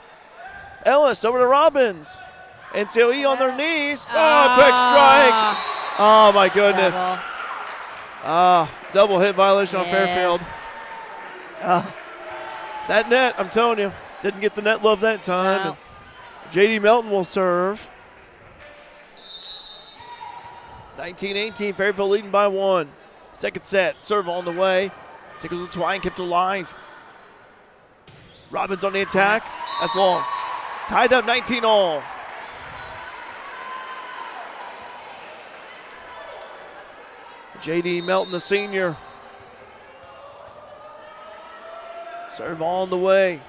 Ellis over to Robbins. NCOE on their knees. Oh, quick strike. Oh, my goodness. Double hit violation on Fairfield. That net, I'm telling you, didn't get the net love that time. No. J.D. Melton will serve. 19-18, Fairfield leading by 1. Second set, serve on the way. Tickles the twine, kept alive. Robbins on the attack. That's long. Tied up 19-all. J.D. Melton, the senior. Serve on the way.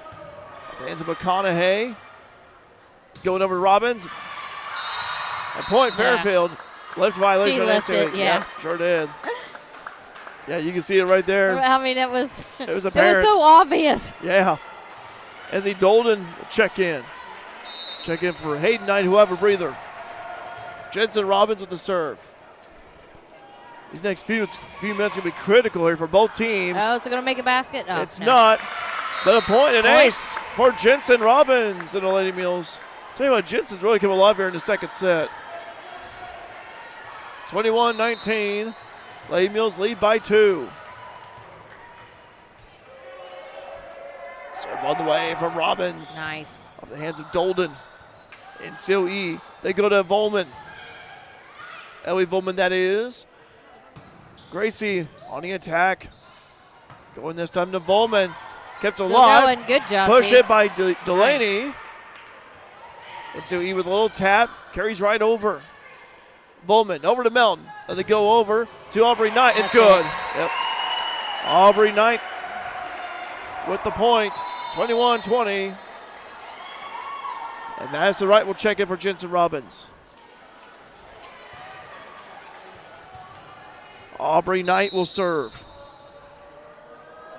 Hands of McConaughey. Going over to Robbins. A point, Fairfield. Left violation. She left it, yeah. Sure did. Yeah, you can see it right there. I mean, it was apparent. It was so obvious. Yeah. Ezzie Dolden will check in. Check in for Hayden Knight, who have a breather. Jensen Robbins with the serve. These next few minutes will be critical here for both teams. Oh, is it going to make a basket? Oh, it's not. But a point and ace for Jensen Robbins and the Lady Mules. Tell you what, Jensen's really come alive here in the second set. 21-19. Lady Mules lead by 2. Serve on the way from Robbins. Nice. Off the hands of Dolden. NCOE. They go to Volman. Ellie Volman, that is. Gracie on the attack. Going this time to Volman. Kept alive. Going. Good job. Push it by Delaney. Nice. NCOE with a little tap. Carries right over. Volman over to Melton. Let it go over to Aubrey Knight. It's good. Yep. Aubrey Knight with the point. 21-20. And Madison Wright will check in for Jensen Robbins. Aubrey Knight will serve.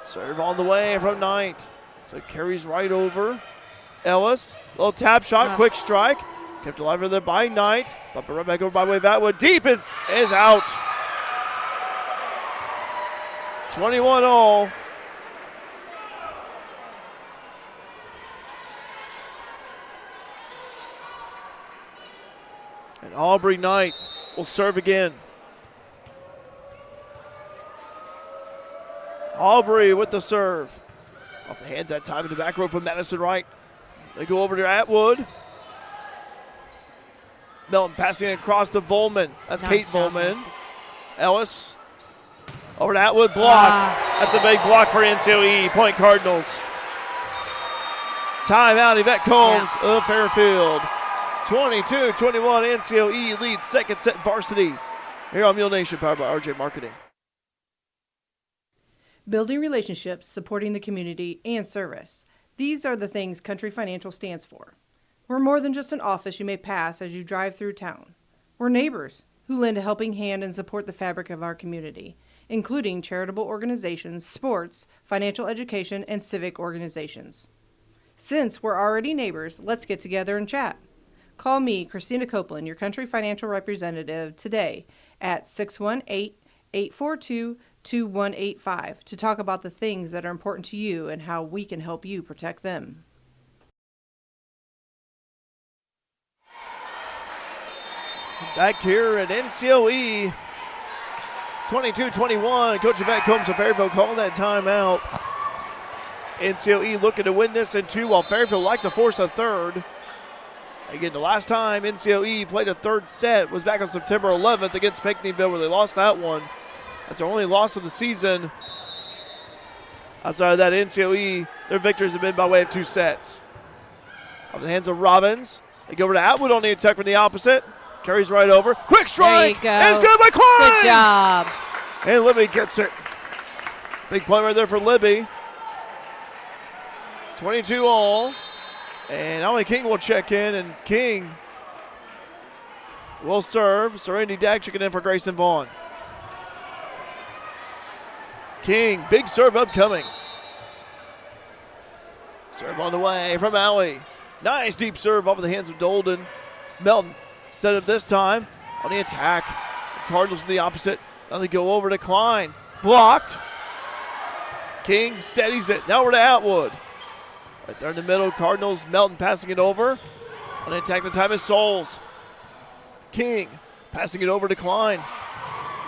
Serve on the way from Knight. So it carries right over. Ellis, little tap shot, quick strike. Kept alive there by Knight. But right back over by way of Atwood. Deep, is out. 21-all. And Aubrey Knight will serve again. Aubrey with the serve. Off the hands that time in the back row from Madison Wright. They go over to Atwood. Melton passing it across to Volman. That's nice. Kate Volman. Nice. Ellis over to Atwood, blocked. That's a big block for NCOE. Point Cardinals. Timeout, Yvette Combs of Fairfield. 22-21, NCOE leads second set varsity. Here on Mule Nation, powered by RJ Marketing. Building relationships, supporting the community, and service. These are the things Country Financial stands for. We're more than just an office you may pass as you drive through town. We're neighbors who lend a helping hand and support the fabric of our community, including charitable organizations, sports, financial education, and civic organizations. Since we're already neighbors, let's get together and chat. Call me, Christina Copeland, your Country Financial representative, today at 618 842-2185 to talk about the things that are important to you and how we can help you protect them. Back here at NCOE, 22-21. Coach Yvette Combs of Fairfield calling that timeout. NCOE looking to win this in 2, while Fairfield like to force a third. Again, the last time NCOE played a third set was back on September 11th against Pinckneyville, where they lost that one. That's their only loss of the season. Outside of that, NCOE, their victories have been by way of 2 sets. Off the hands of Robbins. They go over to Atwood on the attack from the opposite. Carries right over. Quick strike. There you go. It's good by Klein. Good job. And Libby gets it. It's a big point right there for Libby. 22 all. And Allie King will check in, and King will serve. Serenity Dag checking in for Grayson Vaughn. King, big serve upcoming. Serve on the way from Allie. Nice deep serve off of the hands of Dolden. Melton set up this time on the attack. The Cardinals to the opposite. Now they go over to Klein. Blocked. King steadies it. Now we're to Atwood. Right there in the middle, Cardinals. Melton passing it over. On the attack, the time is Souls. King passing it over to Klein.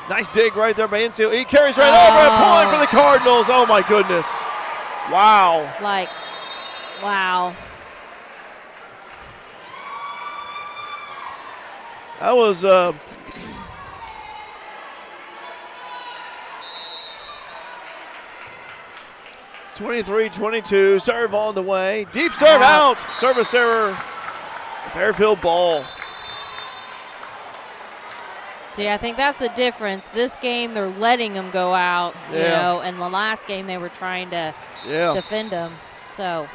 Nice dig right there by NCO. He carries right over. A point for the Cardinals. Oh, my goodness. Wow. Wow. That was 23-22. Serve on the way. Deep serve out. Service error. Fairfield ball. See, I think that's the difference. This game, they're letting them go out, you know, and the last game they were trying to defend them. So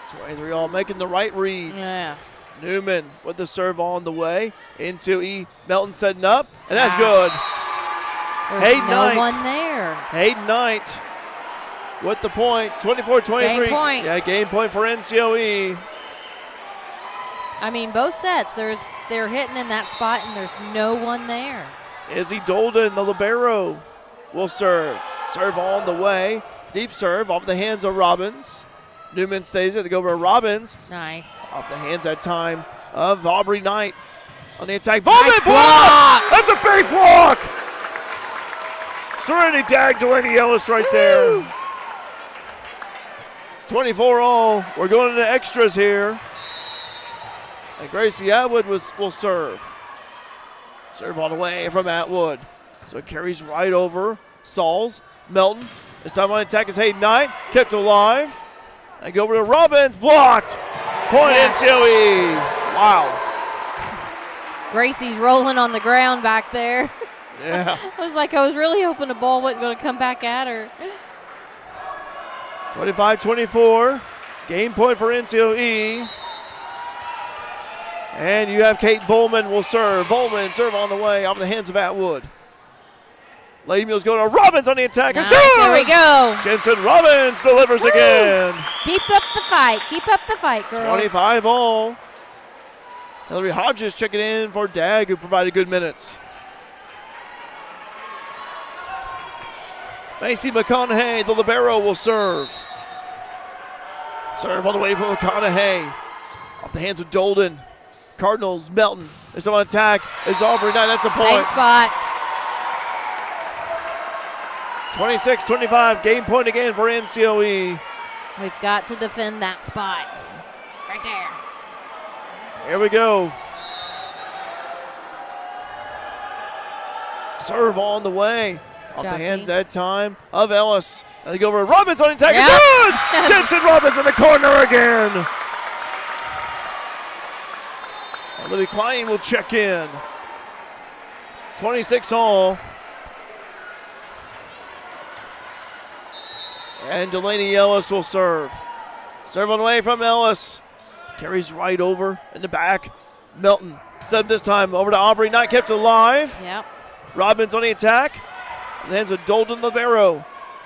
23 all making the right reads. Yes. Newman with the serve on the way. NCOE Melton setting up, and that's good. There's no one there. Hayden Knight with the point. 24-23. Game point. Yeah, game point for NCOE. I mean, both sets, they're hitting in that spot, and there's no one there. Izzy Dolden, the libero, will serve. Serve on the way. Deep serve off the hands of Robbins. Newman stays it. They go over to Robbins. Nice. Off the hands that time of Aubrey Knight on the attack. Vaughn Nice block! That's a big block! Serenity Dag, Delaney Ellis right there. 24 all. We're going into extras here. And Gracie Atwood will serve. Serve on the way from Atwood. So it carries right over. Sauls, Melton. This time on attack is Hayden Knight. Kept alive. And go over to Robbins. Blocked. Point NCOE. Wow. Gracie's rolling on the ground back there. Yeah. I was really hoping the ball wasn't going to come back at her. 25-24. Game point for NCOE. And you have Kate Volman will serve. Volman serve on the way off the hands of Atwood. Lady Mules go to Robbins on the attack. Nice, It's good! there we go. Jensen Robbins delivers again. Keep up the fight. Keep up the fight, girls. 25 all. Hillary Hodges checking in for Dag, who provided good minutes. Macy McConaughey, the libero, will serve. Serve on the way from McConaughey. Off the hands of Dolden. Cardinals, Melton. There's on attack. It's Aubrey Knight. That's a point. Same spot. 26-25. Game point again for NCOE. We've got to defend that spot. Right there. Here we go. Serve on the way. Off the hands that time of Ellis. And they go over to Robbins on the attack. It's good! Jensen Robbins in the corner again. Libby Klein will check in. 26 all. And Delaney Ellis will serve. Serve on the way from Ellis. Carries right over in the back. Melton set this time over to Aubrey Knight, kept alive. Yep. Robbins on the attack. The hands of Dolden libero.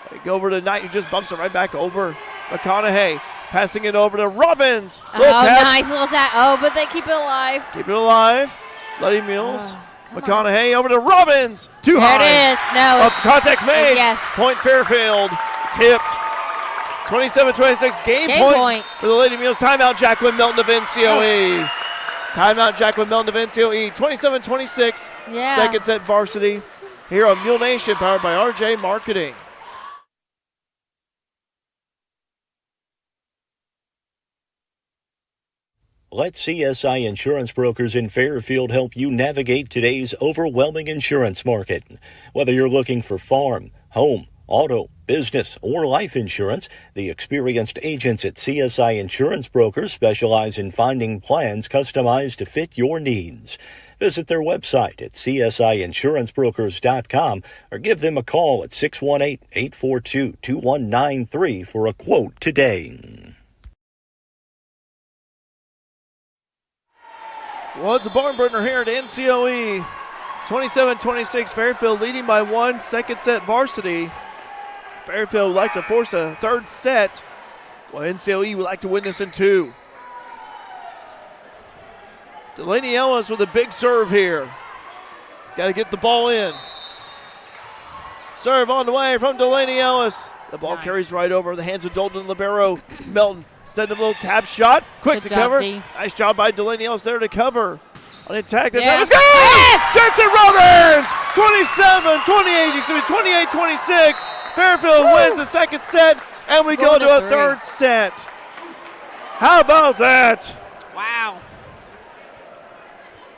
They go over to Knight, who just bumps it right back over. McConaughey passing it over to Robbins. Nice little tap. Oh, but they keep it alive. Keep it alive. Lady Mules McConaughey over to Robbins. Too high. There it is. No. Up, contact made. Yes. Point Fairfield. Tipped. 27-26. Game point for the Lady Mules. Timeout, Jacqueline Melton of NCOE. Timeout, Jacqueline Melton of NCOE. 27-26. Yeah. Second set varsity here on Mule Nation, powered by RJ Marketing. Let CSI Insurance Brokers in Fairfield help you navigate today's overwhelming insurance market. Whether you're looking for farm, home, auto, business, or life insurance, the experienced agents at CSI Insurance Brokers specialize in finding plans customized to fit your needs. Visit their website at csiinsurancebrokers.com or give them a call at 618-842-2193 for a quote today. Well, it's a barn burner here at NCOE. 27-26, Fairfield leading by 1, second set varsity. Fairfield would like to force a third set, while NCOE would like to win this in 2. Delaney Ellis with a big serve here. He's got to get the ball in. Serve on the way from Delaney Ellis. The ball carries right over the hands of Dalton Libero. Melton send a little tap shot. Quick to cover. Nice job by Delaney Ellis there to cover. On the attack. Let's go! Jensen Robbins! 28-26. Fairfield wins the second set, and we go to a third set. How about that?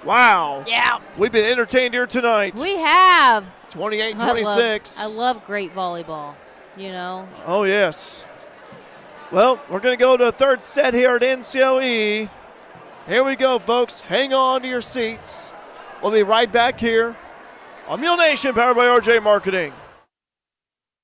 Wow. Yeah. We've been entertained here tonight. We have. 28-26. I love great volleyball, you know. Oh, yes. Well, we're going to go to a third set here at NCOE. Here we go, folks. Hang on to your seats. We'll be right back here on Mule Nation, powered by RJ Marketing.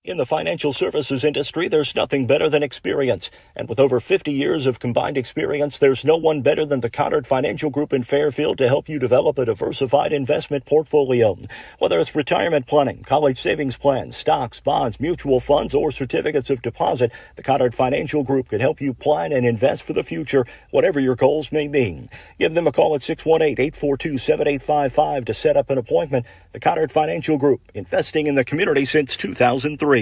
In the financial services industry, there's nothing better than experience. And with over 50 years of combined experience, there's no one better than the Connard Financial Group in Fairfield to help you develop a diversified investment portfolio. Whether it's retirement planning, college savings plans, stocks, bonds, mutual funds, or certificates of deposit, the Connard Financial Group can help you plan and invest for the future, whatever your goals may be. Give them a call at 618-842-7855 to set up an appointment. The Connard Financial Group, investing in the community since 2003.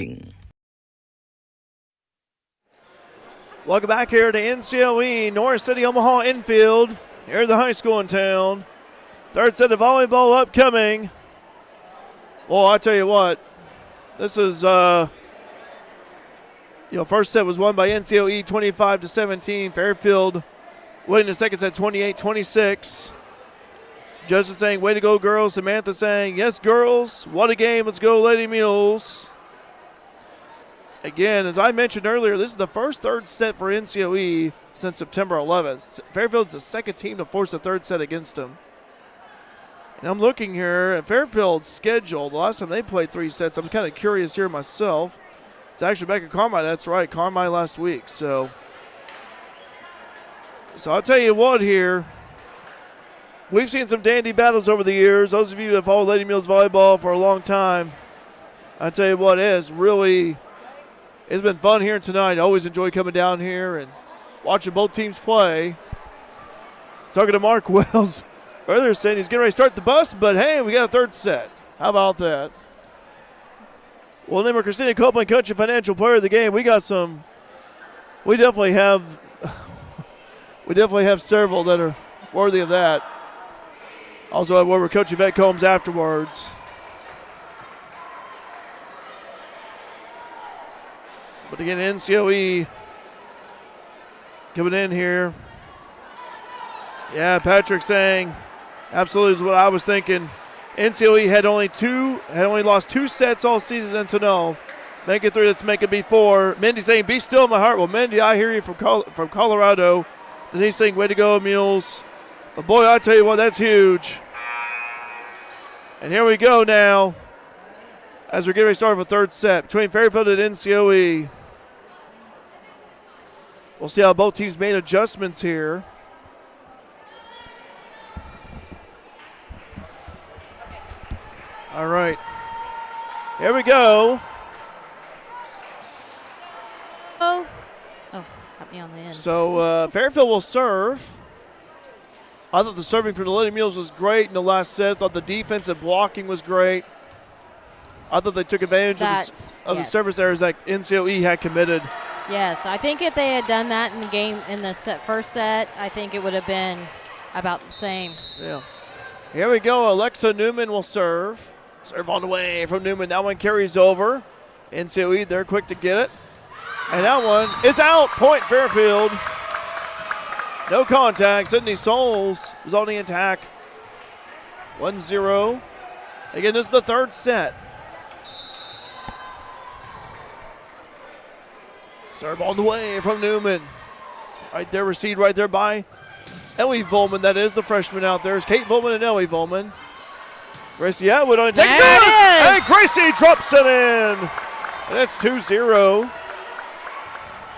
Welcome back here to NCOE, North City, Omaha infield. Here at the high school in town. Third set of volleyball upcoming. Well, I tell you what, this is, first set was won by NCOE 25-17. Fairfield winning the second set 28-26. Justin saying, way to go, girls. Samantha saying, yes, girls. What a game. Let's go, Lady Mules. Again, as I mentioned earlier, this is the first third set for NCOE since September 11th. Fairfield's the second team to force a third set against them. And I'm looking here at Fairfield's schedule. The last time they played 3 sets, I'm kind of curious here myself. It's actually back at Carmi. That's right, Carmi last week. So I'll tell you what here. We've seen some dandy battles over the years. Those of you who have followed Lady Mules Volleyball for a long time, I tell you what, it's been fun here tonight. I always enjoy coming down here and watching both teams play. Talking to Mark Wells earlier, saying he's getting ready to start the bus, but hey, we got a third set. How about that? Well, name of Christina Copeland, Country Financial Player of the Game. We definitely have several that are worthy of that. Also have word with Coach Yvette Combs afterwards. But again, NCOE coming in here. Yeah, Patrick saying, absolutely is what I was thinking. NCOE had only lost 2 sets all season in Ncoe. Make it 3, let's make it be 4. Mindy saying, be still in my heart. Well, Mindy, I hear you from Colorado. Denise saying, way to go, Mules. But boy, I tell you what, that's huge. And here we go now as we're getting ready to start with a third set between Fairfield and NCOE. We'll see how both teams made adjustments here. All right. Here we go. Oh, got me on the end. So Fairfield will serve. I thought the serving from the Lady Mules was great in the last set. I thought the defensive blocking was great. I thought they took advantage of the service errors that NCOE had committed. Yes, I think if they had done that in the game in the first set, I think it would have been about the same. Yeah. Here we go. Alexa Newman will serve. Serve on the way from Newman. That one carries over. NCOE, they're quick to get it. And that one is out. Point Fairfield. No contact. Sydney Souls was on the attack. 1-0. Again, this is the third set. Serve on the way from Newman. Right there, recede right there by Ellie Volman. That is the freshman out there. It's Kate Volman and Ellie Volman. Gracie Atwood on it. Takes it! And Gracie drops it in. And it's 2-0.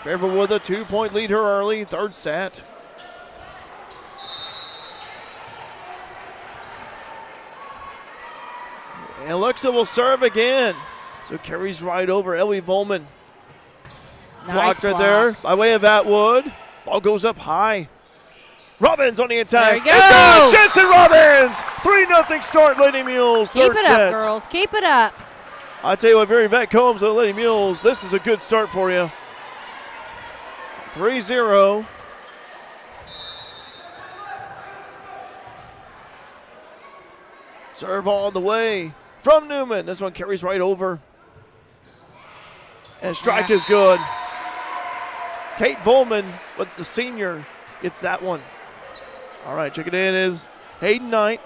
Fairfield with a 2-point lead here early. Third set. And Alexa will serve again. So carries right over Ellie Volman. Nice Blocked right there by way of Atwood. Ball goes up high. Robbins on the attack. There you go. Jensen Robbins. 3-0 start, Lady Mules. Keep Third it set. up, girls. Keep it up. I tell you what, very Vet Combs and Lady Mules, this is a good start for you. 3-0. Serve on the way from Newman. This one carries right over. And strike is good. Kate Volman with the senior gets that one. All right, check it in is Hayden Knight.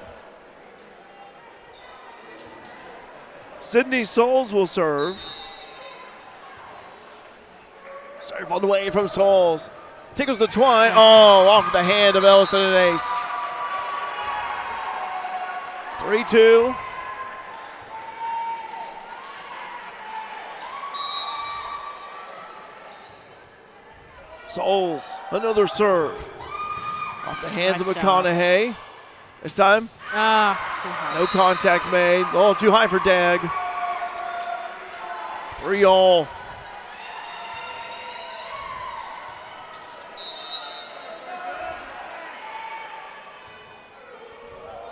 Sydney Souls will serve. Serve on the way from Souls. Tickles the twine. Oh, off the hand of Ellison and ace. 3-2. Souls, another serve. Off the hands of McConaughey. This time, too high. no contact made. Oh, too high for Dag. 3-all.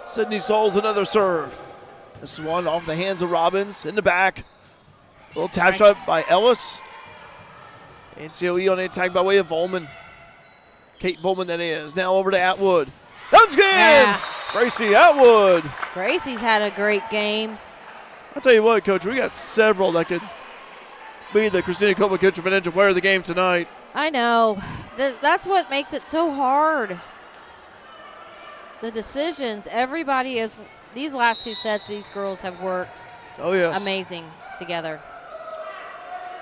Sydney Souls, another serve. This is one off the hands of Robbins in the back. Little tap shot by Ellis. NCOE on the attack by way of Volman. Kate Volman that is. Now over to Atwood. That's good! Yeah. Gracie Atwood. Gracie's had a great game. I'll tell you what, Coach, we got several that could be the Christina Copa Kitchen Financial Player of the game tonight. I know. That's what makes it so hard. The decisions, everybody is, these last two sets, these girls have worked amazing together.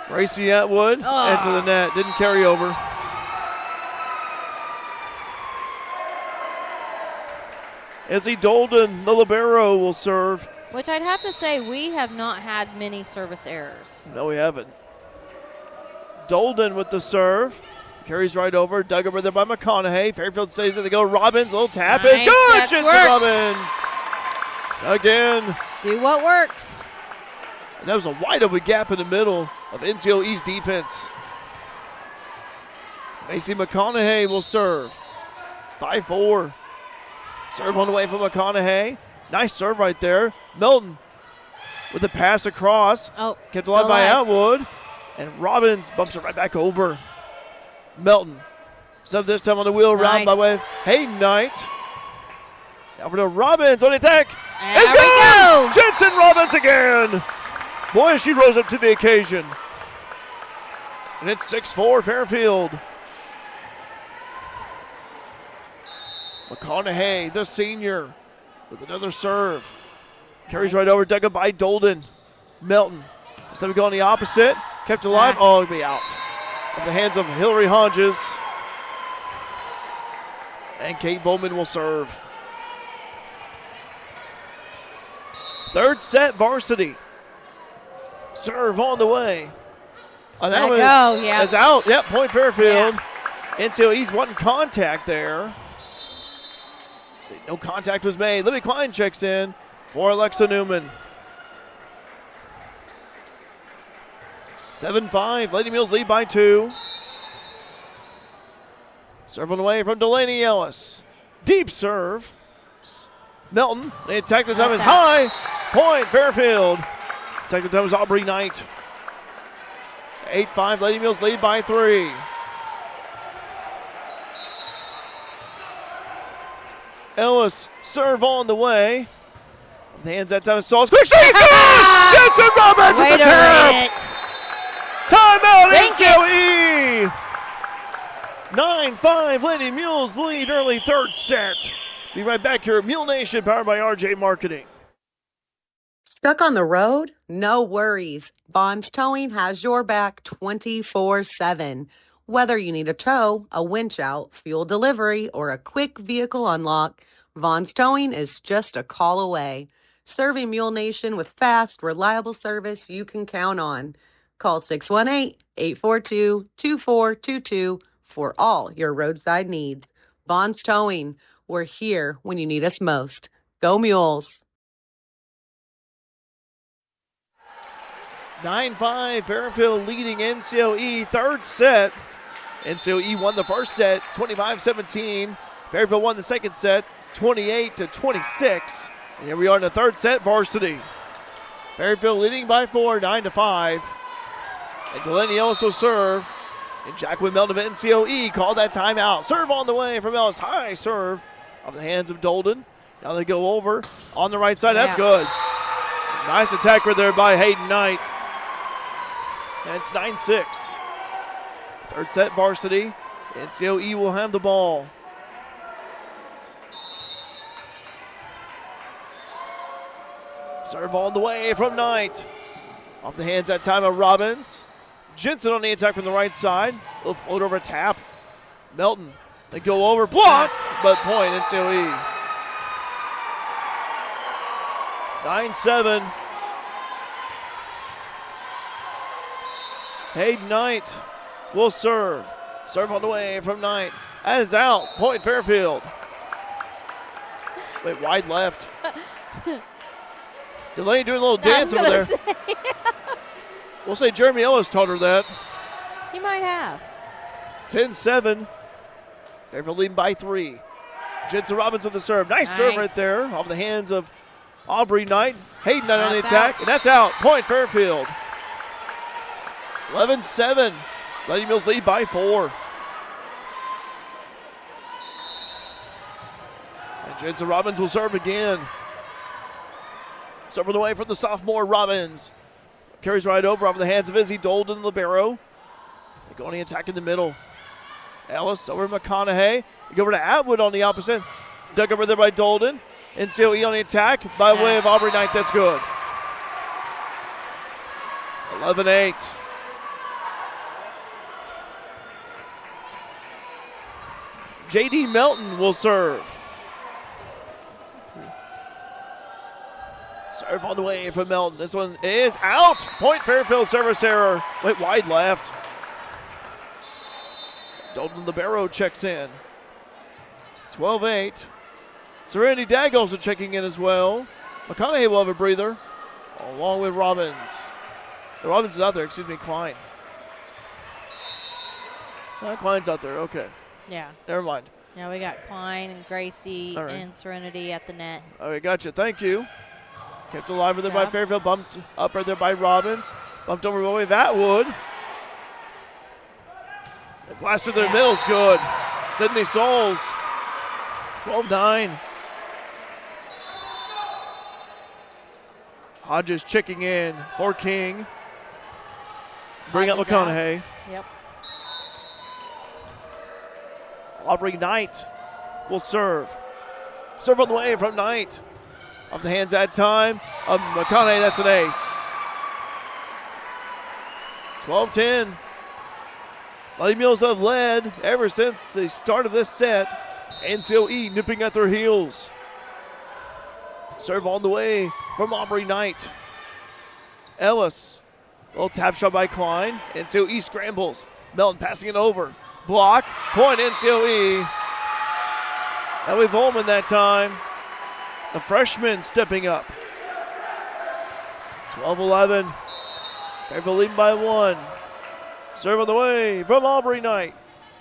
Gracie Atwood into the net. Didn't carry over. Izzy Dolden, the libero, will serve. Which I'd have to say, we have not had many service errors. No, we haven't. Dolden with the serve. Carries right over. Dug over there by McConaughey. Fairfield stays there. They go. Robbins. Little tap is good. Jensen Robbins. Again. Do what works. And that was a wide open gap in the middle of NCOE's defense. Macy McConaughey will serve. 5-4. Serve on the way from McConaughey. Nice serve right there. Milton with the pass across. Oh, kept alive by Atwood. And Robbins bumps it right back over. Melton. So this time on the wheel round by way of Hayden Knight. Over to Robbins on the attack. There we go. Jensen Robbins again. Boy, she rose up to the occasion. And it's 6-4 Fairfield. McConaughey, the senior, with another serve. Carries right over, dug up by Dolden. Melton. Instead of going the opposite, kept alive. Oh, it'll be out. At the hands of Hillary Hodges. And Kate Bowman will serve. Third set varsity. Serve on the way. Oh, that one is out. Yep, point Fairfield. NCOE's wanting contact there. See, no contact was made. Libby Klein checks in for Alexa Newman. 7-5. Lady Mules lead by 2. Serve on the way from Delaney Ellis. Deep serve. Melton, the attack the time is high. Point, Fairfield. Attack the time is Aubrey Knight. 8-5, Lady Mules lead by 3. Ellis, serve on the way. The hands that time is Sauce. Quick straight! Jensen Roberts at the tap! Timeout, NCOE! 9-5, Lady Mules lead early third set. Be right back here at Mule Nation, powered by RJ Marketing. Stuck on the road? No worries. Bonds Towing has your back 24/7. Whether you need a tow, a winch out, fuel delivery, or a quick vehicle unlock, Vaughn's Towing is just a call away. Serving Mule Nation with fast, reliable service you can count on. Call 618-842-2422 for all your roadside needs. Vaughn's Towing, we're here when you need us most. Go Mules! 9-5, Fairfield leading NCOE third set. NCOE won the first set, 25-17. Fairfield won the second set, 28-26. And here we are in the third set, varsity. Fairfield leading by 4, 9-5. And Delaney Ellis will serve. And Jacqueline Melton of NCOE called that timeout. Serve on the way from Ellis. High serve off the hands of Dolden. Now they go over on the right side. That's good. Nice attack right there by Hayden Knight. And it's 9-6. Third set varsity. NCOE will have the ball. Serve on the way from Knight. Off the hands that time of Robbins. Jensen on the attack from the right side. Little float over tap. Melton. They go over. Blocked. But point NCOE. 9-7. Hayden Knight will serve. Serve on the way from Knight. That is out. Point Fairfield. Wait, wide left. Delaney doing a little dance over there. We'll say Jeremy Ellis taught her that. He might have. 10-7. Fairfield leading by 3. Jensen Robbins with the serve. Nice serve right there off the hands of Aubrey Knight. Hayden Knight on the attack, and that's out. Point Fairfield. 11-7. Lady Mules lead by 4. And Jensen Robbins will serve again. Serve on the way from the sophomore Robbins. Carries right over off the hands of Izzy Dolden, libero. They go on the attack in the middle. Ellis over McConaughey. They go over to Atwood on the opposite. Dug over there by Dolden. NCOE on the attack by way of Aubrey Knight. That's good. 11-8. J.D. Melton will serve. Serve on the way from Melton. This one is out. Point Fairfield service error. Went wide left. Dolden libero checks in. 12-8. Serenity Dag also checking in as well. McConaughey will have a breather along with Robbins. Robbins is out there. Excuse me, Klein. Klein's out there. Okay. Yeah. Never mind. Yeah, we got Klein and Gracie and Serenity at the net. All right, gotcha. Thank you. Kept alive there by Fairfield. Bumped up right there by Robbins. Bumped over by Atwood. The blaster through the middle's good. Sydney Souls. 12-9. Hodges checking in for King. Bring up McConaughey. Yep. Aubrey Knight will serve. Serve on the way from Knight. Off the hands that time of McConaughey. That's an ace. 12-10. Lady Mules have led ever since the start of this set. NCOE nipping at their heels. Serve on the way from Aubrey Knight. Ellis. Little tap shot by Klein. NCOE scrambles. Melton passing it over. Blocked. Point NCOE. Ellie Volman that time. The freshman stepping up. 12-11. Fairfield leading by 1. Serve on the way from Aubrey Knight.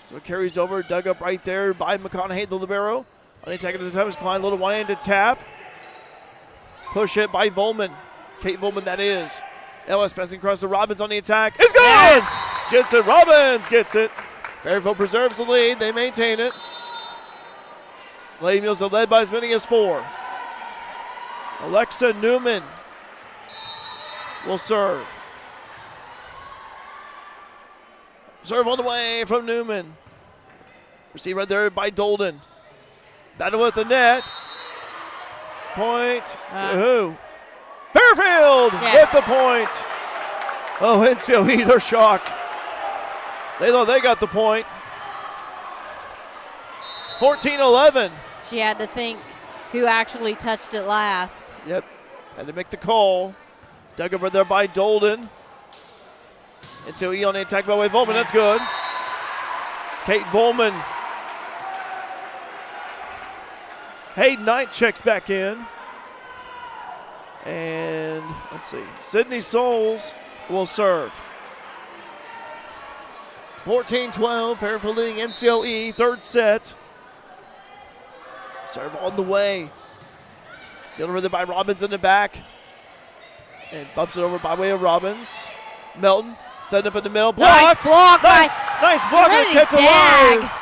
So it carries over, dug up right there by McConaughey, the libero. On the attack at the time is Klein. Little one-handed tap. Push hit by Volman. Kate Volman, that is. Ellis passing across to Robbins on the attack. It's good! Yes! Jensen Robbins gets it. Fairfield preserves the lead. They maintain it. Lady Mules are led by as many as 4. Alexa Newman will serve. Serve on the way from Newman. Receive right there by Dolden. Battle with the net. Point. Who? Fairfield with the point. Oh, NCOE, they're shocked. They thought they got the point. 14-11. She had to think who actually touched it last. Yep. Had to make the call. Dug over there by Dolden. NCOE on the attack by way of Volman. That's good. Kate Volman. Hayden Knight checks back in. And let's see. Sydney Souls will serve. 14-12. Fairfield leading NCOE. Third set. Serve on the way. Fielded over there by Robbins in the back. And bumps it over by way of Robbins. Melton setting up in the middle. Blocked. Nice block. Nice block. And kept alive.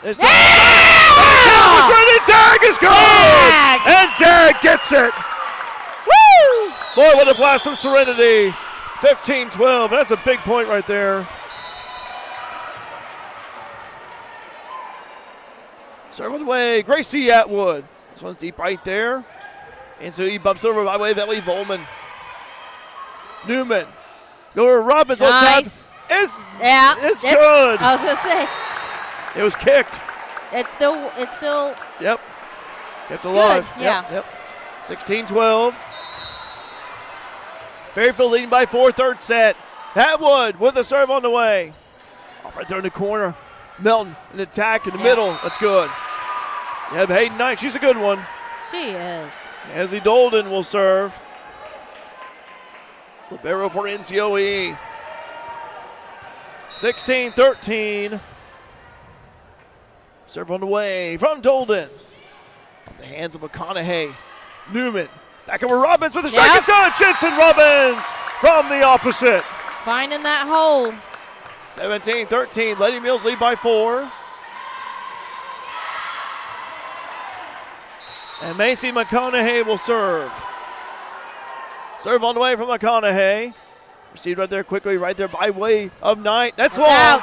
This time. The Dag is good. And Dag gets it. Woo! Boy, what a blast from Serenity. 15-12. That's a big point right there. Serve on the way. Gracie Atwood. This one's deep right there. And so he bumps over by way of Ellie Volman. Newman. Go to Robbins on tap. Nice. It's It's good. I was going to say. It was kicked. It's still. Yep. Kept alive. Good, yeah. Yep. 16-12. Fairfield leading by 4, third set. Atwood with a serve on the way. Off right there in the corner. Melton in attack in the middle. That's good. Yeah, Hayden Knight, she's a good one. She is. Ezzie Dolden will serve. Libero for NCOE. 16-13. Serve on the way from Dolden. Off the hands of McConaughey. Newman. Back over Robbins with a strike. It's good. Jensen Robbins from the opposite. Finding that hole. 17-13. Lady Mules lead by 4. And Macy McConaughey will serve. Serve on the way from McConaughey. Received right there quickly, right there by way of Knight. That's long. Out.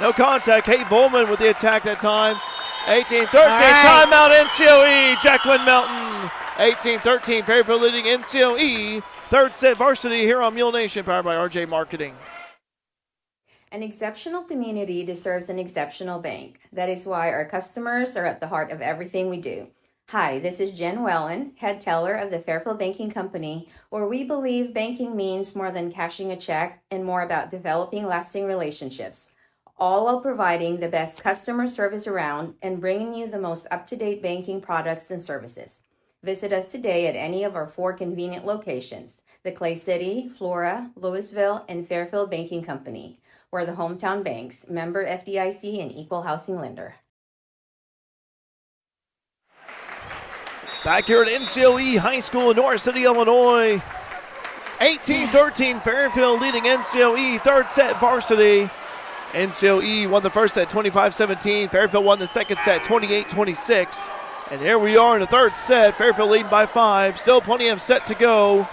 No contact. Kate Volman with the attack that time. 18-13. Right. Timeout NCOE. Jacqueline Melton. 18-13. Fairfield leading NCOE. Third set varsity here on Mule Nation, powered by RJ Marketing. An exceptional community deserves an exceptional bank. That is why our customers are at the heart of everything we do. Hi, this is Jen Wellen, head teller of the Fairfield Banking Company, where we believe banking means more than cashing a check and more about developing lasting relationships, all while providing the best customer service around and bringing you the most up-to-date banking products and services. Visit us today at any of our 4 convenient locations, the Clay City, Flora, Louisville, and Fairfield Banking Company. We're the hometown banks, member FDIC, and equal housing lender. Back here at NCOE High School in North City, Illinois. 18-13, Fairfield leading NCOE. Third set varsity. NCOE won the first set 25-17. Fairfield won the second set 28-26. And here we are in the third set. Fairfield leading by 5. Still plenty of set to go.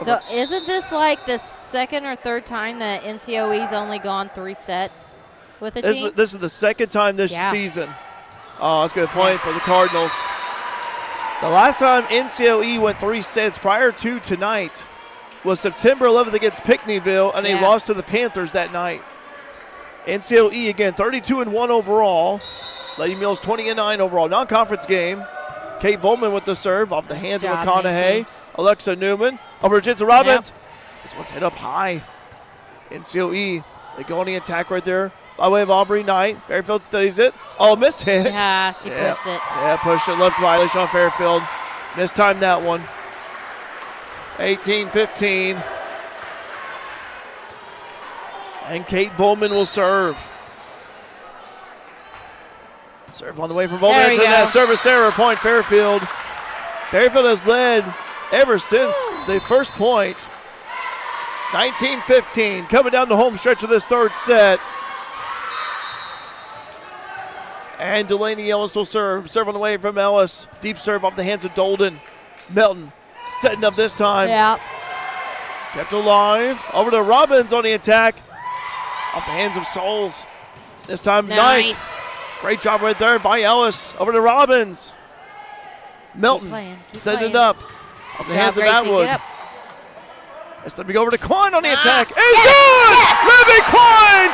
So isn't this like the second or third time that NCOE's only gone 3 sets with a team? This is the second time this season. Oh, that's a good point for the Cardinals. The last time NCOE went 3 sets prior to tonight was September 11th against Pinckneyville, and they lost to the Panthers that night. NCOE, again, 32-1 overall. Lady Mules 20-9 overall. Non-conference game. Kate Volman with the serve off the hands of McConaughey. Alexa Newman over Jensen Robbins. This one's hit up high. NCOE, they go on the attack right there by way of Aubrey Knight. Fairfield studies it. Oh, miss hit. Yeah, she pushed it. Yeah, pushed it. Left violation on Fairfield. Mistimed that one. 18-15. And Kate Volman will serve. Serve on the way from both There ends. we And go. that service error, point Fairfield. Fairfield has led ever since the first point. 19-15. Coming down the home stretch of this third set. And Delaney Ellis will serve. Serve on the way from Ellis. Deep serve off the hands of Dolden. Melton setting up this time. Yeah. Kept alive. Over to Robbins on the attack. Off the hands of Souls. This time Nice. Knight. Great job right there by Ellis. Over to Robbins. Melton Keep setting playing. it up. Off the hands of Gracie. Atwood. Get up. It's time to go over to Klein on the attack. It's Yes! good! Yes! Libby Klein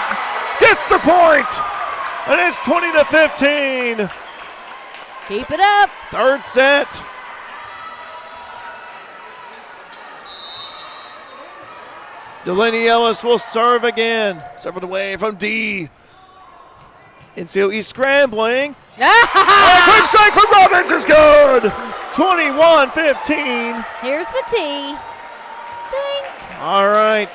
gets the point. And it's 20-15. Keep it up. Third set. Delaney Ellis will serve again. Serve it away from D. NCOE scrambling. Quick strike from Robbins is good. 21-15. Here's the tee. Ding. All right.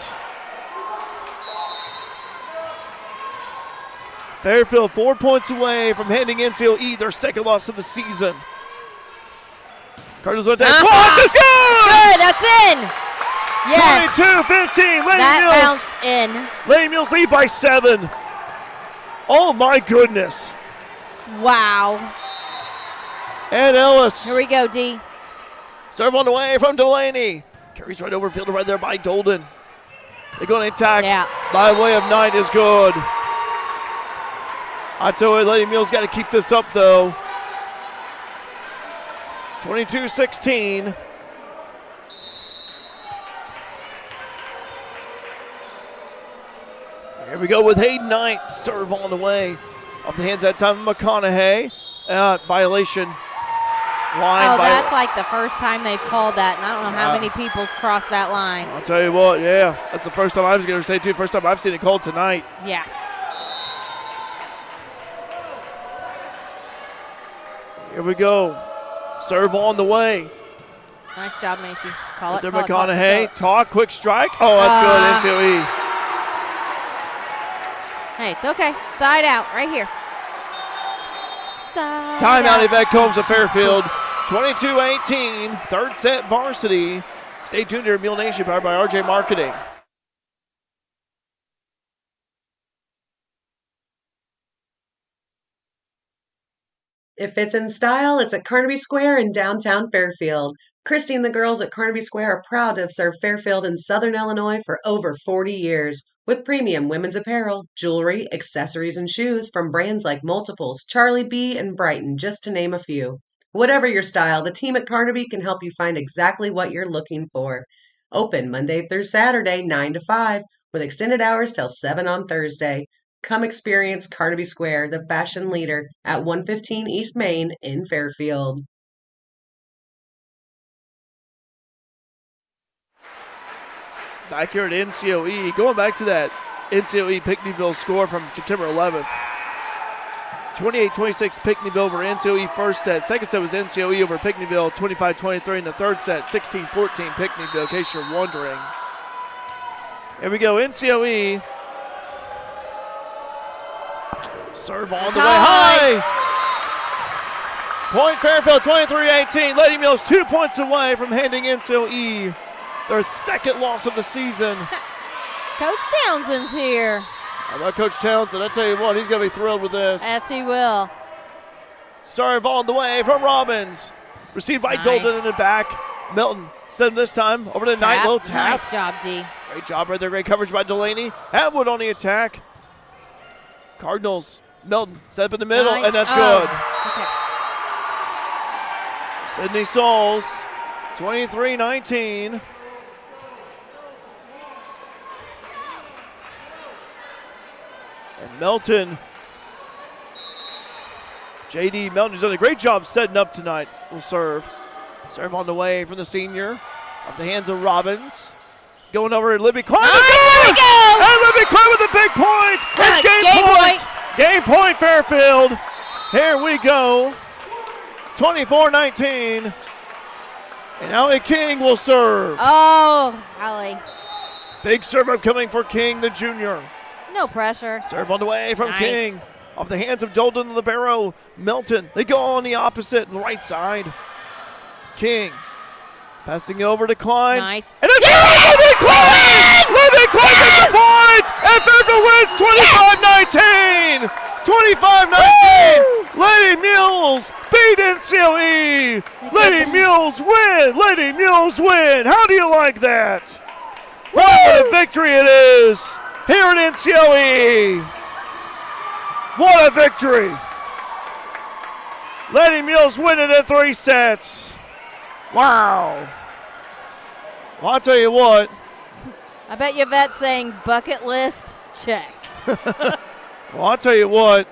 Fairfield 4 points away from handing NCOE their second loss of the season. Cardinals on attack. Block is good! Good, that's in. Yes. 22-15. Lady That Mules. bounced in. Lady Mules lead by 7. Oh my goodness. Wow. And Ellis. Here we go, D. Serve on the way from Delaney. Carries right over field right there by Dolden. They go on attack. Yeah. By way of Knight is good. I tell you, Lady Mules got to keep this up though. 22-16. Here we go with Hayden Knight. Serve on the way. Off the hands that time of McConaughey. Violation. Line That's like the first time they've called that, and I don't know how many people's crossed that line. I'll tell you what, yeah. That's the first time I was going to say, too. First time I've seen it called tonight. Yeah. Here we go. Serve on the way. Nice job, Macy. Call it, There call it, call it, McConaughey. call it. Talk, quick strike. Oh, that's good. NCOE. Hey, it's okay. Side out, right here. Side Timeout, out. Yvette Combs of Fairfield. 22-18. Third set varsity. Stay tuned here at Mule Nation, powered by RJ Marketing. If it's in style, it's at Carnaby Square in downtown Fairfield. Christy and the girls at Carnaby Square are proud to have served Fairfield and Southern Illinois for over 40 years. With premium women's apparel, jewelry, accessories, and shoes from brands like Multiples, Charlie B., and Brighton, just to name a few. Whatever your style, the team at Carnaby can help you find exactly what you're looking for. Open Monday through Saturday, 9 to 5, with extended hours till 7 on Thursday. Come experience Carnaby Square, the fashion leader, at 115 East Main in Fairfield. Back here at NCOE, going back to that NCOE Pinckneyville score from September 11th. 28-26 Pinckneyville over NCOE first set. Second set was NCOE over Pinckneyville 25-23 in the third set, 16-14 Pinckneyville, in case you're wondering. Here we go, NCOE. Serve on the way high. Point Fairfield 23-18. Lady Mules 2 points away from handing NCOE their second loss of the season. Coach Townsend's here. How about Coach Townsend? I tell you what, he's going to be thrilled with this. Yes, he will. Serve on the way from Robbins. Received by Dolden in the back. Milton sent him this time over to Knight. Little tap. Nice job, D. Great job right there. Great coverage by Delaney. Atwood on the attack. Cardinals. Milton set up in the middle, Nice. and that's good. It's okay. Sydney Souls, 23-19. And Melton, J.D. Melton's done a great job setting up tonight. Will serve. Serve on the way from the senior. Off the hands of Robbins. Going over to Libby Klein. There we go! And Libby Klein with a big point. It's game point. Game point, Fairfield. Here we go. 24-19. And Allie King will serve. Oh, Allie. Big serve up coming for King, the junior. No pressure. Serve on the way from Nice. King. Off the hands of Dalton the Libero. Milton, they go on the opposite right side. King passing over to Klein. Nice. And it's Libby Klein! Libby Klein gets the point! And Fairfield wins 25-19! 25-19! Lady Mules beat NCOE! Lady Mules win! Lady Mules win! How do you like that? What a victory it is here at NCOE! What a victory! Lady Mules win it in 3 sets. Wow. Well, I'll tell you what. I bet Yvette's saying bucket list, check. Well, I'll tell you what.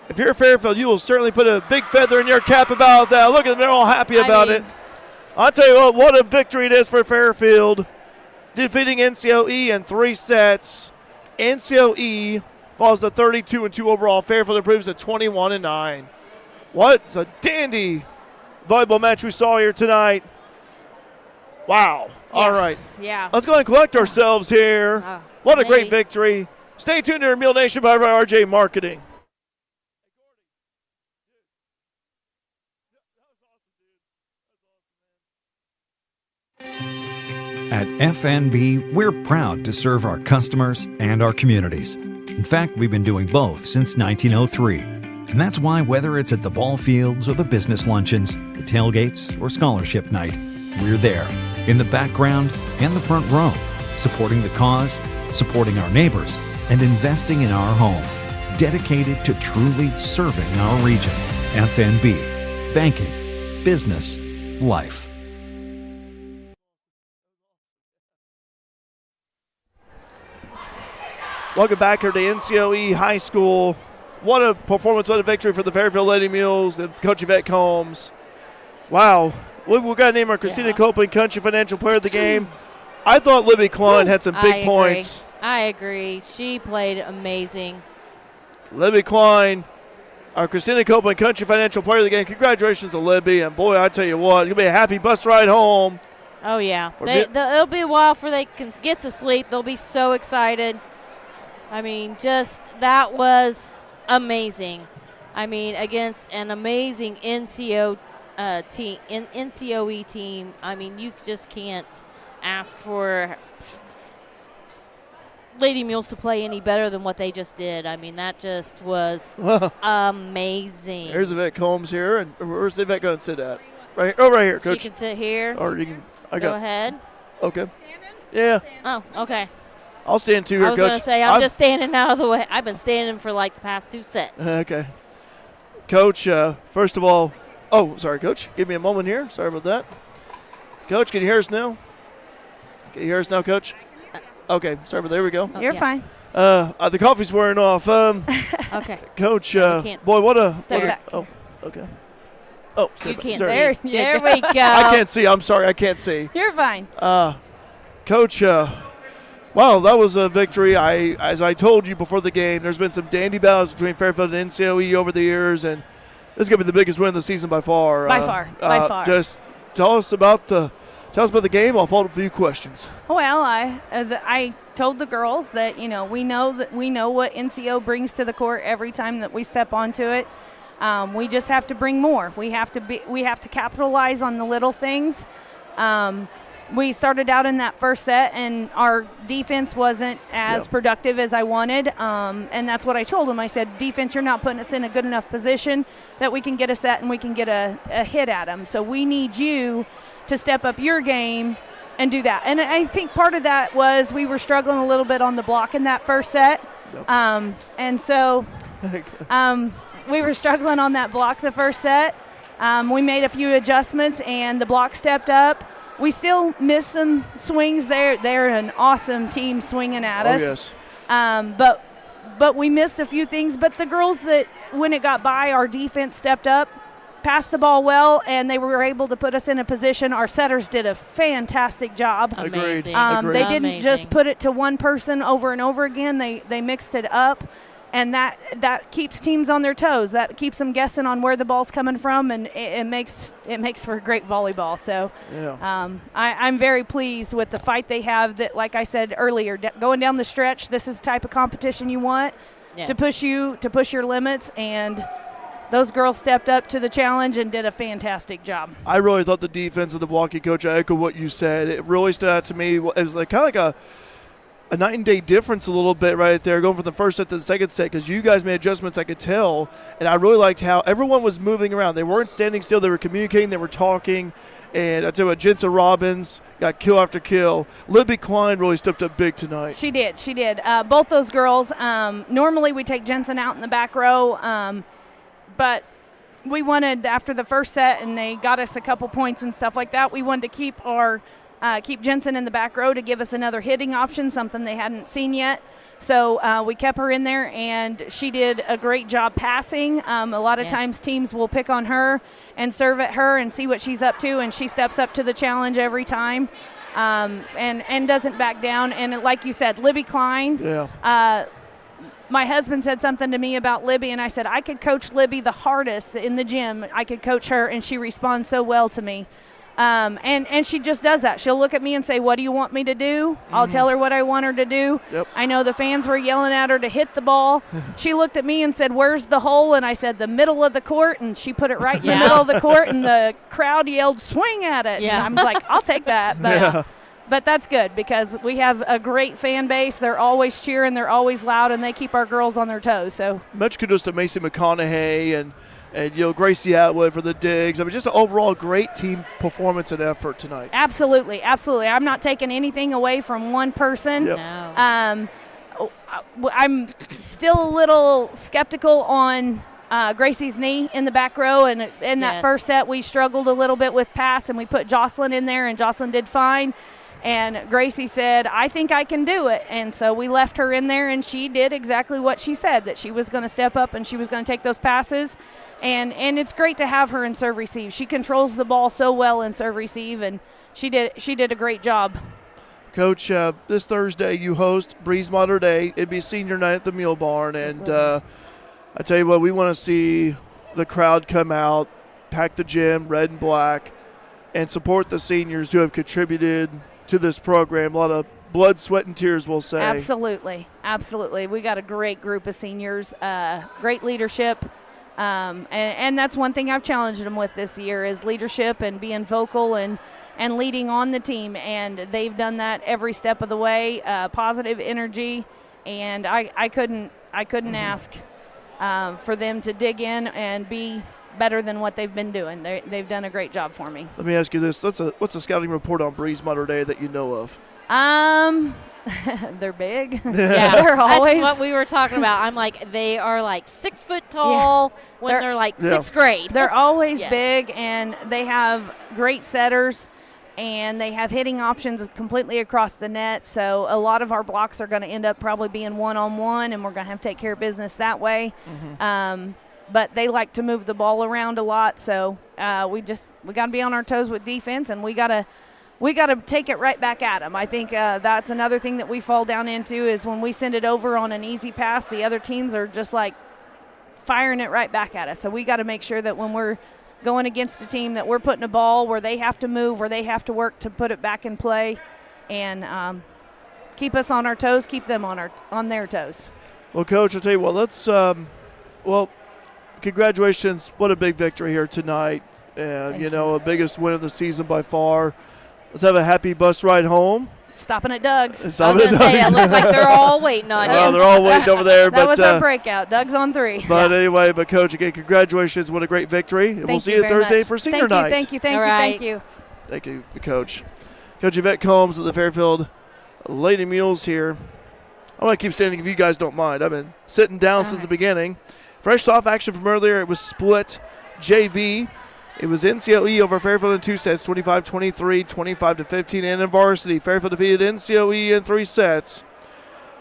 If you're Fairfield, you will certainly put a big feather in your cap about that. Look at them, they're all happy about it. I'll tell you what a victory it is for Fairfield. Defeating NCOE in 3 sets. NCOE falls to 32-2 overall. Fairfield improves to 21-9. What a dandy volleyball match we saw here tonight. Wow. Yeah. All right. Yeah. Let's go and collect ourselves here. What a great victory. Stay tuned to Mule Nation by RJ Marketing. At FNB, we're proud to serve our customers and our communities. In fact, we've been doing both since 1903. And that's why whether it's at the ball fields or the business luncheons, the tailgates or scholarship night, we're there, in the background and the front row, supporting the cause, supporting our neighbors, and investing in our home, dedicated to truly serving our region. FNB, banking, business, life. Welcome back here to NCOE High School. What a performance, what a victory for the Fairfield Lady Mules and Coach Yvette Combs. Wow. We've got to name our Christina Copeland Country Financial Player of the Game. I thought Libby Klein had some big points. I agree. She played amazing. Libby Klein, our Christina Copeland Country Financial Player of the Game. Congratulations to Libby. And, boy, I tell you what, it's going to be a happy bus ride home. Oh, yeah. It'll be a while before they can get to sleep. They'll be so excited. I mean, just that was amazing. I mean, against an amazing NCOE team. I mean, you just can't ask for Lady Mules to play any better than what they just did. I mean, that just was amazing. There's Yvette Combs here, and where's Yvette going to sit at? Right here, Coach. She can sit here. Or you can. Go ahead. Okay. Yeah. Oh, okay. I'll stand too here, Coach. I was going to say, I'm just standing out of the way. I've been standing for like the past 2 sets. Okay. Coach, first of all, sorry, Coach. Give me a moment here. Sorry about that. Coach, can you hear us now? Can you hear us now, Coach? Okay, sorry, but there we go. You're fine. The coffee's wearing off. Okay. Coach, boy, what a oh, okay. Oh, you can't see. There we go. I can't see. I'm sorry, I can't see. You're fine. Coach, wow, that was a victory. As I told you before the game, there's been some dandy battles between Fairfield and NCOE over the years, and this is going to be the biggest win of the season by far. By far. Just tell us about the game. I'll follow up with a few questions. Well, I told the girls that we know what NCO brings to the court every time that we step onto it. We just have to bring more. We have to capitalize on the little things. We started out in that first set, and our defense wasn't as productive as I wanted, and that's what I told them. I said, defense, you're not putting us in a good enough position that we can get a set and we can get a hit at them. So we need you to step up your game and do that. And I think part of that was we were struggling a little bit on the block in that first set, and so we were struggling on that block the first set. We made a few adjustments, and the block stepped up. We still miss some swings. They're an awesome team swinging at us. Yes. But we missed a few things. But the girls that, when it got by, our defense stepped up, passed the ball well, and they were able to put us in a position. Our setters did a fantastic job. Amazing. They didn't just put it to one person over and over again. They mixed it up. And that keeps teams on their toes. That keeps them guessing on where the ball's coming from, and it makes for great volleyball. So I'm very pleased with the fight they have. That, like I said earlier, going down the stretch, this is the type of competition you want. to push your limits, and those girls stepped up to the challenge and did a fantastic job. I really thought the defense of the blocking coach, I echo what you said. It really stood out to me. It was like kind of like a night and day difference a little bit right there, going from the first set to the second set, because you guys made adjustments, I could tell, and I really liked how everyone was moving around. They weren't standing still. They were communicating. They were talking. And I tell you what, Jensen Robbins got kill after kill. Libby Klein really stepped up big tonight. She did. Both those girls, normally we take Jensen out in the back row, but we wanted, after the first set, and they got us a couple points and stuff like that, we wanted to keep Jensen in the back row to give us another hitting option, something they hadn't seen yet. So we kept her in there, and she did a great job passing. A lot of times teams will pick on her and serve at her and see what she's up to, and she steps up to the challenge every time and doesn't back down. And like you said, Libby Klein, my husband said something to me about Libby, and I said, I could coach Libby the hardest in the gym. I could coach her, and she responds so well to me. And she just does that. She'll look at me and say, what do you want me to do? I'll tell her what I want her to do. Yep. I know the fans were yelling at her to hit the ball. She looked at me and said, where's the hole? And I said, the middle of the court. And she put it right in the middle of the court, and the crowd yelled, swing at it. Yeah. And I was like, I'll take that. But that's good, because we have a great fan base. They're always cheering. They're always loud, and they keep our girls on their toes. So much kudos to Macy McConaughey and Gracie Atwood for the digs. I mean, just an overall great team performance and effort tonight. Absolutely. I'm not taking anything away from one person. Yep. No. I'm still a little skeptical on Gracie's knee in the back row, and in that first set we struggled a little bit with pass, and we put Jocelyn in there, and Jocelyn did fine. And Gracie said, I think I can do it. And so we left her in there, and she did exactly what she said, that she was going to step up and she was going to take those passes. And it's great to have her in serve receive. She controls the ball so well in serve receive, and she did a great job. Coach, this Thursday you host Breeze Mater Day. It'd be senior night at the Mule Barn, and I tell you what, we want to see the crowd come out, pack the gym, red and black, and support the seniors who have contributed to this program. A lot of blood, sweat, and tears, we'll say. Absolutely. We got a great group of seniors, great leadership. And that's one thing I've challenged them with this year is leadership and being vocal and leading on the team. And they've done that every step of the way, positive energy. And I couldn't ask for them to dig in and be better than what they've been doing. They've done a great job for me. Let me ask you this. What's a scouting report on Breeze Mater Day that you know of? They're big. Yeah, they're always. That's what we were talking about. I'm like, they are like 6 foot tall when they're like sixth grade. They're always big, and they have great setters, and they have hitting options completely across the net. So a lot of our blocks are going to end up probably being one-on-one, and we're going to have to take care of business that way. But they like to move the ball around a lot, so we got to be on our toes with defense, and we got to take it right back at them. I think that's another thing that we fall down into is when we send it over on an easy pass, the other teams are just like firing it right back at us. So we got to make sure that when we're going against a team that we're putting a ball where they have to move, where they have to work to put it back in play, and keep us on our toes, keep them on their toes. Well, Coach, I'll tell you what, let's congratulations. What a big victory here tonight. A biggest win of the season by far. Let's have a happy bus ride home. Stopping at Doug's. I was going to say, it looks like they're all waiting on you. Well, they're all waiting over there. That was our breakout. Doug's on 3. But anyway, Coach, again, congratulations. What a great victory. And we'll see you Thursday for senior night. Thank you, right. Thank you. Coach. Coach Yvette Combs of the Fairfield Lady Mules here. I want to keep standing if you guys don't mind. I've been sitting down since the beginning. Fresh off action from earlier, it was split JV. It was NCOE over Fairfield in 2 sets, 25-23, 25-15, and in varsity. Fairfield defeated NCOE in 3 sets.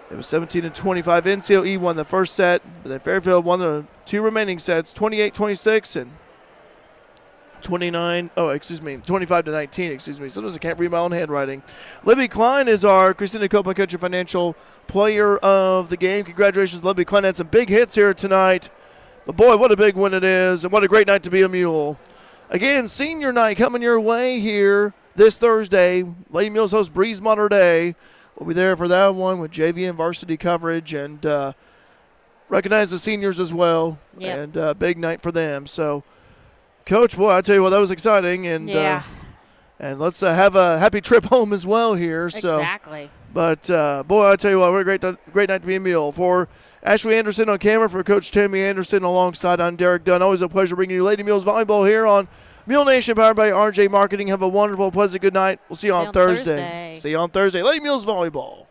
It was 17-25. NCOE won the first set, but then Fairfield won the 2 remaining sets, 28-26 and 25-19, Sometimes I can't read my own handwriting. Libby Klein is our Christina Copeland Country Financial Player of the Game. Congratulations, Libby Klein. Had some big hits here tonight. But boy, what a big win it is, and what a great night to be a Mule. Again, senior night coming your way here this Thursday. Lady Mules host Breeze Mater Day. We'll be there for that one with JV and varsity coverage. And recognize the seniors as well. Yep. And big night for them. So, Coach, boy, I tell you what, that was exciting. And and let's have a happy trip home as well here. So. Exactly. But, boy, I tell you what, what a great night to be a Mule. For Ashley Anderson on camera, for Coach Tammy Anderson alongside I'm Derek Dunn. Always a pleasure bringing you Lady Mules Volleyball here on Mule Nation, powered by RJ Marketing. Have a wonderful, pleasant good night. We'll see you on Thursday. Thursday. See you on Thursday. Lady Mules Volleyball.